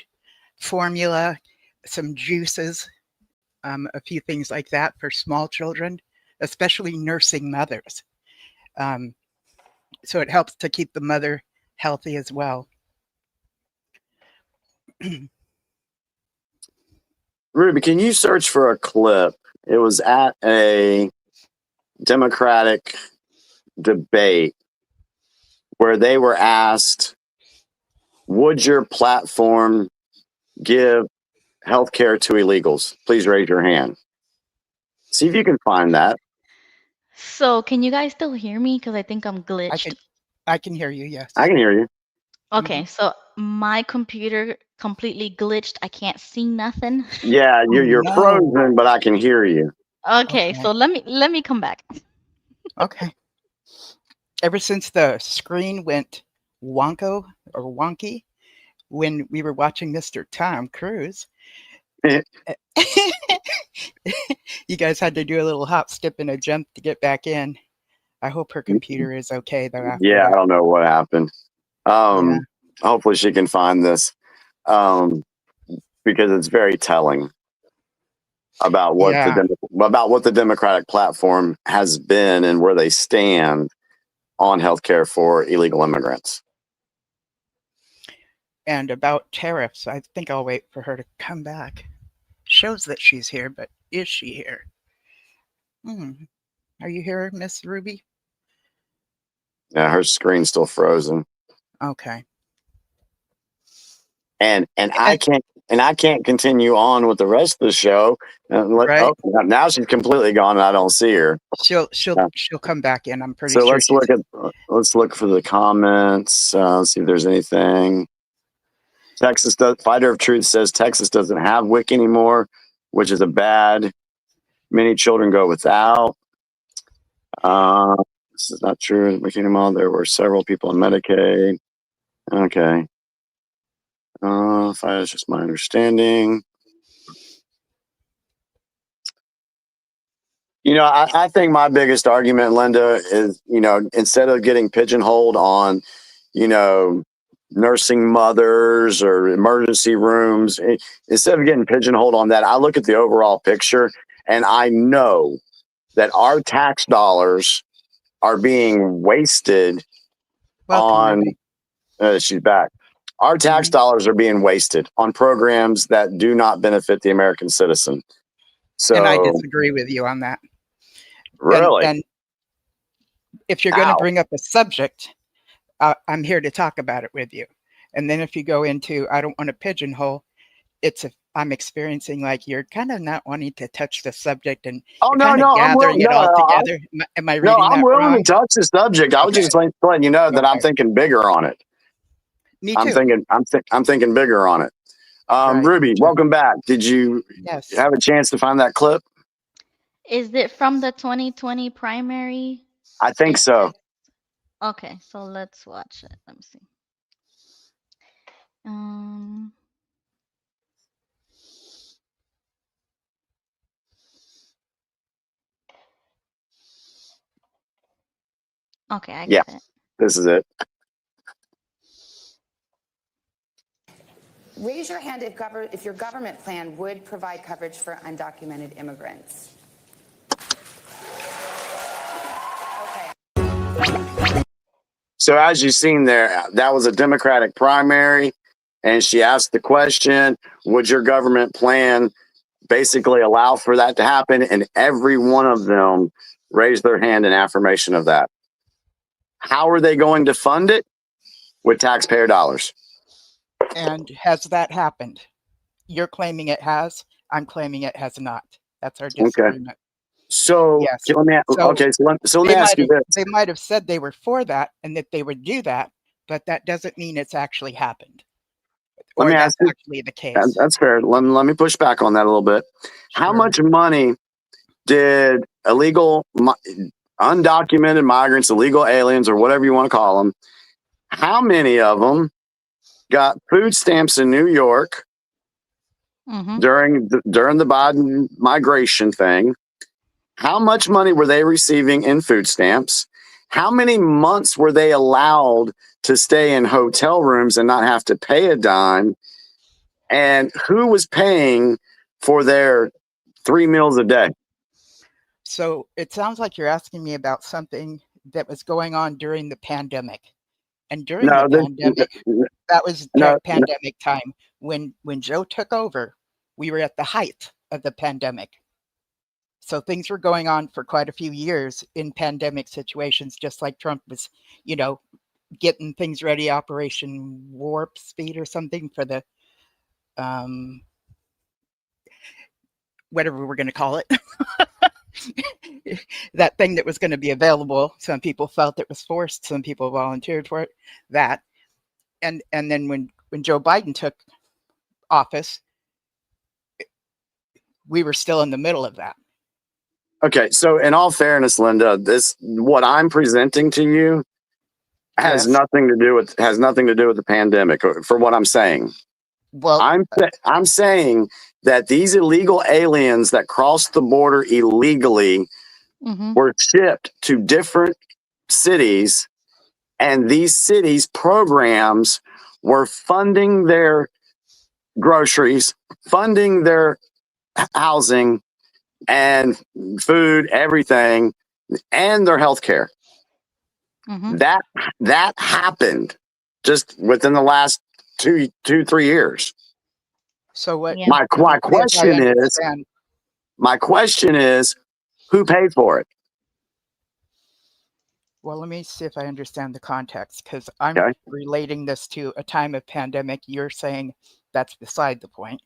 formula, some juices, a few things like that for small children, especially nursing mothers. So it helps to keep the mother healthy as well. Ruby, can you search for a clip? It was at a Democratic debate where they were asked, would your platform give health care to illegals? Please raise your hand. See if you can find that. So can you guys still hear me? Because I think I'm glitched. I can hear you, yes. I can hear you. Okay, so my computer completely glitched. I can't see nothing. Yeah, you're no. frozen, but I can hear you. Okay, so let me come back. Okay. Ever since the screen went wonky when we were watching Mr. Tom Cruise, you guys had to do a little hop, skip, and a jump to get back in. I hope her computer is okay though. After Yeah, I that. don't know what happened. Hopefully she can find this because it's very telling about what the Democratic platform has been and where they stand on healthcare for illegal immigrants. And about tariffs, I think I'll wait for her to come back. Shows that she's here, but is she here? Are you here, Miss Ruby? Yeah, her screen's still frozen. Okay. And I can't continue on with the rest of the show. Right. Oh, now she's completely gone and I don't see her. She'll come back in. I'm pretty So sure. let's look for the comments. Let's see if there's anything. Fighter of Truth says Texas doesn't have WIC anymore, which is a bad. Many children go without. This is not true. There were several people on Medicaid. Okay. That's just my understanding. I think my biggest argument, Linda, is, instead of getting pigeonholed on, nursing mothers or emergency rooms, instead of getting pigeonholed on that, I look at the overall picture and I know that our tax dollars are being wasted on, she's back. Our tax dollars are being wasted on programs that do not benefit the American citizen. So, and I disagree with you on that. Really? And if you're going to bring up a subject, I'm here to talk about it with you. And then if you go into, I don't want to pigeonhole, I'm experiencing like you're kind of not wanting to touch the subject and gathering it all together. Am I reading that wrong? I'm willing to touch the subject. I was just letting you know that I'm thinking bigger on it. Me too. I'm thinking bigger on it. Ruby, welcome back. Did you have a chance to find that clip? Is it from the 2020 primary? I think so. Okay, so let's watch it. Let me see. Um. Okay, I Yeah, got it. this is it. Raise your hand if your government plan would provide coverage for undocumented immigrants. So as you've seen there, that was a Democratic primary, and she asked the question, would your government plan basically allow for that to happen? And every one of them raised their hand in affirmation of that. How are they going to fund it? With taxpayer dollars. And has that happened? You're claiming it has. I'm claiming it has not. That's our disagreement. So Yes. let me let me ask you this. They might have said they were for that and that they would do that, but that doesn't mean it's actually happened. Let me that's ask you, actually the case. That's fair. Let me push back on that a little bit. How much money did illegal, undocumented migrants, illegal aliens, or whatever you want to call them, how many of them got food stamps in New York during the Biden migration thing? How much money were they receiving in food stamps? How many months were they allowed to stay in hotel rooms and not have to pay a dime? And who was paying for their 3 meals a day? So it sounds like you're asking me about something that was going on during the pandemic. And during the pandemic, that was pandemic time. When Joe took over, we were at the height of the pandemic. So things were going on for quite a few years in pandemic situations, just like Trump was, getting things ready, Operation Warp Speed or something for the, whatever we're going to call it. That thing that was going to be available. Some people felt it was forced. Some people volunteered for it. That. And then when Joe Biden took office, we were still in the middle of that. Okay, so in all fairness, Linda, what I'm presenting to you has nothing to do with the pandemic. For what I'm saying, well, I'm saying that these illegal aliens that crossed the border illegally were shipped to different cities, and these cities' programs were funding their groceries, funding their housing and food, everything, and their health care. That happened just within the last 3 years. So what? My question is, who paid for it? Well, let me see if I understand the context, because I'm relating this to a time of pandemic. You're saying that's beside the point,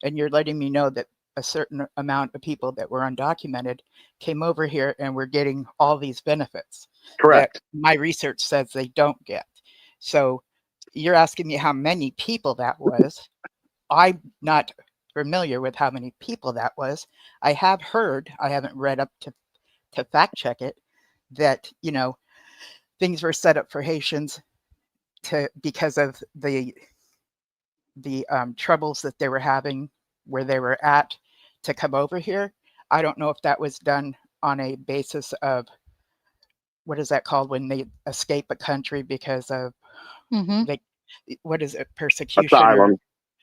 and you're letting me know that a certain amount of people that were undocumented came over here and were getting all these benefits. Correct. That my research says they don't get. So you're asking me how many people that was. I'm not familiar with how many people that was. I have heard, I haven't read up to fact check it, that, things were set up for Haitians because of the troubles that they were having where they were at to come over here. I don't know if that was done on a basis of, what is that called when they escape a country because of what is it, persecution?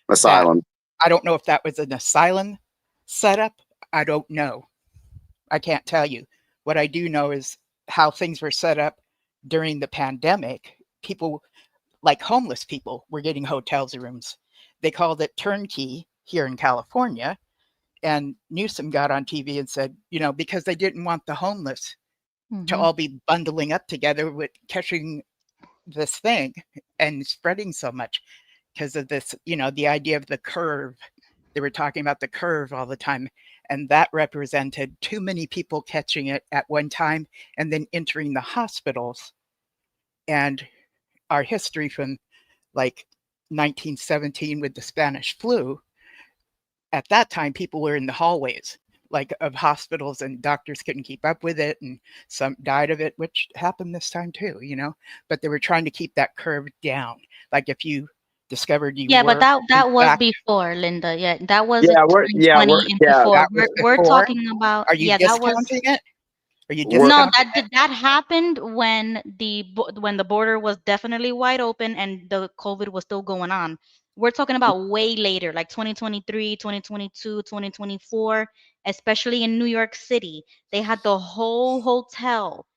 Asylum. I don't know if that was an asylum setup. I don't know. I can't tell you. What I do know is how things were set up during the pandemic. People, like homeless people, were getting hotels rooms. They called it turnkey here in California. And Newsom got on TV and said, because they didn't want the homeless to all be bundling up together with catching this thing and spreading so much because of this, the idea of the curve. They were talking about the curve all the time. And that represented too many people catching it at one time and then entering the hospitals. And our history from like 1917 with the Spanish flu, at that time, people were in the hallways of hospitals, and doctors couldn't keep up with it. And some died of it, which happened this time too, but they were trying to keep that curve down. Like if you discovered you Yeah, were but that in was fact before, Linda. Yeah, that was Yeah, in we're yeah 2020 we're and yeah before. that was We're before? talking about, Are you yeah, that was discounting it? Are you we're no, discounting it? that happened when when the border was definitely wide open and the COVID was still going on. We're talking about way later, like 2023, 2022, 2024, especially in New York City. They had the whole hotel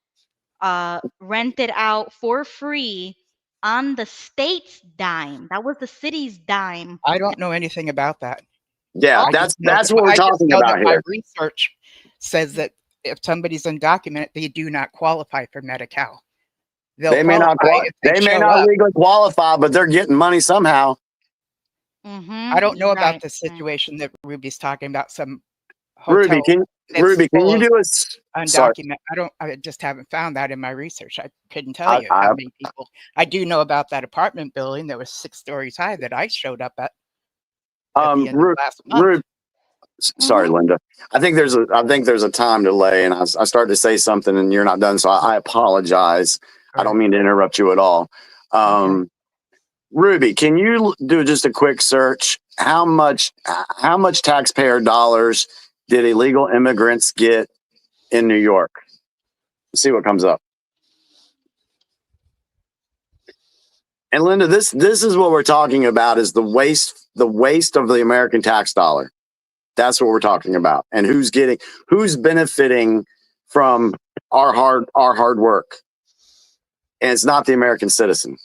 rented out for free on the state's dime. That was the city's dime. I don't know anything about that. yeah Oh, that's what we're I just talking know that about my here. research says that if somebody's undocumented, they do not qualify for Medi-Cal. They'll They may not qualify if they they may show not up. legally qualify, but they're getting money somehow. I don't know about right. the situation that Ruby's talking about. Some Ruby, hotel that's Ruby, can full you of do us? Sorry, undocumented. I just haven't found that in my research. I couldn't tell I, you I how many people. I do know about that apartment building that was 6 stories high that I showed up at the end of last month. Sorry, Linda. I think there's a time delay, and I started to say something, and you're not done, so I apologize. I don't mean to interrupt you at all. Ruby, can you do just a quick search? How much taxpayer dollars did illegal immigrants get in New York? See what comes up. And Linda, this is what we're talking about: is the waste of the American tax dollar. That's what we're talking about, and who's benefiting from our hard work, and it's not the American citizen.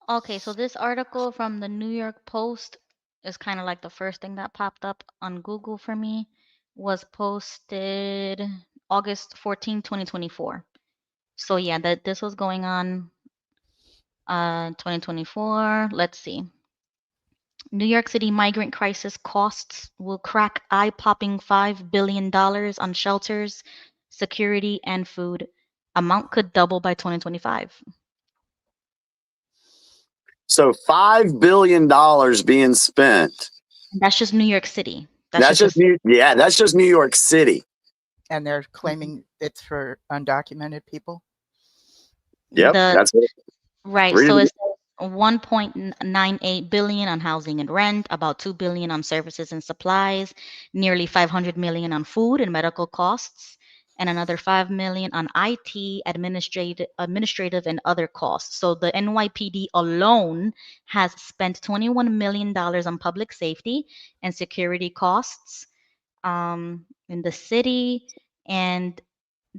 Okay, so this article from the New York Post is kind of like the first thing that popped up on Google for me. Was posted August 14, 2024. So yeah, this was going on 2024. Let's see. New York City migrant crisis costs will crack eye-popping $5 billion on shelters, security, and food. Amount could double by 2025. So $5 billion being spent. That's just New York City. That's just New York City. And they're claiming it's for undocumented people. Yep, that's it. Right. So it's 1.98 billion on housing and rent, about 2 billion on services and supplies, nearly 500 million on food and medical costs, and another 5 million on IT, administrative and other costs. So the NYPD alone has spent $21 million on public safety and security costs in the city, and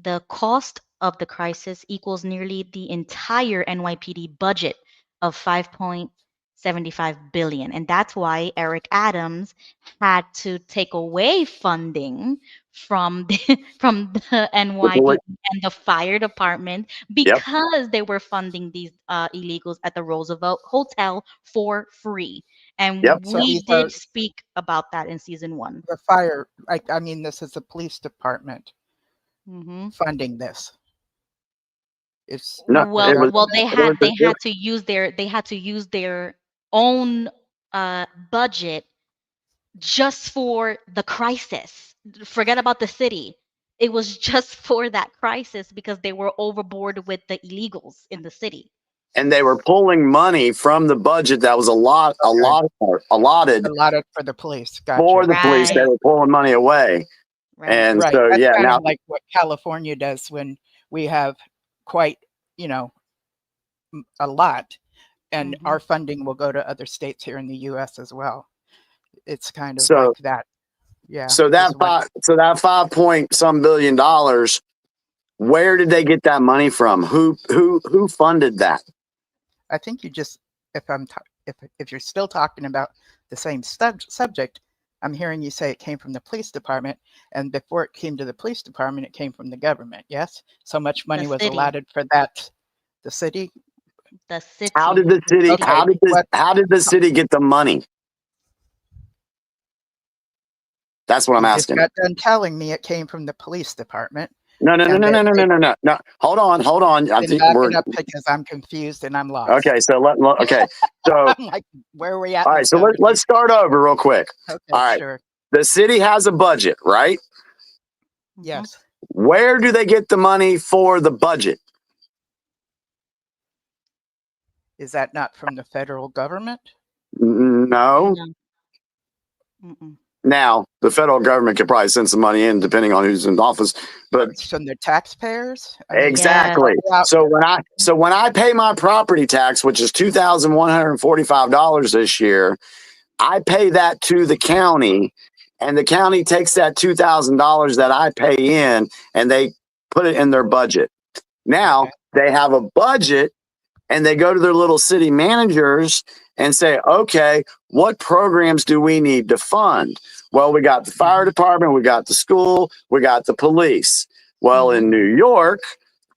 the cost of the crisis equals nearly the entire NYPD budget of 5.75 billion. And that's why Eric Adams had to take away funding from the NYPD and the fire department because they were funding these illegals at the Roosevelt Hotel for free. And So we these are did speak about that in season 1. the fire. I mean, this is the police department funding this. It's Well, they had to use their own budget just for the crisis. Forget about the city. It was just for that crisis because they were overboard with the illegals in the city. And they were pulling money from the budget that was allotted for the police. Gotcha. For the police. They were pulling money away. And so That's kind now of like what California does when we have quite, a lot, and our funding will go to other states here in the U.S. as well. It's kind of like that. Yeah. So that $5 point some billion, where did they get that money from? Who funded that? I think you just, if you're still talking about the same subject, I'm hearing you say it came from the police department, and before it came to the police department, it came from the government. Yes, so much money was allotted for that. The city. The city. How did the city? Okay. How did the city get the money? That's what I'm asking. You just got done telling me it came from the police department. No. Hold on. I think we're up because I'm confused and I'm lost. Okay. So So I'm like, where are we at? All right. So let's start over real quick. Okay, all right. Sure. The city has a budget, right? Yes. Where do they get the money for the budget? Is that not from the federal government? No. Now, the federal government could probably send some money in depending on who's in office, but It's from the taxpayers? I mean, exactly. So when I pay my property tax, which is $2,145 this year, I pay that to the county, and the county takes that $2,000 that I pay in and they put it in their budget. Now they have a budget, and they go to their little city managers and say, okay, what programs do we need to fund? Well, we got the fire department, we got the school, we got the police. Well, in New York,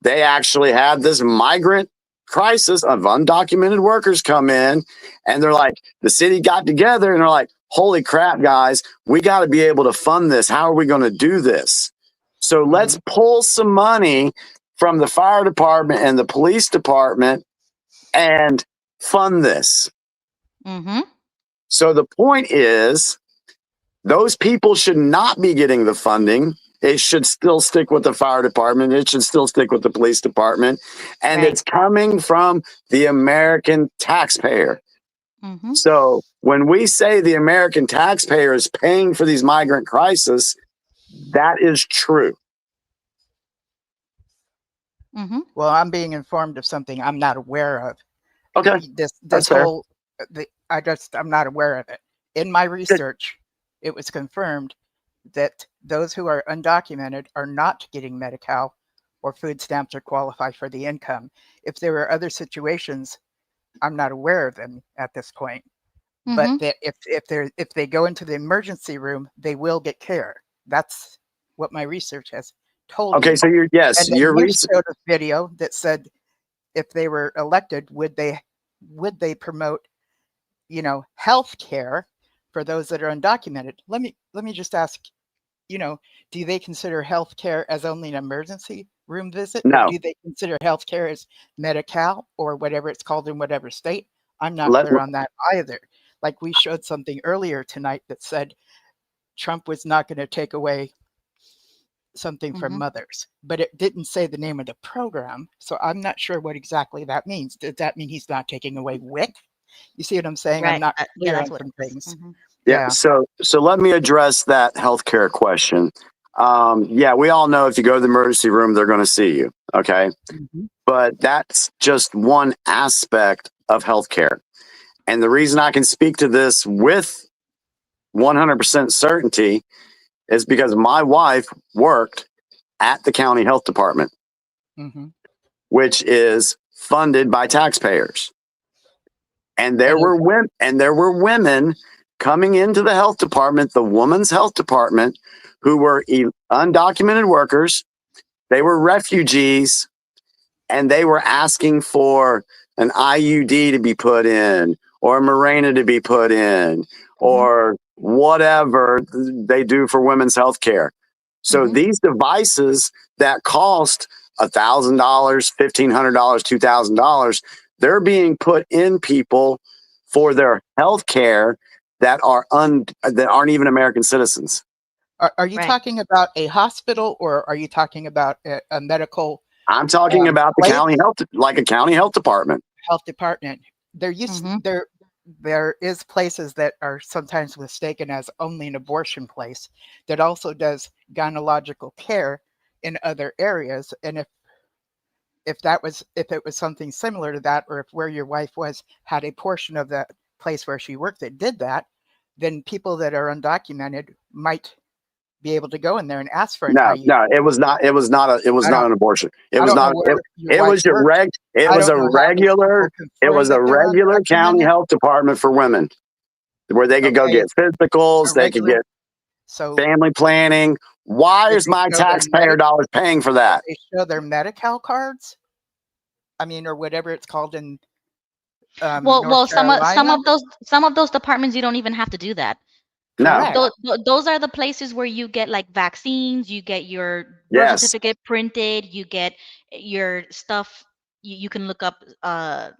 they actually had this migrant crisis of undocumented workers come in, and they're like, the city got together and they're like, holy crap, guys, we got to be able to fund this. How are we going to do this? So let's pull some money from the fire department and the police department and fund this. So the point is, those people should not be getting the funding. It should still stick with the fire department. It should still stick with the police department. And it's coming from the American taxpayer. So when we say the American taxpayer is paying for these migrant crises, that is true. Well, I'm being informed of something I'm not aware of. Okay. This whole, I'm not aware of it. In my research, it was confirmed that those who are undocumented are not getting Medi-Cal or food stamps or qualify for the income. If there are other situations, I'm not aware of them at this point. But that if they go into the emergency room, they will get care. That's what my research has told me. Okay, so you're showed a video that said if they were elected, would they promote, health care for those that are undocumented? Let me just ask, do they consider health care as only an emergency room visit? No. Or do they consider health care as Medi-Cal or whatever it's called in whatever state? I'm not clear on that either. Like we showed something earlier tonight that said Trump was not going to take away something from mothers, but it didn't say the name of the program. So I'm not sure what exactly that means. Does that mean he's not taking away WIC? You see what I'm saying? I'm not clear on some things. Yeah. So let me address that healthcare question. We all know if you go to the emergency room, they're going to see you. Okay. But that's just one aspect of healthcare. And the reason I can speak to this with 100% certainty is because my wife worked at the county health department, which is funded by taxpayers. And there were women coming into the health department, the woman's health department, who were undocumented workers. They were refugees, and they were asking for an IUD to be put in, or a Mirena to be put in, or whatever they do for women's health care. So these devices that cost $1,000, $1,500, $2,000, they're being put in people for their health care that aren't even American citizens. Are you talking about a hospital, or are you talking about a medical? I'm talking about the county health, like a county health department. Health department. There is places that are sometimes mistaken as only an abortion place that also does gynecological care in other areas. And if it was something similar to that, or if where your wife had a portion of that place where she worked that did that, then people that are undocumented might be able to go in there and ask for an IUD. No, it was not an abortion. It was a regular county health department for women, where they could go get physicals, they could get family planning. Why is my taxpayer dollars paying for that? They show their Medi-Cal cards, or whatever it's called in. Some of those departments you don't even have to do that. No, those are the places where you get like vaccines, you get your birth certificate printed, you get your stuff. You can look up, like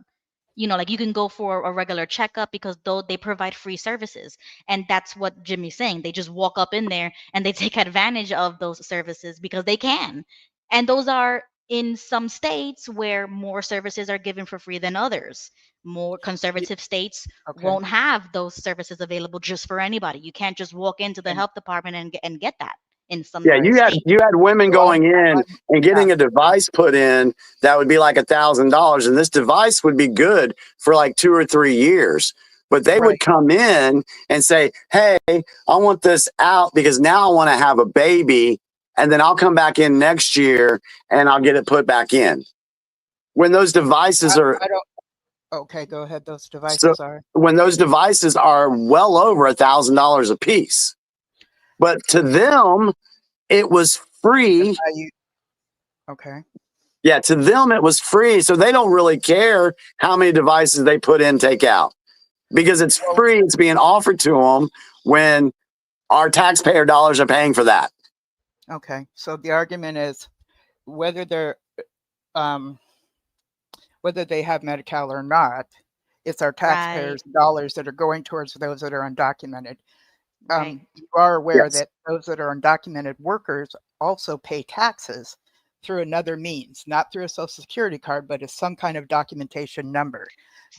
you can go for a regular checkup, because they provide free services. And that's what Jimmy's saying. They just walk up in there and they take advantage of those services because they can. And those are in some states where more services are given for free than others. More conservative states won't have those services available just for anybody. You can't just walk into the health department and get that in some Yeah, you had women going in and getting a device put in that would be like $1,000, and this device would be good for like 2 or 3 years. But they would come in and say, "Hey, I want this out because now I want to have a baby, and then I'll come back in next year and I'll get it put back in." When those devices are Okay, go ahead. Those devices are. when those devices are well over $1,000 a piece, but to them it was free. Okay. Yeah, to them it was free, so they don't really care how many devices they put in, take out, because it's free. It's being offered to them when our taxpayer dollars are paying for that. Okay, so the argument is whether they're whether they have Medi-Cal or not, it's our taxpayers' dollars that are going towards those that are undocumented. You are aware that those that are undocumented workers also pay taxes through another means, not through a Social Security card, but as some kind of documentation number.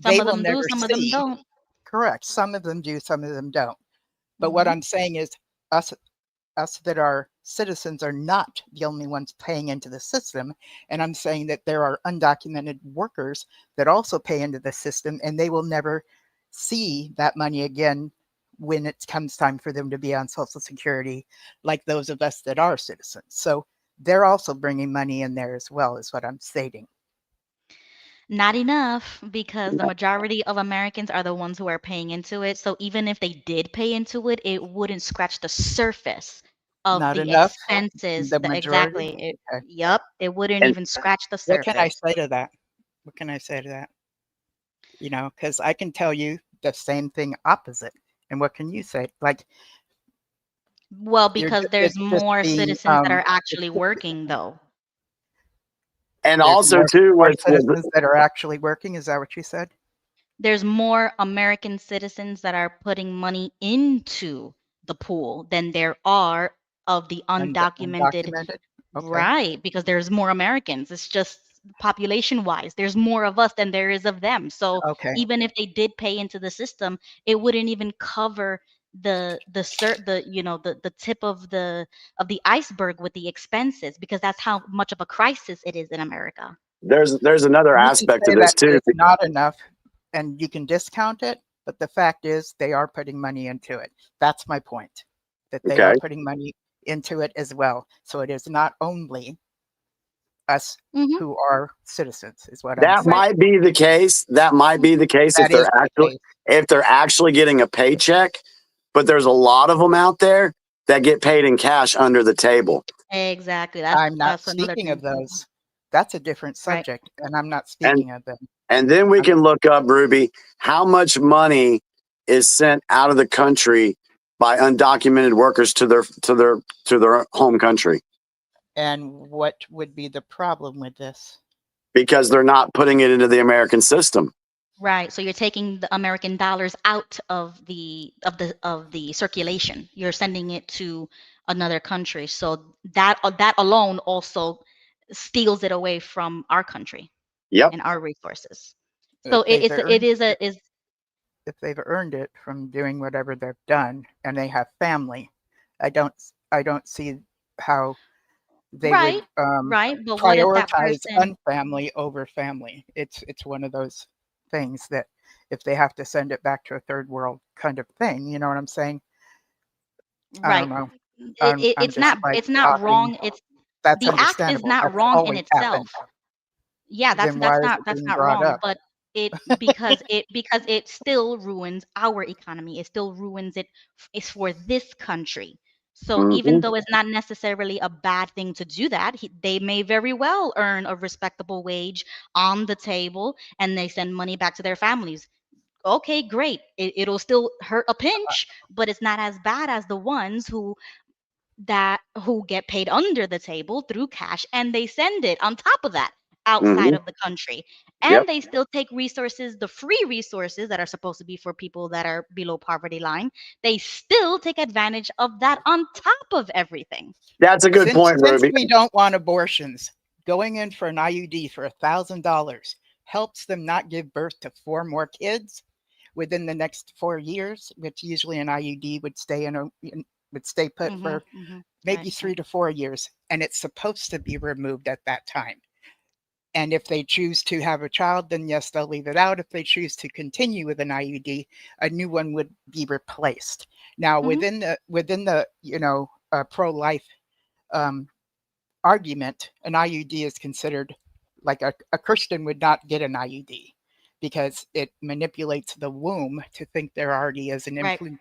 Some of them do, some of them don't. Correct. Some of them do, some of them don't. But what I'm saying is us that are citizens are not the only ones paying into the system. And I'm saying that there are undocumented workers that also pay into the system, and they will never see that money again when it comes time for them to be on Social Security, like those of us that are citizens. So they're also bringing money in there as well, is what I'm stating. Not enough, because the majority of Americans are the ones who are paying into it. So even if they did pay into it, it wouldn't scratch the surface of Not the enough. expenses. The majority. Exactly. Yep. It wouldn't even scratch the What can I surface. say to that? What can I say to that? You know, because I can tell you the same thing opposite. And what can you say? Like, Well, because there's it's just more being, citizens that are actually working, though. And there's also more, too, more with citizens that are actually working. Is that what you said? There's more American citizens that are putting money into the pool than there are of the undocumented. Undocumented? Okay. Right, because there's more Americans. It's just population-wise, there's more of us than there is of them. So even if they did pay into the system, it wouldn't even cover the tip of the iceberg with the expenses, because that's how much of a crisis it is in America. there's another You can aspect say to this that too. it's not enough, and you can discount it, but the fact is they are putting money into it. That's my point, that they are putting money into it as well. So it is not only us who are citizens, is what I'm That saying. might be the case. That might be the case That if they're actually getting a paycheck. But there's a lot of them out there that get paid in cash under the table. Exactly. I'm not that's another speaking thing. of those. That's a different subject, and I'm not speaking of them. And then we can look up, Ruby, how much money is sent out of the country by undocumented workers to their home country. And what would be the problem with this? Because they're not putting it into the American system. Right. So you're taking the American dollars out of the circulation. You're sending it to another country. So that alone also steals it away from our country. Yep. And our resources. So if they've earned it from doing whatever they've done, and they have family, I don't see how they would but prioritize unfamily over family. It's one of those things that if they have to send it back to a third world kind of thing, you know what I'm saying? I don't know. It's not wrong. The act is not wrong in itself. Yeah, that's not wrong, but because it still ruins our economy. It still ruins it. It's for this country. So even though it's not necessarily a bad thing to do that, they may very well earn a respectable wage on the table, and they send money back to their families. Okay, great. It'll still hurt a pinch, but it's not as bad as the ones who get paid under the table through cash, and they send it on top of that outside of the country, and they still take resources, the free resources that are supposed to be for people that are below poverty line. They still take advantage of that on top of everything. That's a good point, Ruby. Since we don't want abortions, going in for an IUD for $1,000 helps them not give birth to 4 more kids within the next 4 years, which usually an IUD would stay would stay put for maybe 3 to 4 years, and it's supposed to be removed at that time. And if they choose to have a child, then yes, they'll leave it out. If they choose to continue with an IUD, a new one would be replaced. Now, within the pro-life argument, an IUD is considered like a Christian would not get an IUD because it manipulates the womb to think there already is an implant,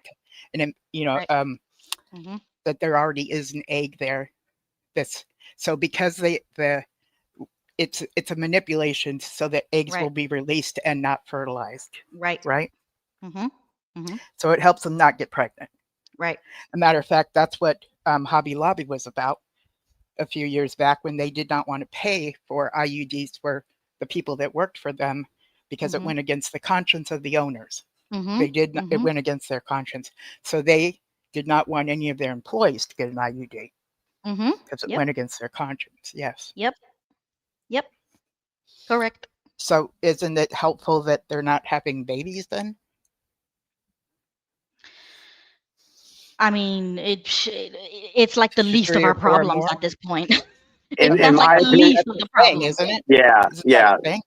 that there already is an egg there. So because it's a manipulation so that eggs will be released and not fertilized. Right. So it helps them not get pregnant. Right. A matter of fact, that's what Hobby Lobby was about a few years back when they did not want to pay for IUDs for the people that worked for them because it went against the conscience of the owners. They did not, it went against their conscience. So they did not want any of their employees to get an IUD because it went against their conscience. Yes. Yep. Correct. So isn't it helpful that they're not having babies then? I mean, it's like the least of 3 our or 4 problems more? at this point. In That's my like the opinion, least of the problems, isn't it? Yeah, Isn't that yeah. the thing?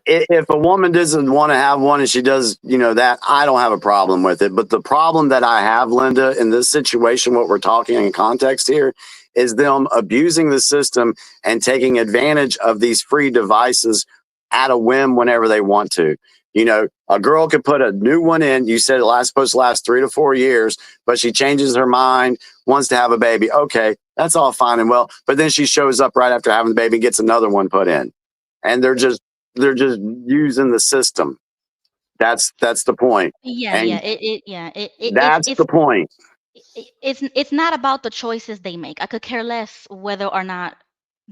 If a woman doesn't want to have one and she does, that, I don't have a problem with it. But the problem that I have, Linda, in this situation, what we're talking in context here, is them abusing the system and taking advantage of these free devices at a whim whenever they want to. A girl could put a new one in. You said supposed to last 3 to 4 years, but she changes her mind, wants to have a baby. Okay, that's all fine and well. But then she shows up right after having the baby and gets another one put in. And they're just using the system. That's the point. And that's the point. It's not about the choices they make. I could care less whether or not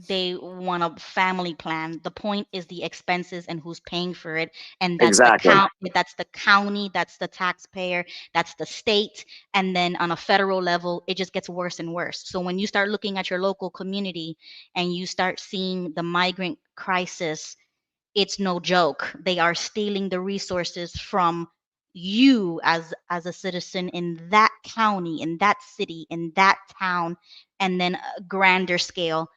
they want a family plan. The point is the expenses and who's paying for it, and that's Exactly. that's the county, that's the taxpayer, that's the state, and then on a federal level, it just gets worse and worse. So when you start looking at your local community and you start seeing the migrant crisis, it's no joke. They are stealing the resources from you as a citizen in that county, in that city, in that town, and then a grander scale,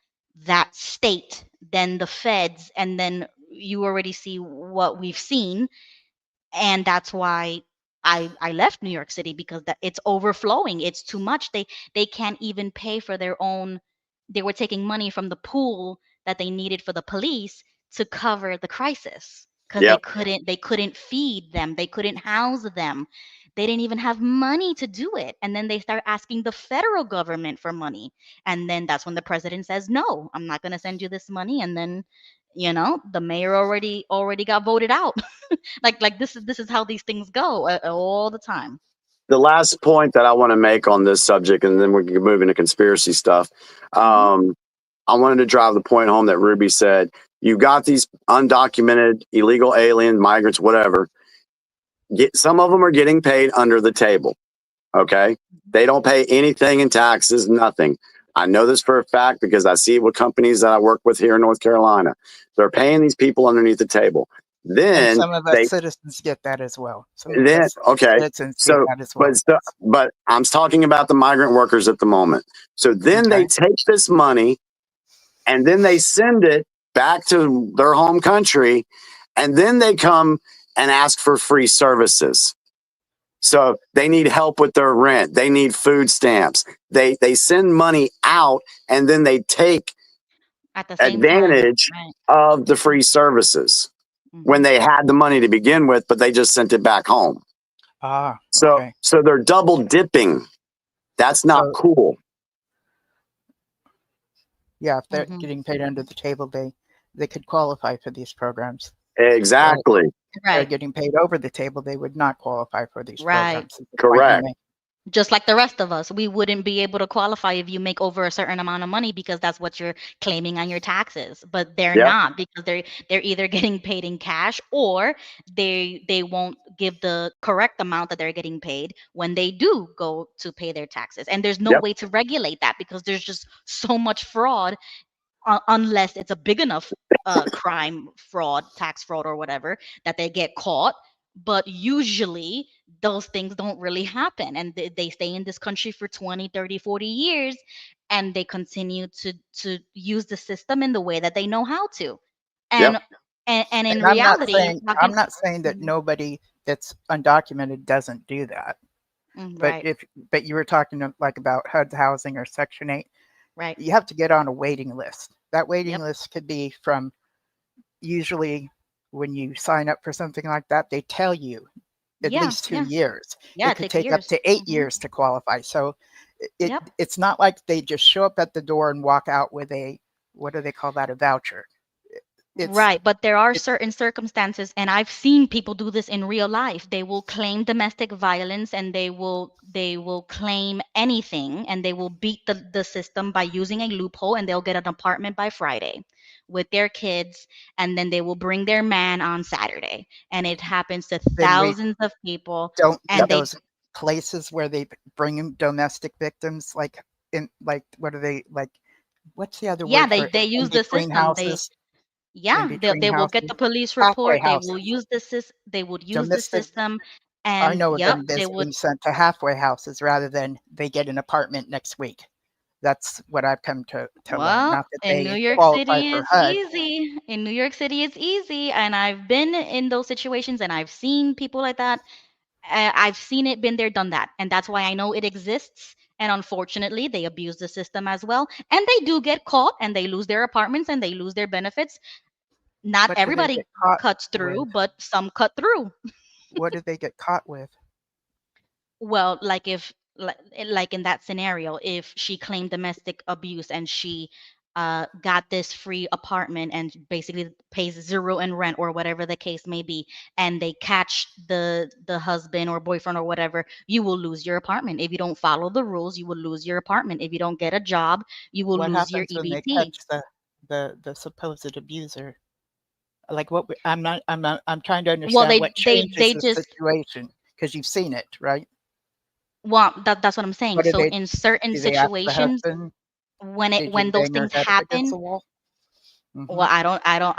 that state, then the feds, and then you already see what we've seen. And that's why I left New York City, because it's overflowing. It's too much. They can't even pay for their own. They were taking money from the pool that they needed for the police to cover the crisis because Yep. they couldn't feed them. They couldn't house them. They didn't even have money to do it. And then they start asking the federal government for money. And then that's when the president says, no, I'm not going to send you this money. And then, the mayor already got voted out. like this is how these things go all the time. The last point that I want to make on this subject, and then we can move into conspiracy stuff. I wanted to drive the point home that Ruby said. You got these undocumented, illegal alien, migrants, whatever. Some of them are getting paid under the table. Okay. They don't pay anything in taxes, nothing. I know this for a fact because I see it with companies that I work with here in North Carolina. They're paying these people underneath the table. Then and some of us citizens get that as well. But I'm talking about the migrant workers at the moment. So then they take this money and then they send it back to their home country, and then they come and ask for free services. So they need help with their rent. They need food stamps. They send money out, and then they take advantage of the free services when they had the money to begin with, but they just sent it back home. So they're double dipping. That's not cool. Yeah, if they're getting paid under the table, they could qualify for these programs. Exactly. If they're getting paid over the table, they would not qualify for these programs. Correct. Just like the rest of us, we wouldn't be able to qualify if you make over a certain amount of money because that's what you're claiming on your taxes. But they're not, because they're either getting paid in cash or they won't give the correct amount that they're getting paid when they do go to pay their taxes. And there's no way to regulate that because there's just so much fraud unless it's a big enough crime, fraud, tax fraud, or whatever, that they get caught. But usually those things don't really happen, and they stay in this country for 20, 30, 40 years, and they continue to use the system in the way that they know how to. And Yep. and in And I'm not reality, saying that nobody that's undocumented doesn't do that. But right, but you were talking like about HUD housing or Section 8. right, You have to get on a waiting list. That waiting yep, list could be from, usually when you sign up for something like that, they tell you at yeah, least 2 yeah, years. yeah. It It could takes take up years. to 8 years to qualify. So Yep. it's not like they just show up at the door and walk out with a, what do they call that, a voucher. It's Right, but there are certain circumstances, and I've seen people do this in real life. They will claim domestic violence, and they will claim anything, and they will beat the system by using a loophole, and they'll get an apartment by Friday with their kids, and then they will bring their man on Saturday. And it happens to then we thousands of people, don't and get they those places where they bring in domestic victims, like in, like, what are they, like, what's the other yeah, word they for it? they In use the between system. They houses, in Yeah, between they will get houses, the police halfway report. They will houses, use they would use the domestic. system, I and know of yep, them they that's would. being sent to halfway houses rather than they get an apartment next week. That's what I've come to learn. Well, Not that in New they York qualify City, for it's HUD. easy. In New York City, it's easy. And I've been in those situations, and I've seen people like that. I've seen it, been there, done that. And that's why I know it exists. And unfortunately, they abuse the system as well. And they do get caught, and they lose their apartments, and they lose their benefits. Not What do they everybody get caught cuts through, with? but some cut through. What do they get caught with? Well, like if like in that scenario, if she claimed domestic abuse and she got this free apartment and basically pays zero in rent or whatever the case may be, and they catch the husband or boyfriend or whatever, you will lose your apartment. If you don't follow the rules, you will lose your apartment. If you don't get a job, you will What lose your happens when they EBT. catch the supposed abuser? Like, I'm trying to Well, understand they what they changes they the just situation, because you've seen it, right? well, that's what I'm saying. What do So they in certain do? They ask the situations, husband, "Did you when those bang her things head up against happen. the wall?" Well, Mhm. I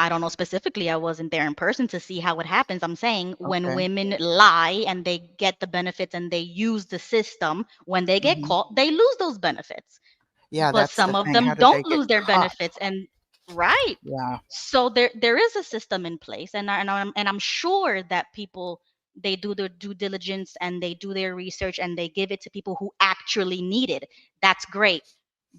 don't know specifically. I wasn't there in person to see how it happens. I'm saying when Okay. women lie and they get the benefits and they use the system, when they get Mhm. caught, they lose those benefits. Yeah, But that's the some of thing. How them do they don't get lose their caught? benefits, and right. Yeah. So there is a system in place, and I'm sure that people, they do their due diligence and they do their research and they give it to people who actually need it. That's great.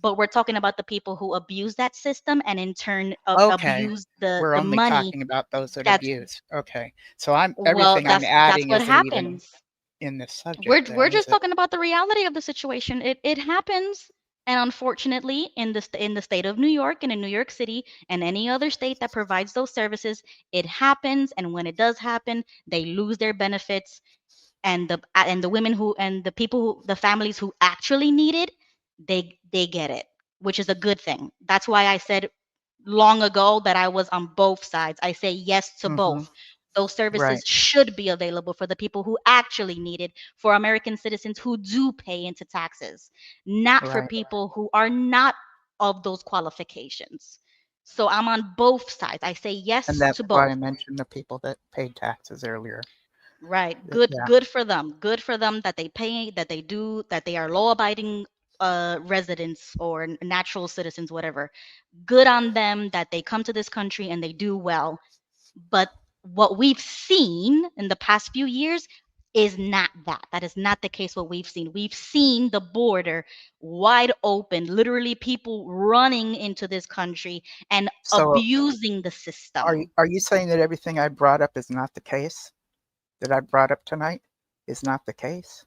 But we're talking about the people who abuse that system and in turn Okay. abuse the We're the only money. talking about those that That's abuse. Okay. So I'm well, everything I'm that's adding what isn't even happens. in this subject We're then, is just it? talking about the reality of the situation. It happens, and unfortunately, in the state of New York and in New York City and any other state that provides those services, it happens. And when it does happen, they lose their benefits, and the women who and the people who the families who actually need it, they get it, which is a good thing. That's why I said long ago that I was on both sides. I say yes to Mhm. both. Those services Right. should be available for the people who actually need it, for American citizens who do pay into taxes, not for Right. people who are not of those qualifications. So I'm on both sides. I say And yes that's to why I both. mentioned the people that paid taxes earlier. Right. Good Yeah. good for them. Good for them that they pay, that they do, that they are law abiding residents or natural citizens, whatever. Good on them that they come to this country and they do well. But what we've seen in the past few years is not that. That is not the case what we've seen. We've seen the border wide open, literally people running into this country and So abusing the system. are you saying that everything I brought up is not the case? That I brought up tonight is not the case?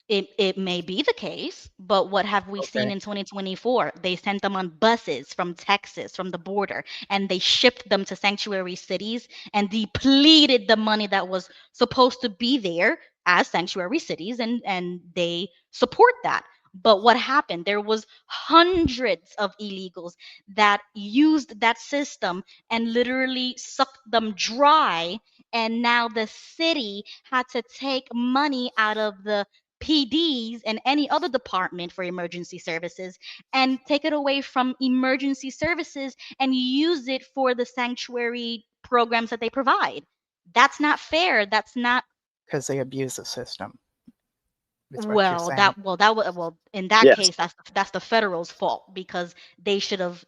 It may be the case, but what have we seen Okay. in 2024? They sent them on buses from Texas, from the border, and they shipped them to sanctuary cities and depleted the money that was supposed to be there as sanctuary cities, and they support that. But what happened? There was hundreds of illegals that used that system and literally sucked them dry, and now the city had to take money out of the PDs and any other department for emergency services and take it away from emergency services and use it for the sanctuary programs that they provide. That's not fair. That's not because they abuse the system. Is what you're well, saying. well, in that Yes. case, that's the federal's fault because they should have,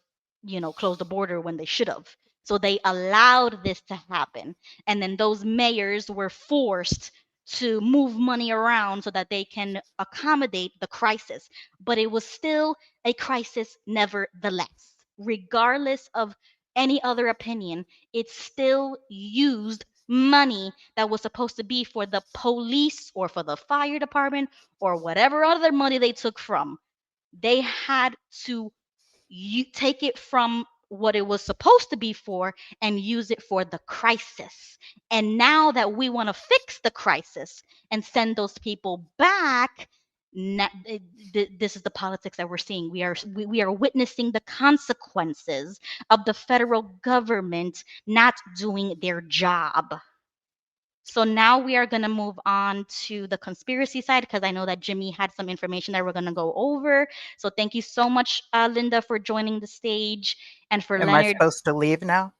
closed the border when they should have. So they allowed this to happen, and then those mayors were forced to move money around so that they can accommodate the crisis. But it was still a crisis, nevertheless, regardless of any other opinion. It still used money that was supposed to be for the police or for the fire department or whatever other money they took from. They had to take it from what it was supposed to be for and use it for the crisis. And now that we want to fix the crisis and send those people back, this is the politics that we're seeing. We are witnessing the consequences of the federal government not doing their job. So now we are going to move on to the conspiracy side because I know that Jimmy had some information that we're going to go over. So thank you so much, Linda, for joining the stage, and for Am Leonard. I supposed to leave now?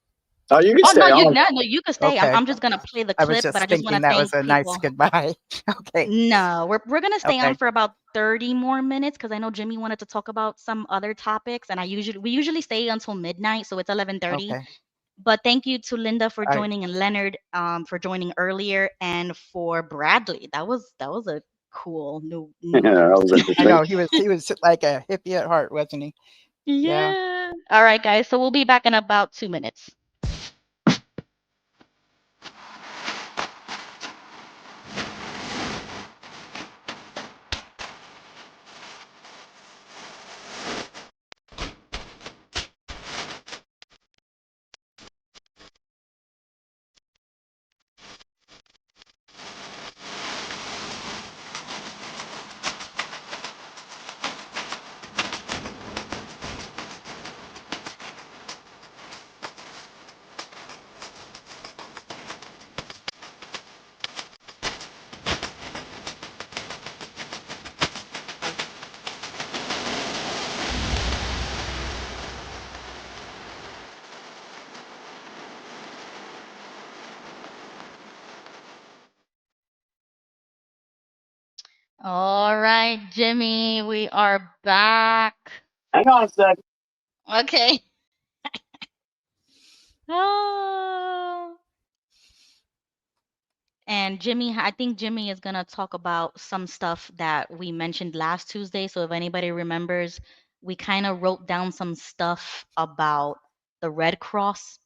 Oh, you can Oh stay no, on. you can stay. Okay. I'm just gonna play the I was clip, just but I just want thinking to that thank was a people. nice goodbye. Okay. No, we're gonna stay on Okay. for about 30 more minutes because I know Jimmy wanted to talk about some other topics, and we usually stay until midnight, so it's 11:30. Okay. But thank you to Linda for I- joining and Leonard for joining earlier, and for Bradley. That was a cool new Yeah, that was I interesting. know he was like a hippie at heart, wasn't he? Yeah. All right, guys. So we'll be back in about 2 minutes. All right, Jimmy, we are back. Hang on a sec. Okay. Oh. And Jimmy, I think Jimmy is going to talk about some stuff that we mentioned last Tuesday. So if anybody remembers, we kind of wrote down some stuff about the Red Cross.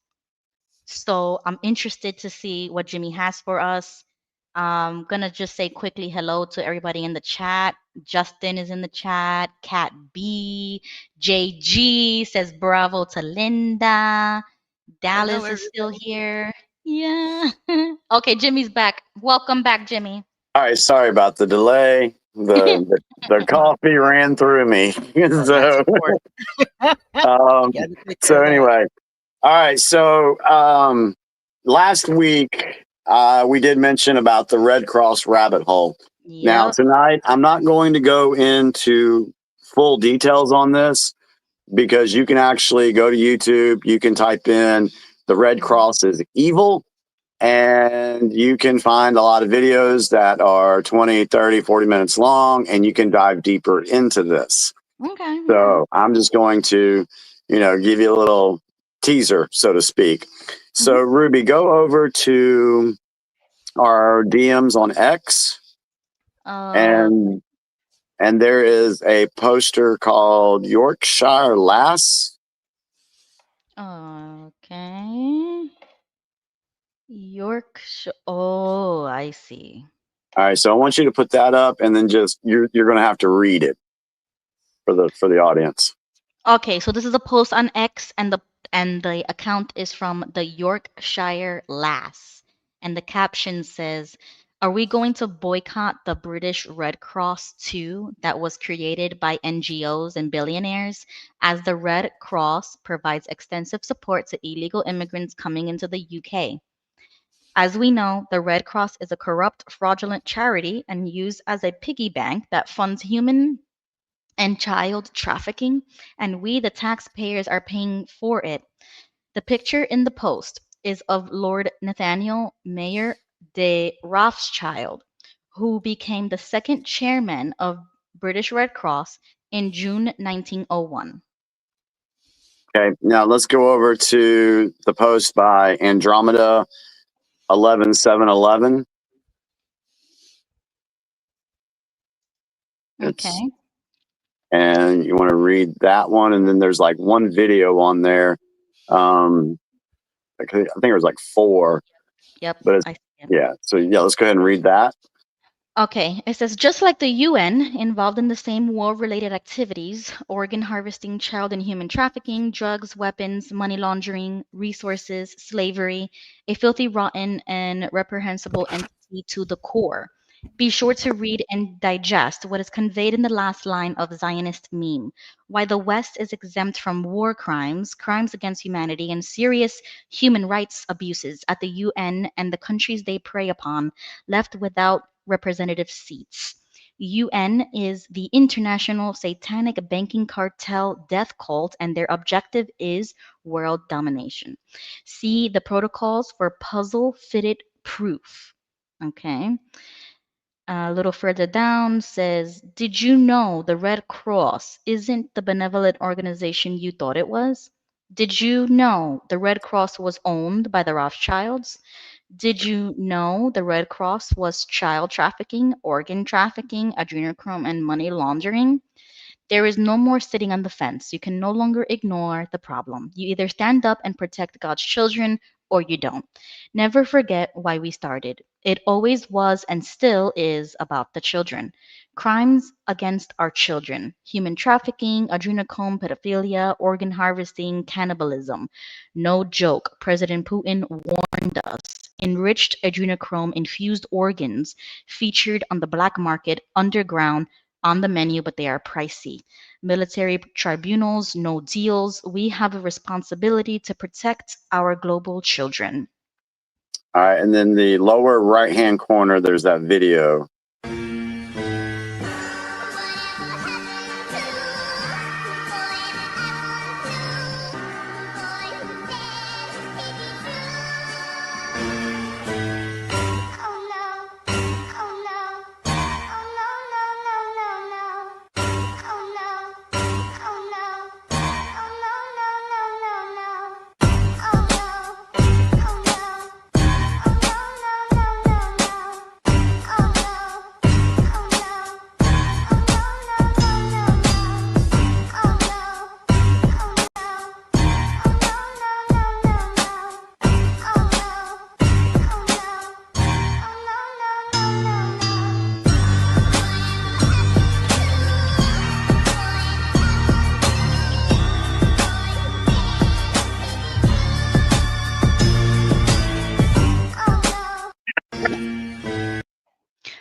So I'm interested to see what Jimmy has for us. I'm going to just say quickly hello to everybody in the chat. Justin is in the chat. Kat B. JG says bravo to Linda. Dallas Hello, is still here. Yeah. Okay, Jimmy's back. Welcome back, Jimmy. All right, sorry about the delay. The coffee ran through me. So, so anyway, all right. So last week we did mention about the Red Cross rabbit hole. Now Yep. tonight I'm not going to go into full details on this because you can actually go to YouTube. You can type in the Red Cross is evil. And you can find a lot of videos that are 20, 30, 40 minutes long, and you can dive deeper into this. Okay. So I'm just going to, give you a little teaser, so to speak. So Ruby, go over to our DMs on X, and there is a poster called Yorkshire Lass. Okay. Yorkshire. Oh, I see. All right, so I want you to put that up, and then just you're going to have to read it for the audience. Okay, so this is a post on X, and the account is from the Yorkshire Lass, and the caption says, "Are we going to boycott the British Red Cross too, that was created by NGOs and billionaires, as the Red Cross provides extensive support to illegal immigrants coming into the UK? As we know, the Red Cross is a corrupt, fraudulent charity and used as a piggy bank that funds human and child trafficking, and we, the taxpayers, are paying for it. The picture in the post is of Lord Nathaniel Mayer de Rothschild, who became the second chairman of British Red Cross in June 1901. Okay, now let's go over to the post by Andromeda 11711. Okay. And you want to read that one, and then there's like one video on there. I think it was like 4. Yep. But it's, yeah. So yeah, let's go ahead and read that. Okay, it says just like the UN involved in the same war-related activities, organ harvesting, child and human trafficking, drugs, weapons, money laundering, resources, slavery, a filthy, rotten, and reprehensible entity to the core. Be sure to read and digest what is conveyed in the last line of the Zionist meme. Why the West is exempt from war crimes, crimes against humanity, and serious human rights abuses at the UN and the countries they prey upon, left without representative seats. UN is the international satanic banking cartel death cult, and their objective is world domination. See the protocols for puzzle fitted proof. Okay. A little further down says, did you know the Red Cross isn't the benevolent organization you thought it was? Did you know the Red Cross was owned by the Rothschilds? Did you know the Red Cross was child trafficking, organ trafficking, adrenochrome, and money laundering? There is no more sitting on the fence. You can no longer ignore the problem. You either stand up and protect God's children or you don't. Never forget why we started. It always was and still is about the children. Crimes against our children, human trafficking, adrenochrome, pedophilia, organ harvesting, cannibalism. No joke. President Putin warned us. Enriched adrenochrome infused organs featured on the black market underground on the menu, but they are pricey. Military tribunals, no deals. We have a responsibility to protect our global children. All right, and then the lower right-hand corner, there's that video.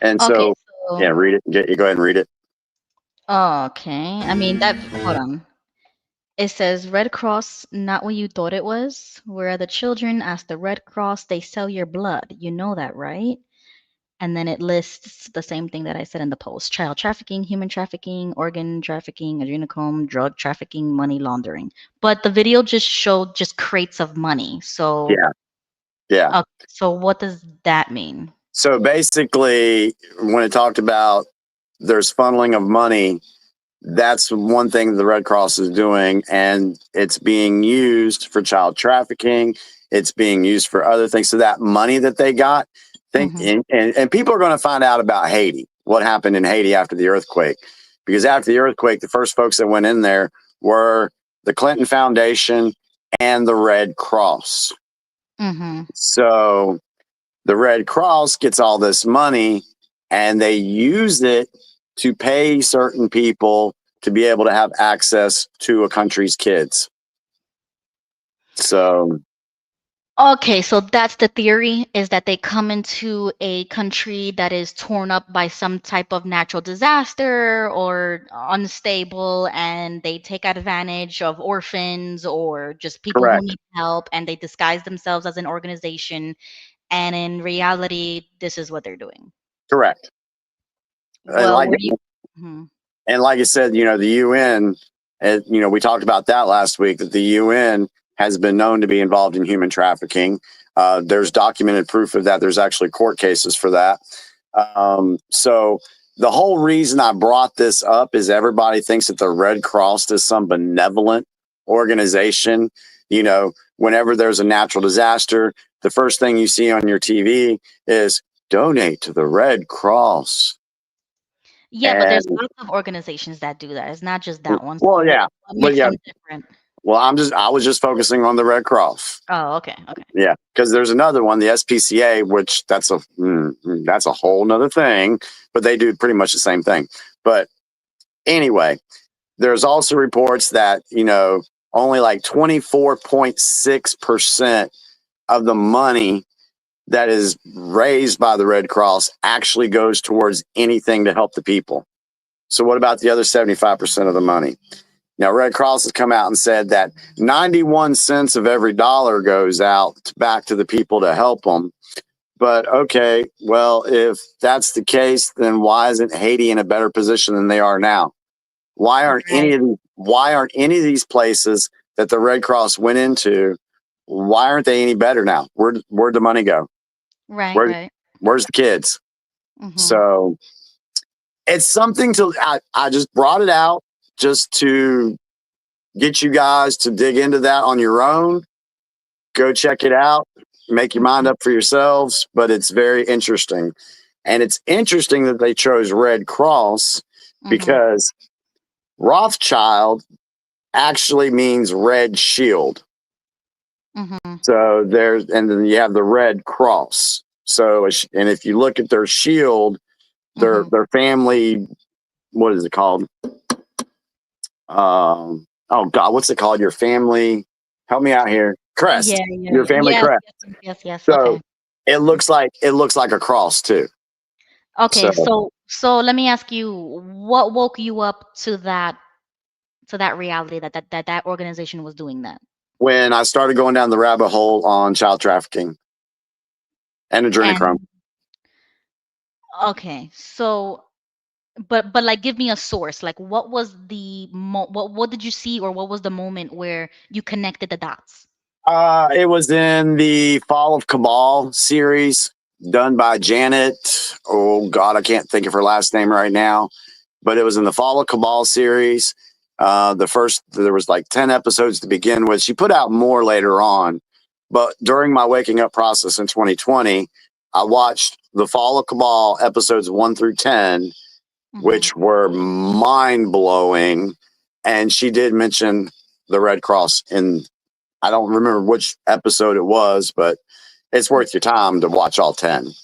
And so, Okay, so yeah, read it. Go ahead and read it. okay. I mean that hold on. It says Red Cross, not what you thought it was. Where are the children? Ask the Red Cross. They sell your blood. You know that, right? And then it lists the same thing that I said in the post: child trafficking, human trafficking, organ trafficking, adrenochrome, drug trafficking, money laundering. But the video just showed just crates of money. So Yeah. so what does that mean? So basically, when it talked about there's funneling of money, that's one thing the Red Cross is doing, and it's being used for child trafficking. It's being used for other things. So that money that they got, and people are going to find out about Haiti, what happened in Haiti after the earthquake, because after the earthquake, the first folks that went in there were the Clinton Foundation and the Red Cross. So the Red Cross gets all this money and they use it to pay certain people to be able to have access to a country's kids. So Okay, so that's the theory, is that they come into a country that is torn up by some type of natural disaster or unstable, and they take advantage of orphans or just people who need help, and they disguise themselves as an organization, and in reality, this is what they're doing. Correct. Well, like what do you? Mhm. And like I said, the UN, we talked about that last week, that the UN has been known to be involved in human trafficking. There's documented proof of that. There's actually court cases for that. So the whole reason I brought this up is everybody thinks that the Red Cross is some benevolent organization. Whenever there's a natural disaster, the first thing you see on your TV is donate to the Red Cross. Yeah, but there's lots of organizations that do that. It's not just that one. Well, So yeah, what but makes yeah. them different? Well, I was just focusing on the Red Cross. Oh, okay. Yeah, because there's another one, the SPCA, which that's a whole nother thing, but they do pretty much the same thing. But anyway, there's also reports that only like 24.6% of the money that is raised by the Red Cross actually goes towards anything to help the people. So what about the other 75% of the money? Now, Red Cross has come out and said that 91 cents of every dollar goes out back to the people to help them. But okay, well, if that's the case, then why isn't Haiti in a better position than they are now? Why aren't any of these places that the Red Cross went into, why aren't they any better now? Where'd the money go? Right. Where's the kids? Mhm. So it's something I just brought it out just to get you guys to dig into that on your own. Go check it out. Make your mind up for yourselves. But it's very interesting. And it's interesting that they chose Red Cross because Rothschild actually means red shield. So and then you have the Red Cross. So, and if you look at their shield, their family, what is it called? Oh God, what's it called? Your family, help me out here. Crest. Yeah. Your family crest. Yes. So Okay. it looks like a cross too. Okay. So let me ask you, what woke you up to that reality that organization was doing that? When I started going down the rabbit hole on child trafficking and adrenochrome. Okay. So, but like, give me a source. Like, what was the what did you see, or what was the moment where you connected the dots? It was in the Fall of Cabal series done by Janet. Oh God, I can't think of her last name right now, but it was in the Fall of Cabal series. There was like 10 episodes to begin with. She put out more later on, but during my waking up process in 2020, I watched the Fall of Cabal episodes 1 through 10, which were mind blowing. And she did mention the Red Cross I don't remember which episode it was, but it's worth your time to watch all 10.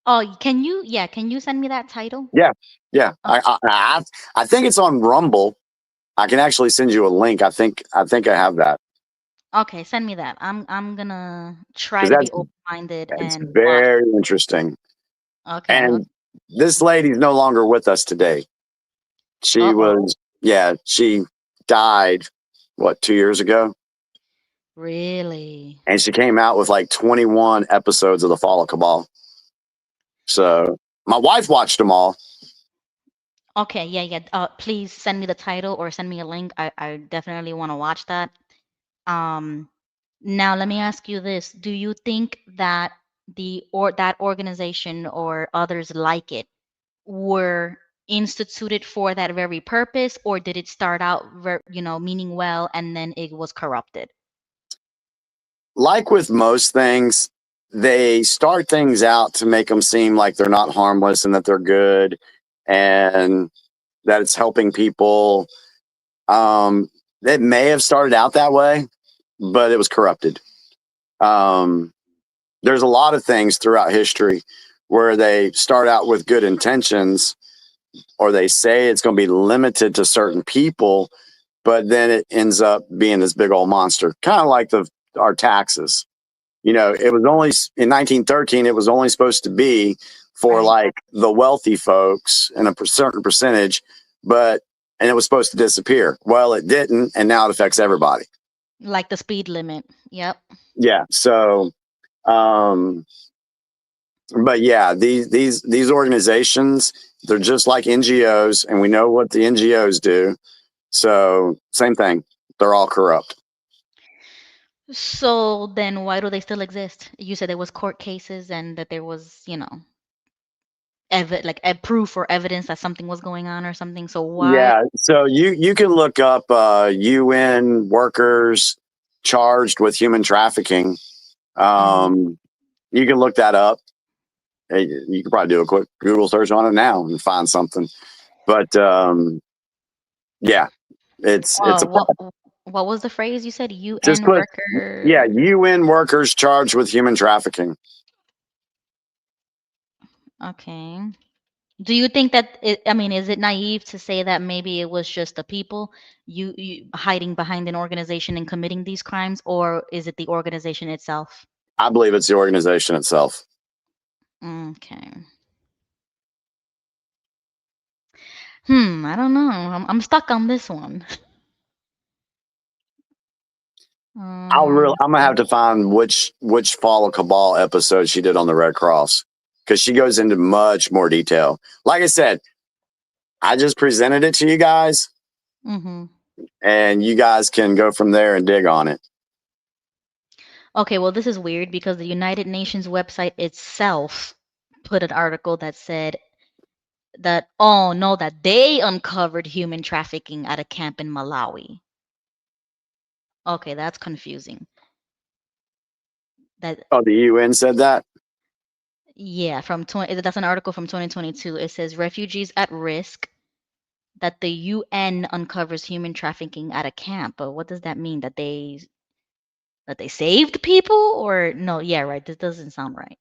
Oh, can you send me that title? Yeah. I think it's on Rumble. I can actually send you a link. I think I have that. Okay, send me that. I'm gonna try 'Cause to be that's open-minded and watch. very interesting. Okay. And this lady's no longer with us today. She she died, 2 years ago? Really? And she came out with like 21 episodes of the Fall of Cabal. So my wife watched them all. Okay, yeah. Please send me the title or send me a link. I definitely want to watch that. Now let me ask you this. Do you think that that organization or others like it were instituted for that very purpose, or did it start out meaning well and then it was corrupted? Like with most things, they start things out to make them seem like they're not harmless and that they're good and that it's helping people. It may have started out that way, but it was corrupted. There's a lot of things throughout history where they start out with good intentions, or they say it's going to be limited to certain people, but then it ends up being this big old monster, kind of like our taxes. It was only in 1913, it was only supposed to be for like the wealthy folks and a certain percentage, and it was supposed to disappear. Well, it didn't. And now it affects everybody. Like the speed limit. Yep. Yeah. So, But yeah, these organizations, they're just like NGOs, and we know what the NGOs do. So same thing. They're all corrupt. So then why do they still exist? You said there was court cases and that there was, proof or evidence that something was going on or something. So why? Yeah. So you can look up UN workers charged with human trafficking. You can look that up. You could probably do a quick Google search on it now and find something. But yeah, it's a problem. What was the phrase you said? Just UN put worker. UN workers charged with human trafficking. Okay. Do you think that is it naive to say that maybe it was just the people you hiding behind an organization and committing these crimes, or is it the organization itself? I believe it's the organization itself. Okay. I don't know. I'm stuck on this one. I'm gonna have to find which Fall of Cabal episode she did on the Red Cross, because she goes into much more detail. Like I said, I just presented it to you guys, and you guys can go from there and dig on it. Okay, well, this is weird because the United Nations website itself put an article that said that, oh no, that they uncovered human trafficking at a camp in Malawi. Okay, that's confusing. The UN said that? Yeah, that's an article from 2022. It says refugees at risk, that the UN uncovers human trafficking at a camp. But what does that mean? That they saved people, or no? Yeah, right. This doesn't sound right.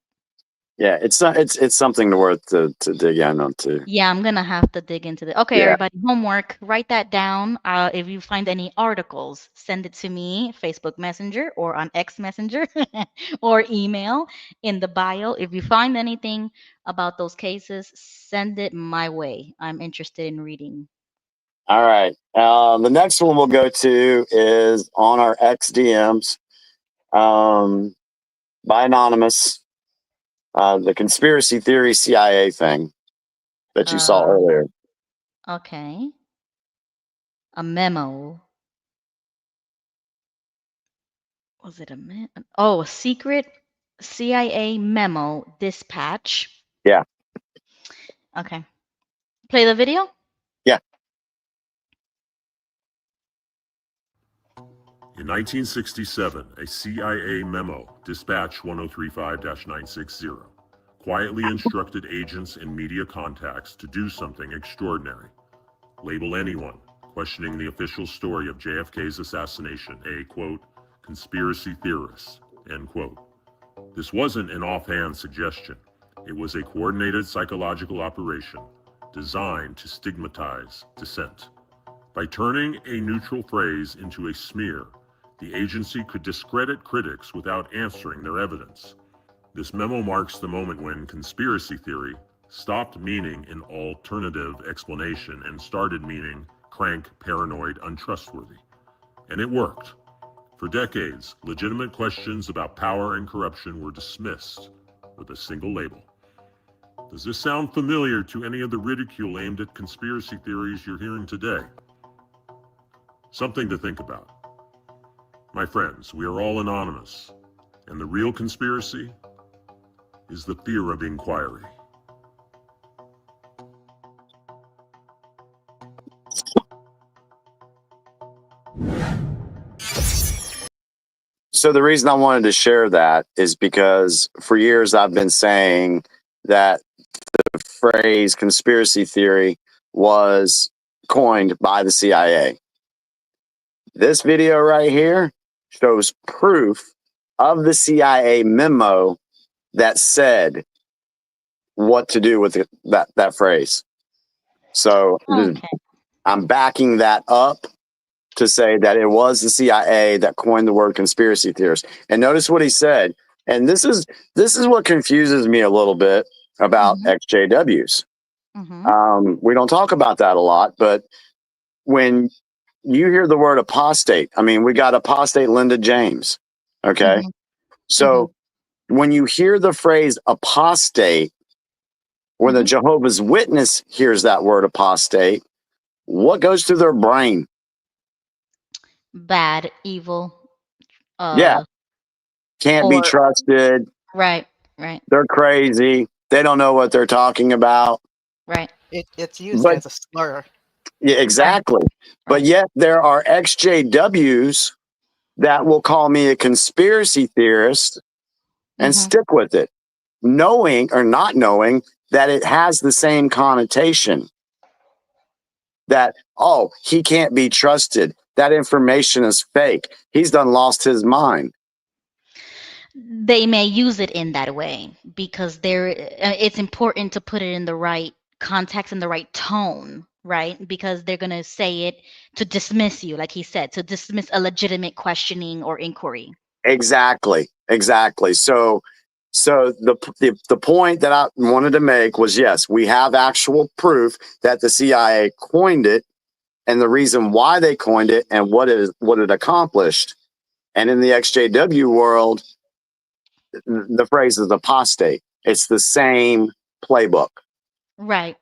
Yeah, it's not. It's something worth to dig in on too. Yeah, I'm gonna have to dig into the. Okay, Yeah. everybody, homework. Write that down. If you find any articles, send it to me, Facebook Messenger or on X Messenger, or email in the bio. If you find anything about those cases, send it my way. I'm interested in reading. All right. The next one we'll go to is on our X DMs, by Anonymous. The conspiracy theory CIA thing that you saw earlier. Okay. A memo. Was it a memo? Oh, a secret CIA memo dispatch. Yeah. Okay. Play the video? Yeah. In 1967, a CIA memo, Dispatch 1035-960, quietly instructed agents and media contacts to do something extraordinary. Label anyone questioning the official story of JFK's assassination a, quote, conspiracy theorist, end quote. This wasn't an offhand suggestion. It was a coordinated psychological operation designed to stigmatize dissent. By turning a neutral phrase into a smear, the agency could discredit critics without answering their evidence. This memo marks the moment when conspiracy theory stopped meaning an alternative explanation and started meaning crank, paranoid, untrustworthy. And it worked. For decades, legitimate questions about power and corruption were dismissed with a single label. Does this sound familiar to any of the ridicule aimed at conspiracy theories you're hearing today? Something to think about. My friends, we are all anonymous, and the real conspiracy is the fear of inquiry. So the reason I wanted to share that is because for years I've been saying that the phrase conspiracy theory was coined by the CIA. This video right here shows proof of the CIA memo that said what to do with that phrase. So I'm backing that up to say that it was the CIA that coined the word conspiracy theorist. And notice what he said. And this is what confuses me a little bit about XJWs. We don't talk about that a lot, but when you hear the word apostate, I mean, we got apostate Linda James. Okay. So when you hear the phrase apostate, when the Jehovah's Witness hears that word apostate, what goes through their brain? Bad, evil, Yeah, can't be or trusted. right. They're crazy. They don't know what they're talking about. Right. It's used But as a slur. yeah, exactly. But yet there are XJWs that will call me a conspiracy theorist and stick with it, knowing or not knowing that it has the same connotation. That, oh, he can't be trusted. That information is fake. He's done lost his mind. They may use it in that way because it's important to put it in the right context and the right tone, right? Because they're going to say it to dismiss you, like he said, to dismiss a legitimate questioning or inquiry. Exactly. So the point that I wanted to make was, yes, we have actual proof that the CIA coined it and the reason why they coined it and what it accomplished. And in the XJW world, the phrase is apostate. It's the same playbook. Right.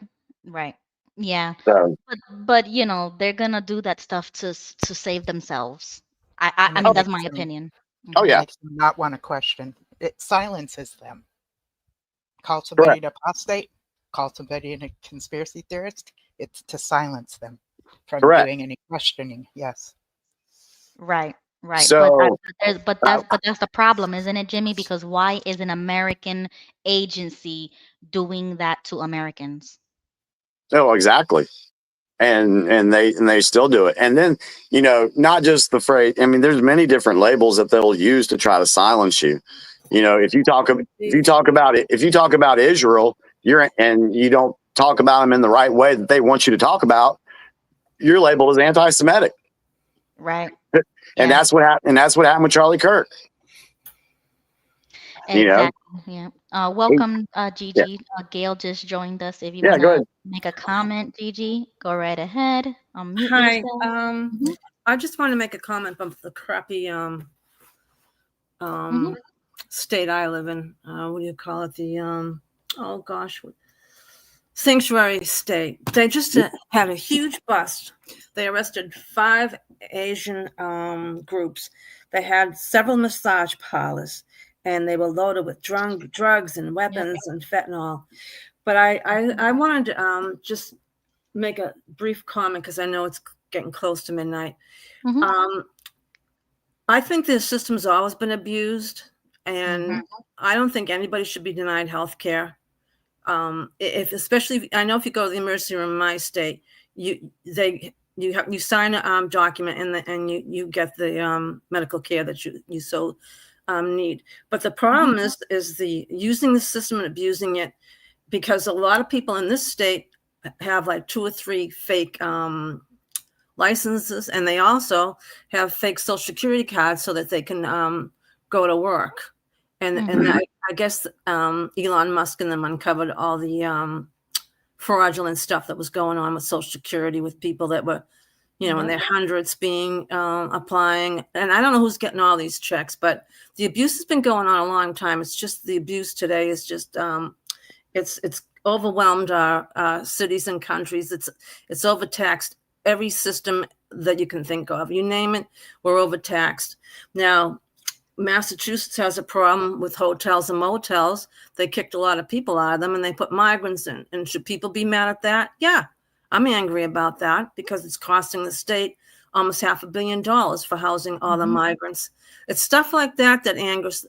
Yeah. So, But they're gonna do that stuff to save themselves. I And it mean, that's makes my them, opinion. oh it yeah, makes them not want to question. It silences them. Call somebody an apostate, call somebody a conspiracy theorist. It's to silence them from correct. doing any questioning. Yes. Right. So, But that's the problem, isn't it, Jimmy? Because why is an American agency doing that to Americans? oh, exactly. And they still do it. And then, not just the phrase, I mean, there's many different labels that they'll use to try to silence you. If you talk about Israel, and you don't talk about them in the right way that they want you to talk about, you're labeled as anti-Semitic. Right. And that's what happened. And that's what happened with Charlie Kirk. Exactly. Yeah. Welcome, Gigi. Yeah. Gail just joined us. If you Yeah, want go to ahead. make a comment, Gigi, go right ahead. Unmute Hi. yourself. I just want to make a comment about the crappy state I live in. What do you call it? The oh gosh, sanctuary state. They just had a huge bust. They arrested 5 Asian groups. They had several massage parlors, and they were loaded with drugs and weapons and fentanyl. But I wanted to just make a brief comment because I know it's getting close to midnight. I think the system's always been abused, and I don't think anybody should be denied health care. Especially, I know if you go to the emergency room in my state, you sign a document and you get the medical care that you so need. But the problem is the using the system and abusing it, because a lot of people in this state have like 2 or 3 fake licenses, and they also have fake Social Security cards so that they can go to work. And I guess Elon Musk and them uncovered all the fraudulent stuff that was going on with Social Security with people that were, in their hundreds being applying. And I don't know who's getting all these checks, but the abuse has been going on a long time. It's just the abuse today is just it's overwhelmed our cities and countries. It's overtaxed every system that you can think of. You name it, we're overtaxed. Now, Massachusetts has a problem with hotels and motels. They kicked a lot of people out of them and they put migrants in. And should people be mad at that? Yeah, I'm angry about that because it's costing the state almost $500 million for housing all the migrants. It's stuff like that that angers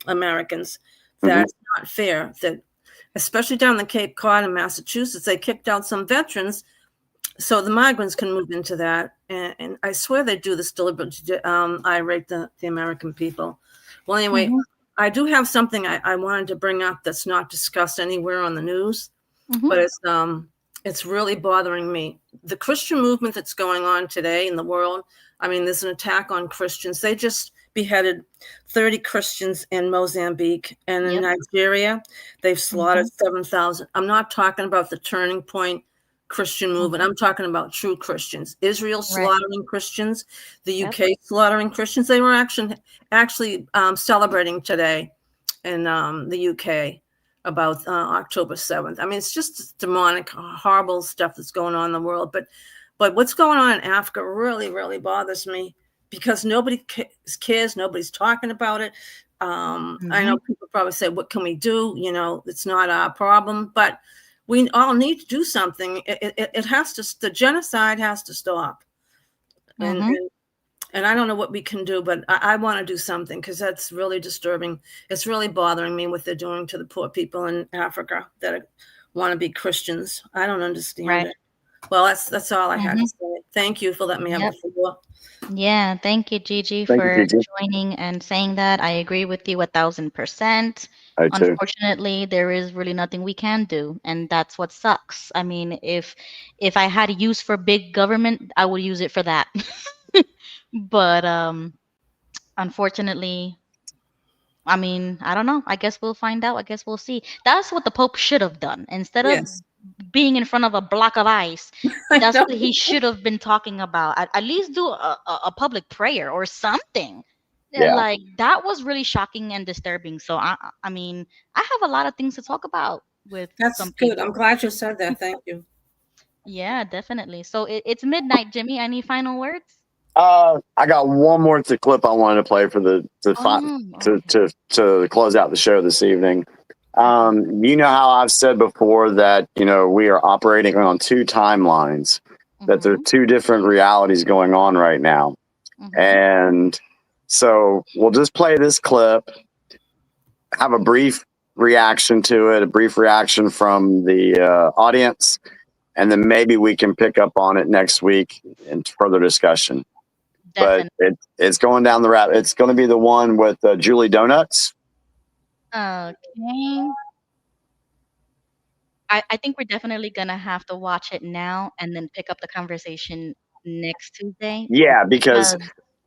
Americans. That's not fair. That, especially down the Cape Cod in Massachusetts, they kicked out some veterans so the migrants can move into that. And I swear they do this deliberately to irate the American people. Well, anyway, I do have something I wanted to bring up that's not discussed anywhere on the news, but it's really bothering me. The Christian movement that's going on today in the world, I mean, there's an attack on Christians. They just beheaded 30 Christians in Mozambique, and in Nigeria, they've slaughtered 7,000. I'm not talking about the Turning Point Christian movement. I'm talking about true Christians. Israel slaughtering Christians, the UK slaughtering Christians. They were actually celebrating today in the UK about October 7th. I mean, it's just demonic, horrible stuff that's going on in the world. But what's going on in Africa really, really bothers me because nobody cares. Nobody's talking about it. I know people probably say, what can we do? You know, it's not our problem, but we all need to do something. It has to, the genocide has to stop. And I don't know what we can do, but I want to do something because that's really disturbing. It's really bothering me what they're doing to the poor people in Africa that want to be Christians. I don't understand it. Well, that's all I had to say. Thank you for letting me have the floor. Yeah, thank you, Gigi, Thank you, for Gigi. joining and saying that. I agree with you 1,000%. I too. Unfortunately, there is really nothing we can do, and that's what sucks. I mean, if I had a use for big government, I would use it for that. But unfortunately, I mean, I don't know. I guess we'll find out. I guess we'll see. That's what the Pope should have done. Instead of being in front of a block of ice, that's what he should have been talking about. At least do a public prayer or something. Yeah. Like, that was really shocking and disturbing. So, I mean, I have a lot of things to talk about with That's some good. people. I'm glad you said that. Thank you. Yeah, definitely. So it's midnight, Jimmy. Any final words? I got one more clip I wanted to play for to close out the show this evening. You know how I've said before that, you know, we are operating on two timelines, that there are two different realities going on right now. And so we'll just play this clip, have a brief reaction to it, a brief reaction from the audience, and then maybe we can pick up on it next week in further discussion. Definitely. But it's going down the route. It's going to be the one with Julie Donuts. Okay. I think we're definitely going to have to watch it now and then pick up the conversation next Tuesday. Yeah, because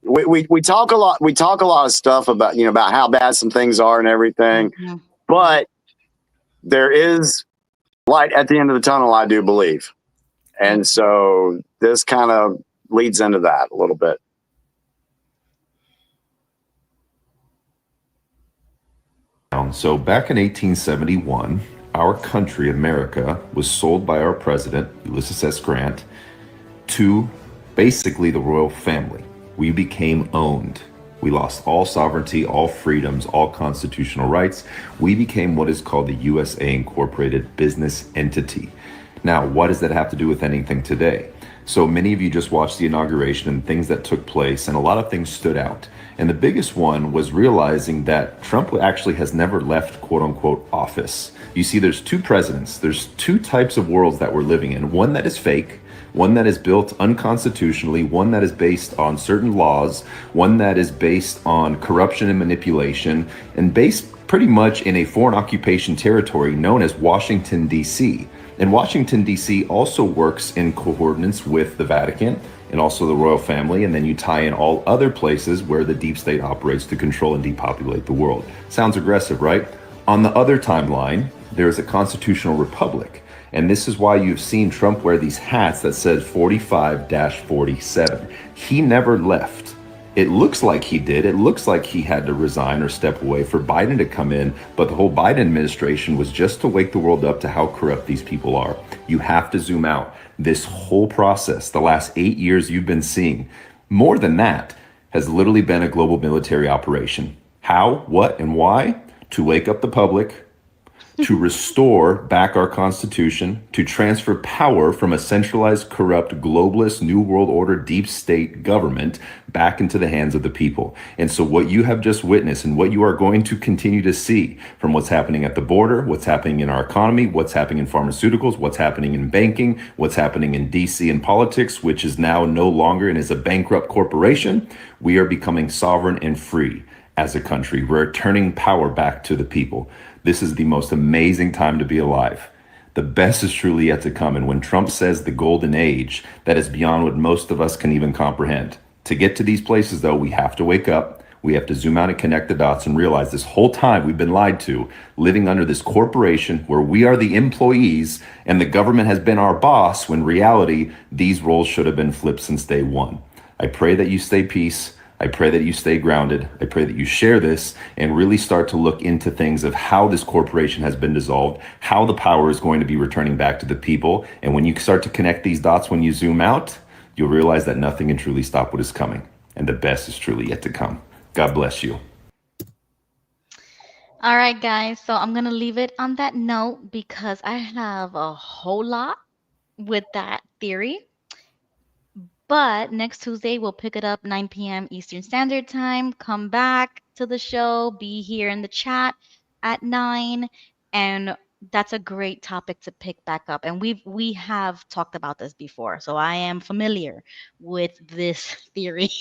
we talk a lot. We talk a lot of stuff about, you know, about how bad some things are and everything. But there is light at the end of the tunnel, I do believe. And so this kind of leads into that a little bit. So back in 1871, our country, America, was sold by our president, Ulysses S. Grant, to basically the royal family. We became owned. We lost all sovereignty, all freedoms, all constitutional rights. We became what is called the USA Incorporated business entity. Now, what does that have to do with anything today? So many of you just watched the inauguration and things that took place, and a lot of things stood out. And the biggest one was realizing that Trump actually has never left, quote unquote, office. You see, there's two presidents. There's two types of worlds that we're living in. One that is fake, one that is built unconstitutionally, one that is based on certain laws, one that is based on corruption and manipulation, and based pretty much in a foreign occupation territory known as Washington, D.C. And Washington, D.C. also works in coordinates with the Vatican and also the royal family, and then you tie in all other places where the deep state operates to control and depopulate the world. Sounds aggressive, right? On the other timeline, there's a constitutional republic. And this is why you've seen Trump wear these hats that says 45-47. He never left. It looks like he did. It looks like he had to resign or step away for Biden to come in. But the whole Biden administration was just to wake the world up to how corrupt these people are. You have to zoom out. This whole process, the last 8 years you've been seeing, more than that, has literally been a global military operation. How, what, and why? To wake up the public, to restore back our Constitution, to transfer power from a centralized, corrupt, globalist, New World Order, deep state government back into the hands of the people. And so what you have just witnessed and what you are going to continue to see from what's happening at the border, what's happening in our economy, what's happening in pharmaceuticals, what's happening in banking, what's happening in DC and politics, which is now no longer and is a bankrupt corporation, we are becoming sovereign and free as a country. We're turning power back to the people. This is the most amazing time to be alive. The best is truly yet to come. And when Trump says the golden age, that is beyond what most of us can even comprehend. To get to these places, though, we have to wake up. We have to zoom out and connect the dots and realize this whole time we've been lied to, living under this corporation where we are the employees and the government has been our boss, when reality, these roles should have been flipped since day one. I pray that you stay peace. I pray that you stay grounded. I pray that you share this and really start to look into things of how this corporation has been dissolved, how the power is going to be returning back to the people. And when you start to connect these dots, when you zoom out, you'll realize that nothing can truly stop what is coming. And the best is truly yet to come. God bless you. All right, guys. So I'm going to leave it on that note because I have a whole lot with that theory. But next Tuesday, we'll pick it up 9 p.m. Eastern Standard Time. Come back to the show. Be here in the chat at 9. And that's a great topic to pick back up. And we have talked about this before. So I am familiar with this theory.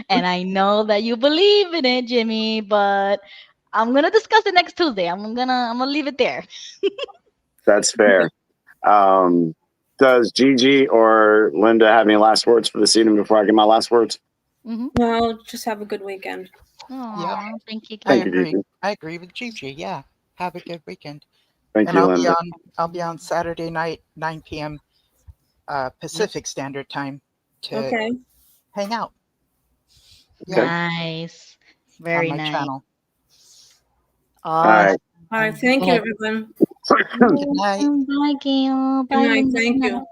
And I know that you believe in it, Jimmy. But I'm going to discuss it next Tuesday. I'm gonna leave it there. That's fair. Does Gigi or Linda have any last words for this evening before I get my last words? No, just have a good weekend. Aww, thank you. I Thank you, agree. Gigi. I agree with Gigi. Yeah. Have a good weekend. Thank And you, I'll Linda. be on Saturday night, 9 p.m. Pacific Standard Time to hang out. Okay. Nice. On Very my nice. channel. All right. All right. Thank you, everyone. Good night. Bye, Gail. Good night. Thank you.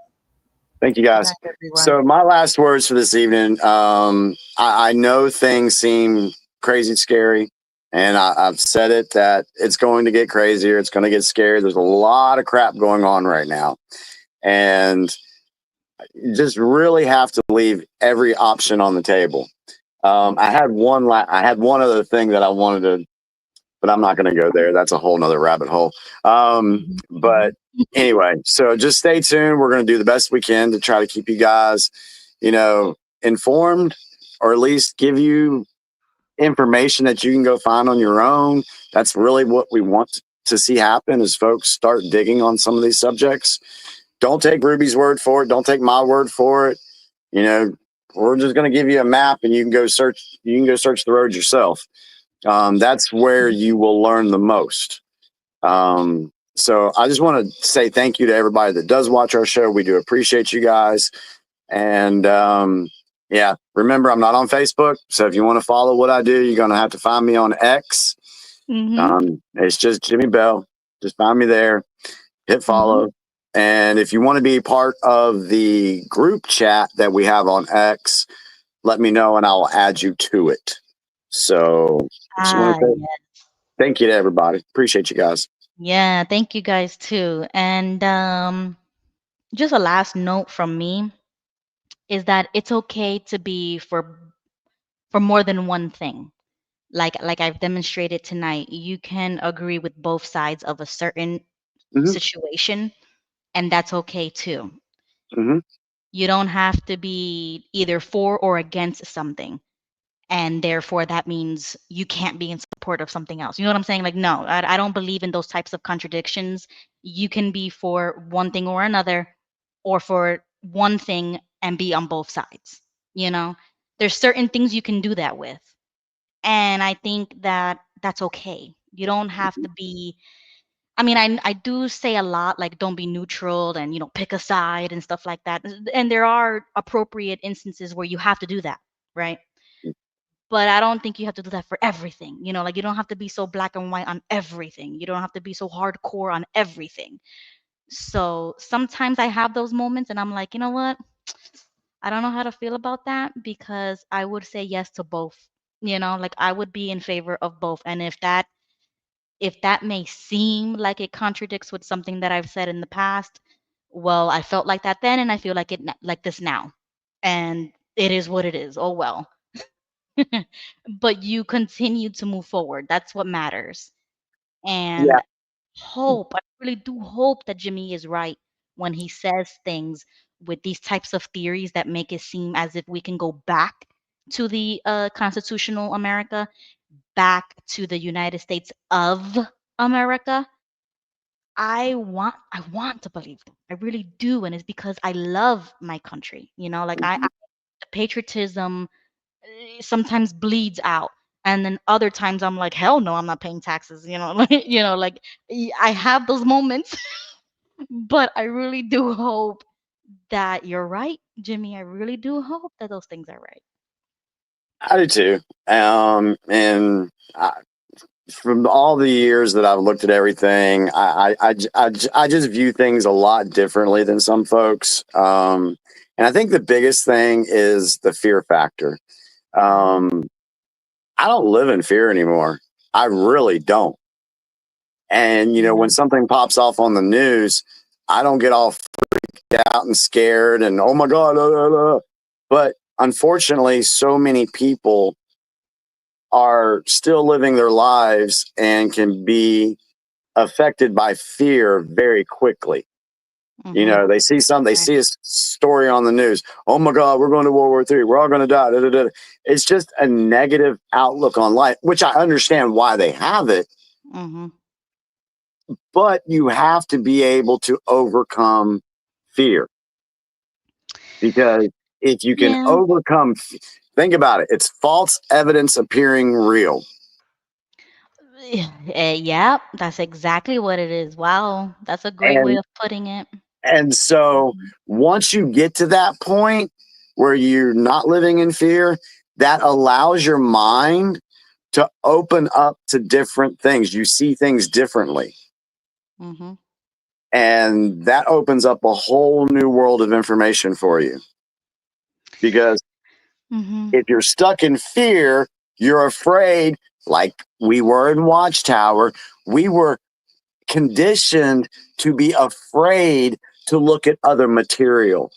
Thank you, guys. Good night, everyone. So my last words for this evening, I know things seem crazy scary, and I've said it that it's going to get crazier. It's going to get scary. There's a lot of crap going on right now. And you just really have to leave every option on the table. I had one other thing that I wanted to, but I'm not going to go there. That's a whole nother rabbit hole. But anyway, so just stay tuned. We're going to do the best we can to try to keep you guys, informed, or at least give you information that you can go find on your own. That's really what we want to see happen, is folks start digging on some of these subjects. Don't take Ruby's word for it. Don't take my word for it. We're just going to give you a map, and you can go search the roads yourself. That's where you will learn the most. So I just want to say thank you to everybody that does watch our show. We do appreciate you guys. And remember, I'm not on Facebook. So if you want to follow what I do, you're going to have to find me on X. It's just Jimmy Bell. Just find me there, hit follow. And if you want to be part of the group chat that we have on X, let me know and I'll add you to it. So just want to say thank you to everybody. Appreciate you guys. Yeah, thank you guys too. And just a last note from me is that it's okay to be for more than one thing. Like I've demonstrated tonight, you can agree with both sides of a certain situation, and that's okay too. You don't have to be either for or against something, and therefore that means you can't be in support of something else. You know what I'm saying? Like, no, I don't believe in those types of contradictions. You can be for one thing or another, or for one thing and be on both sides. There's certain things you can do that with. And I think that that's okay. You don't have to be, I mean, I do say a lot, like, don't be neutral and, pick a side and stuff like that. And there are appropriate instances where you have to do that, right? But I don't think you have to do that for everything. Like, you don't have to be so black and white on everything. You don't have to be so hardcore on everything. So sometimes I have those moments and I'm like, you know what? I don't know how to feel about that, because I would say yes to both. Like, I would be in favor of both. And if that may seem like it contradicts with something that I've said in the past, well, I felt like that then and I feel like it like this now. And it is what it is. Oh well. But you continue to move forward. That's what matters. And I really do hope that Jimmy is right when he says things with these types of theories that make it seem as if we can go back to the constitutional America, back to the United States of America. I want to believe that. I really do, and it's because I love my country. Like, the patriotism sometimes bleeds out. And then other times I'm like, hell no, I'm not paying taxes. Like I have those moments, but I really do hope that you're right, Jimmy. I really do hope that those things are right. I do too. And from all the years that I've looked at everything, I just view things a lot differently than some folks. And I think the biggest thing is the fear factor. I don't live in fear anymore. I really don't. And, when something pops off on the news, I don't get all freaked out and scared and, oh my God. But unfortunately, so many people are still living their lives and can be affected by fear very quickly. They see they see a story on the news. Oh my God, we're going to World War III. We're all going to die. Da, da, da. It's just a negative outlook on life, which I understand why they have it. But you have to be able to overcome fear, because if you can overcome, think about it. It's false evidence appearing real. Yeah, that's exactly what it is. Wow, that's a great way of putting it. And so once you get to that point where you're not living in fear, that allows your mind to open up to different things. You see things differently. And that opens up a whole new world of information for you. Because if you're stuck in fear, you're afraid, like we were in Watchtower, we were conditioned to be afraid to look at other material.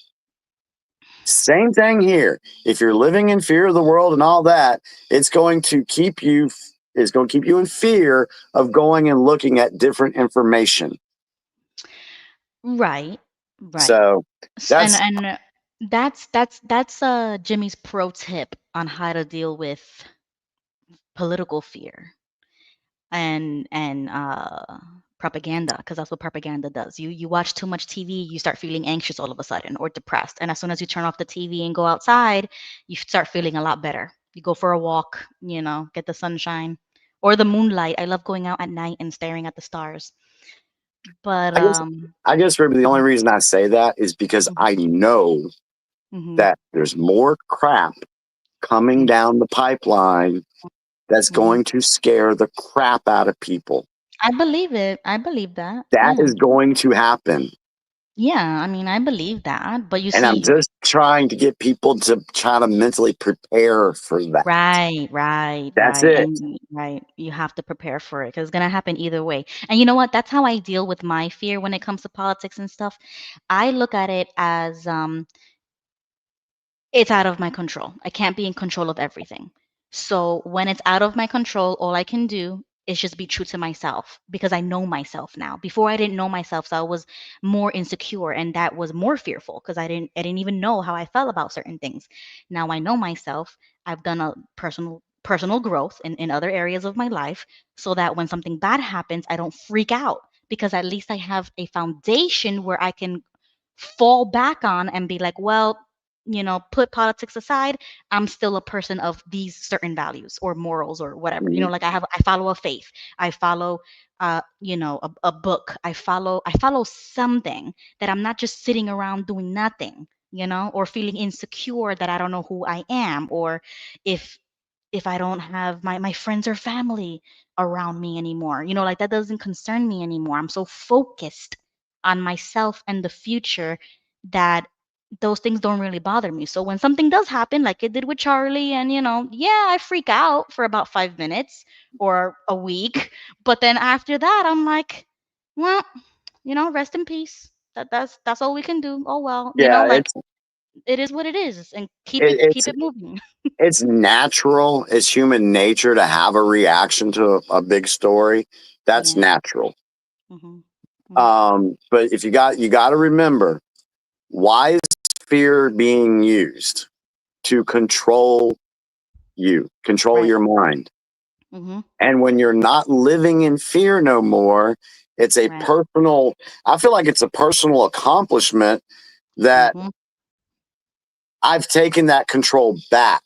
Same thing here. If you're living in fear of the world and all that, it's going to keep you in fear of going and looking at different information. Right. So that's And that's Jimmy's pro tip on how to deal with political fear and propaganda, because that's what propaganda does. You watch too much TV, you start feeling anxious all of a sudden or depressed, and as soon as you turn off the TV and go outside, you start feeling a lot better. You go for a walk, get the sunshine or the moonlight. I love going out at night and staring at the stars. But I guess Ruby, the only reason I say that is because I know that there's more crap coming down the pipeline that's going to scare the crap out of people. I believe it. I believe that. That is going to happen. Yeah, I mean, I believe that, but you And I'm see, just trying to get people to try to mentally prepare for that. right. That's it. And right, you have to prepare for it because it's gonna happen either way. And you know what? That's how I deal with my fear when it comes to politics and stuff. I look at it as it's out of my control. I can't be in control of everything. So when it's out of my control, all I can do is just be true to myself because I know myself now. Before I didn't know myself, so I was more insecure and that was more fearful because I didn't even know how I felt about certain things. Now I know myself. I've done a personal growth in other areas of my life so that when something bad happens, I don't freak out because at least I have a foundation where I can fall back on and be like, well, put politics aside, I'm still a person of these certain values or morals or whatever. Like I follow a faith. I follow a book. I follow something that I'm not just sitting around doing nothing, or feeling insecure that I don't know who I am, or if I don't have my friends or family around me anymore. Like that doesn't concern me anymore. I'm so focused on myself and the future that those things don't really bother me. So when something does happen, like it did with Charlie, and yeah, I freak out for about 5 minutes or a week, but then after that, I'm like, well, rest in peace. That's all we can do. Oh well, Yeah, like it is what it is, and keep it's it moving. it's natural. It's human nature to have a reaction to a big story. That's natural. But if you got to remember, why is fear being used? To control you, control your mind. And when you're not living in fear no more, it's a personal, I feel like it's a personal accomplishment that I've taken that control back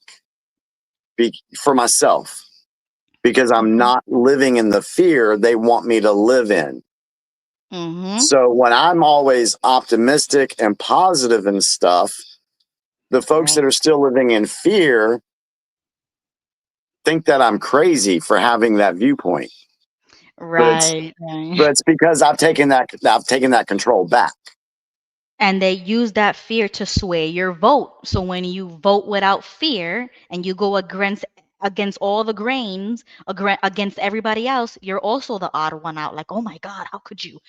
for myself. because I'm not living in the fear they want me to live in. So when I'm always optimistic and positive and stuff, the folks that are still living in fear think that I'm crazy for having that viewpoint. Right. But it's because I've taken that control back. And they use that fear to sway your vote. So when you vote without fear and you go against all the grains, against everybody else, you're also the odd one out. Like, oh my God, how could you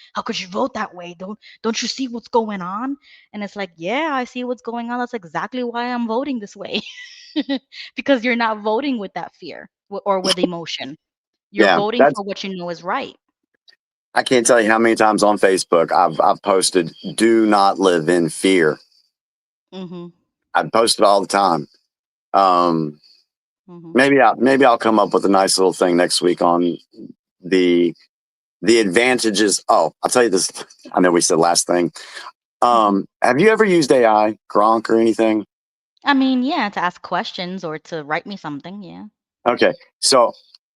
vote that way? Don't you see what's going on? And it's like, yeah, I see what's going on. That's exactly why I'm voting this way. Because you're not voting with that fear or with emotion. You're voting for what you know is right. I can't tell you how many times on Facebook I've posted, "Do not live in fear." I post it all the time. Maybe I'll come up with a nice little thing next week on the advantages. Oh, I'll tell you this. I know we said last thing. Have you ever used AI, Gronk, or anything? I mean, yeah, to ask questions or to write me something. Yeah. Okay, so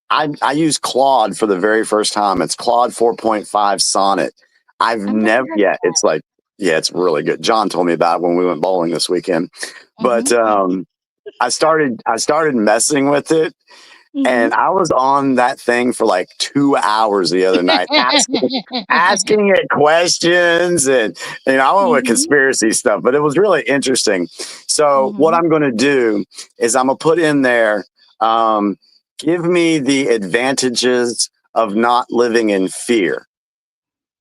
I used Claude for the very first time. It's Claude 4.5 Sonnet. I've never yet. It's like, yeah, it's really good. John told me about it when we went bowling this weekend. But I started messing with it, and I was on that thing for like 2 hours the other night, asking it questions, and I went with conspiracy stuff, but it was really interesting. So what I'm going to do is I'm going to put in there, give me the advantages of not living in fear.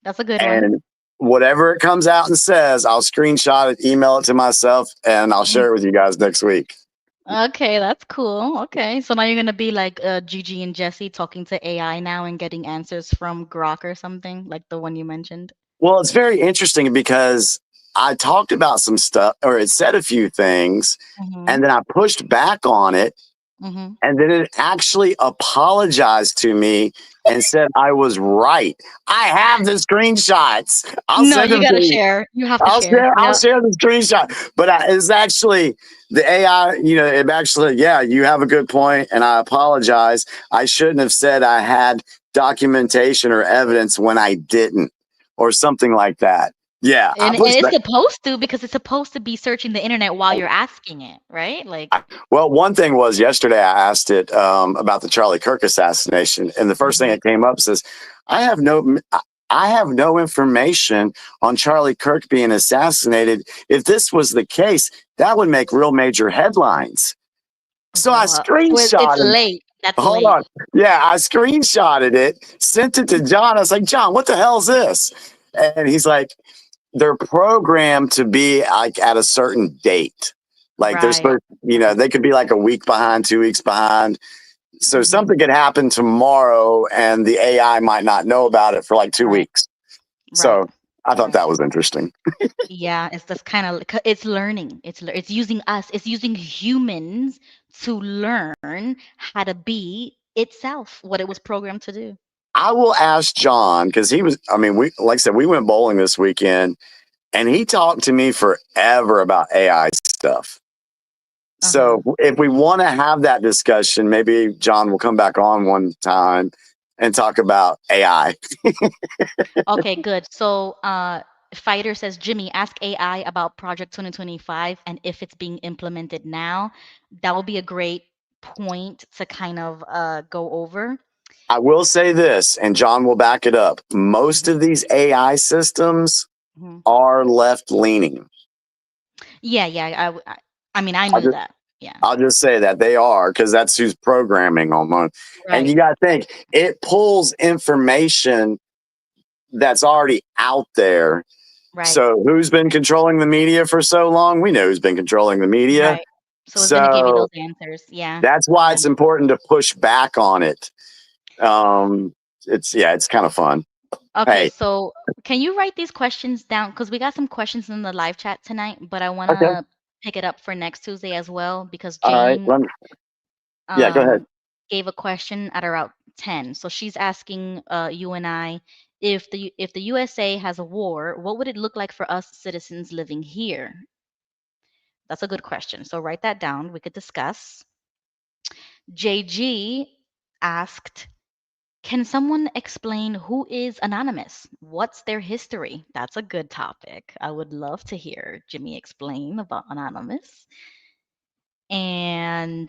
That's a good And one. whatever it comes out and says, I'll screenshot it, email it to myself, and I'll share it with you guys next week. Okay, that's cool. Okay, so now you're gonna be like Gigi and Jesse talking to AI now and getting answers from Grok or something like the one you mentioned. Well, it's very interesting because I talked about some stuff, or it said a few things, and then I pushed back on it, and then it actually apologized to me and said I was right. I have the screenshots. I'll No, send you them to gotta you. share. You have to share. I'll Yep. share the screenshot. But it's actually the AI, it actually, yeah, you have a good point, and I apologize. I shouldn't have said I had documentation or evidence when I didn't, or something like that. Yeah, And it's supposed to, because it's supposed to be searching the internet while you're asking it, right? Like, well, one thing was yesterday I asked it about the Charlie Kirk assassination, and the first thing it came up says, I have no information on Charlie Kirk being assassinated. If this was the case, that would make real major headlines. So I screenshotted. It's late. That's Hold late. on. Yeah, I screenshotted it, sent it to John. I was like, John, what the hell is this? And he's like, they're programmed to be like at a certain date. Like they're supposed, they could be like a week behind, 2 weeks behind. So something could happen tomorrow and the AI might not know about it for like 2 weeks. So I thought that was interesting. Yeah, it's just kind of, it's learning. It's using us. It's using humans to learn how to be itself, what it was programmed to do. I will ask John, because like I said, we went bowling this weekend and he talked to me forever about AI stuff. So if we want to have that discussion, maybe John will come back on one time and talk about AI. Okay, good. So Fighter says, Jimmy, ask AI about Project 2025 and if it's being implemented now. That will be a great point to kind of go over. I will say this, and John will back it up. Most of these AI systems are left leaning. Yeah. I mean, I knew that. Yeah. I'll just say that they are, because that's who's programming them. Right. And you got to think, it pulls information that's already out there. Right. So who's been controlling the media for so long? We know who's been controlling the media. Right. So it's going to give you those answers. Yeah. That's why it's important to push back on it. It's kind of fun. Okay, so can you write these questions down? Because we got some questions in the live chat tonight, but I want to pick it up for next Tuesday as well, because Jane go ahead. gave a question at around 10. So she's asking you and I, if the USA has a war, what would it look like for us citizens living here? That's a good question. So write that down. We could discuss. JG asked, can someone explain who is anonymous? What's their history? That's a good topic. I would love to hear Jimmy explain about anonymous. And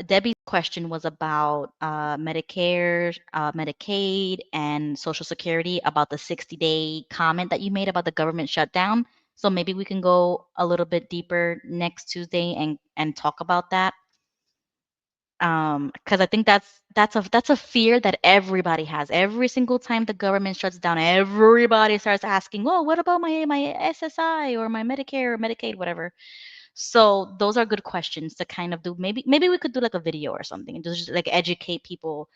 Debbie's question was about Medicare, Medicaid, and Social Security, about the 60-day comment that you made about the government shutdown. So maybe we can go a little bit deeper next Tuesday and talk about that. Because I think that's a fear that everybody has. Every single time the government shuts down, everybody starts asking, "Oh, what about my SSI or my Medicare or Medicaid, whatever?" So those are good questions to kind of do. Maybe we could do like a video or something and just like educate people,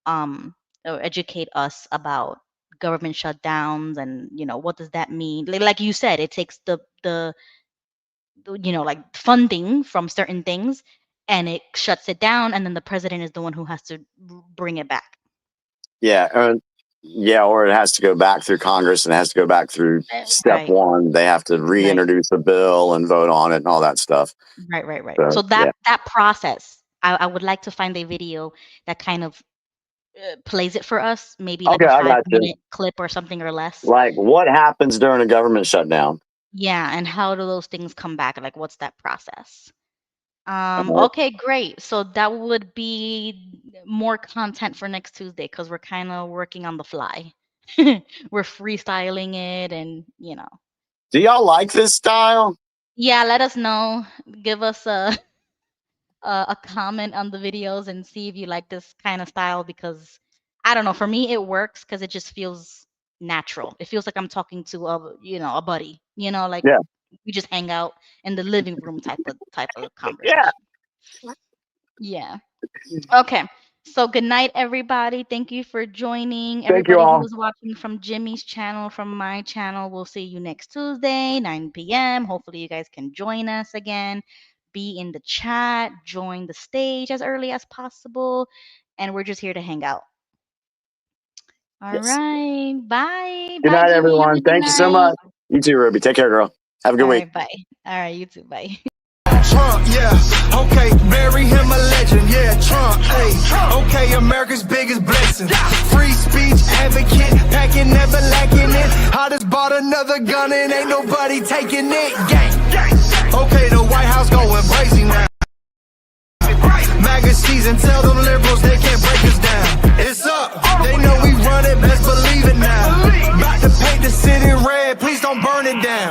or educate us about government shutdowns and what does that mean. Like you said, it takes the like funding from certain things and it shuts it down, and then the president is the one who has to bring it back. Yeah. Or it has to go back through Congress and it has to go back through step one. They have to reintroduce a bill and vote on it and all that stuff. Right. So that process, I would like to find a video that kind of plays it for us, maybe like a 5-minute clip or something or less. Like what happens during a government shutdown? Yeah, and how do those things come back? Like what's that process? Okay, great. So that would be more content for next Tuesday because we're kind of working on the fly. We're freestyling it and, Do y'all like this style? Yeah, let us know. Give us a comment on the videos and see if you like this kind of style, because I don't know, for me it works because it just feels natural. It feels like I'm talking to a buddy, like we just hang out in the living room type of conversation. Yeah. Okay. So good night, everybody. Thank you for joining. Everybody who was watching from Jimmy's channel, from my channel, we'll see you next Tuesday, 9 p.m. Hopefully you guys can join us again. Be in the chat, join the stage as early as possible, and we're just here to hang out. All right. Bye. Good night, everyone. Thank you so much. You too, Ruby. Take care, girl. Have a good week. Bye. All right, you too. Bye. Trump, yeah, okay, bury him a legend, yeah, Trump, hey, okay, America's biggest blessing, free speech advocate, packing, never lacking it, I just bought another gun and ain't nobody taking it, gang, okay, the White House going crazy now, MAGA season, tell them liberals they can't break us down, it's up, they know we run it, best believe it now, about to paint the city red, please don't burn it down.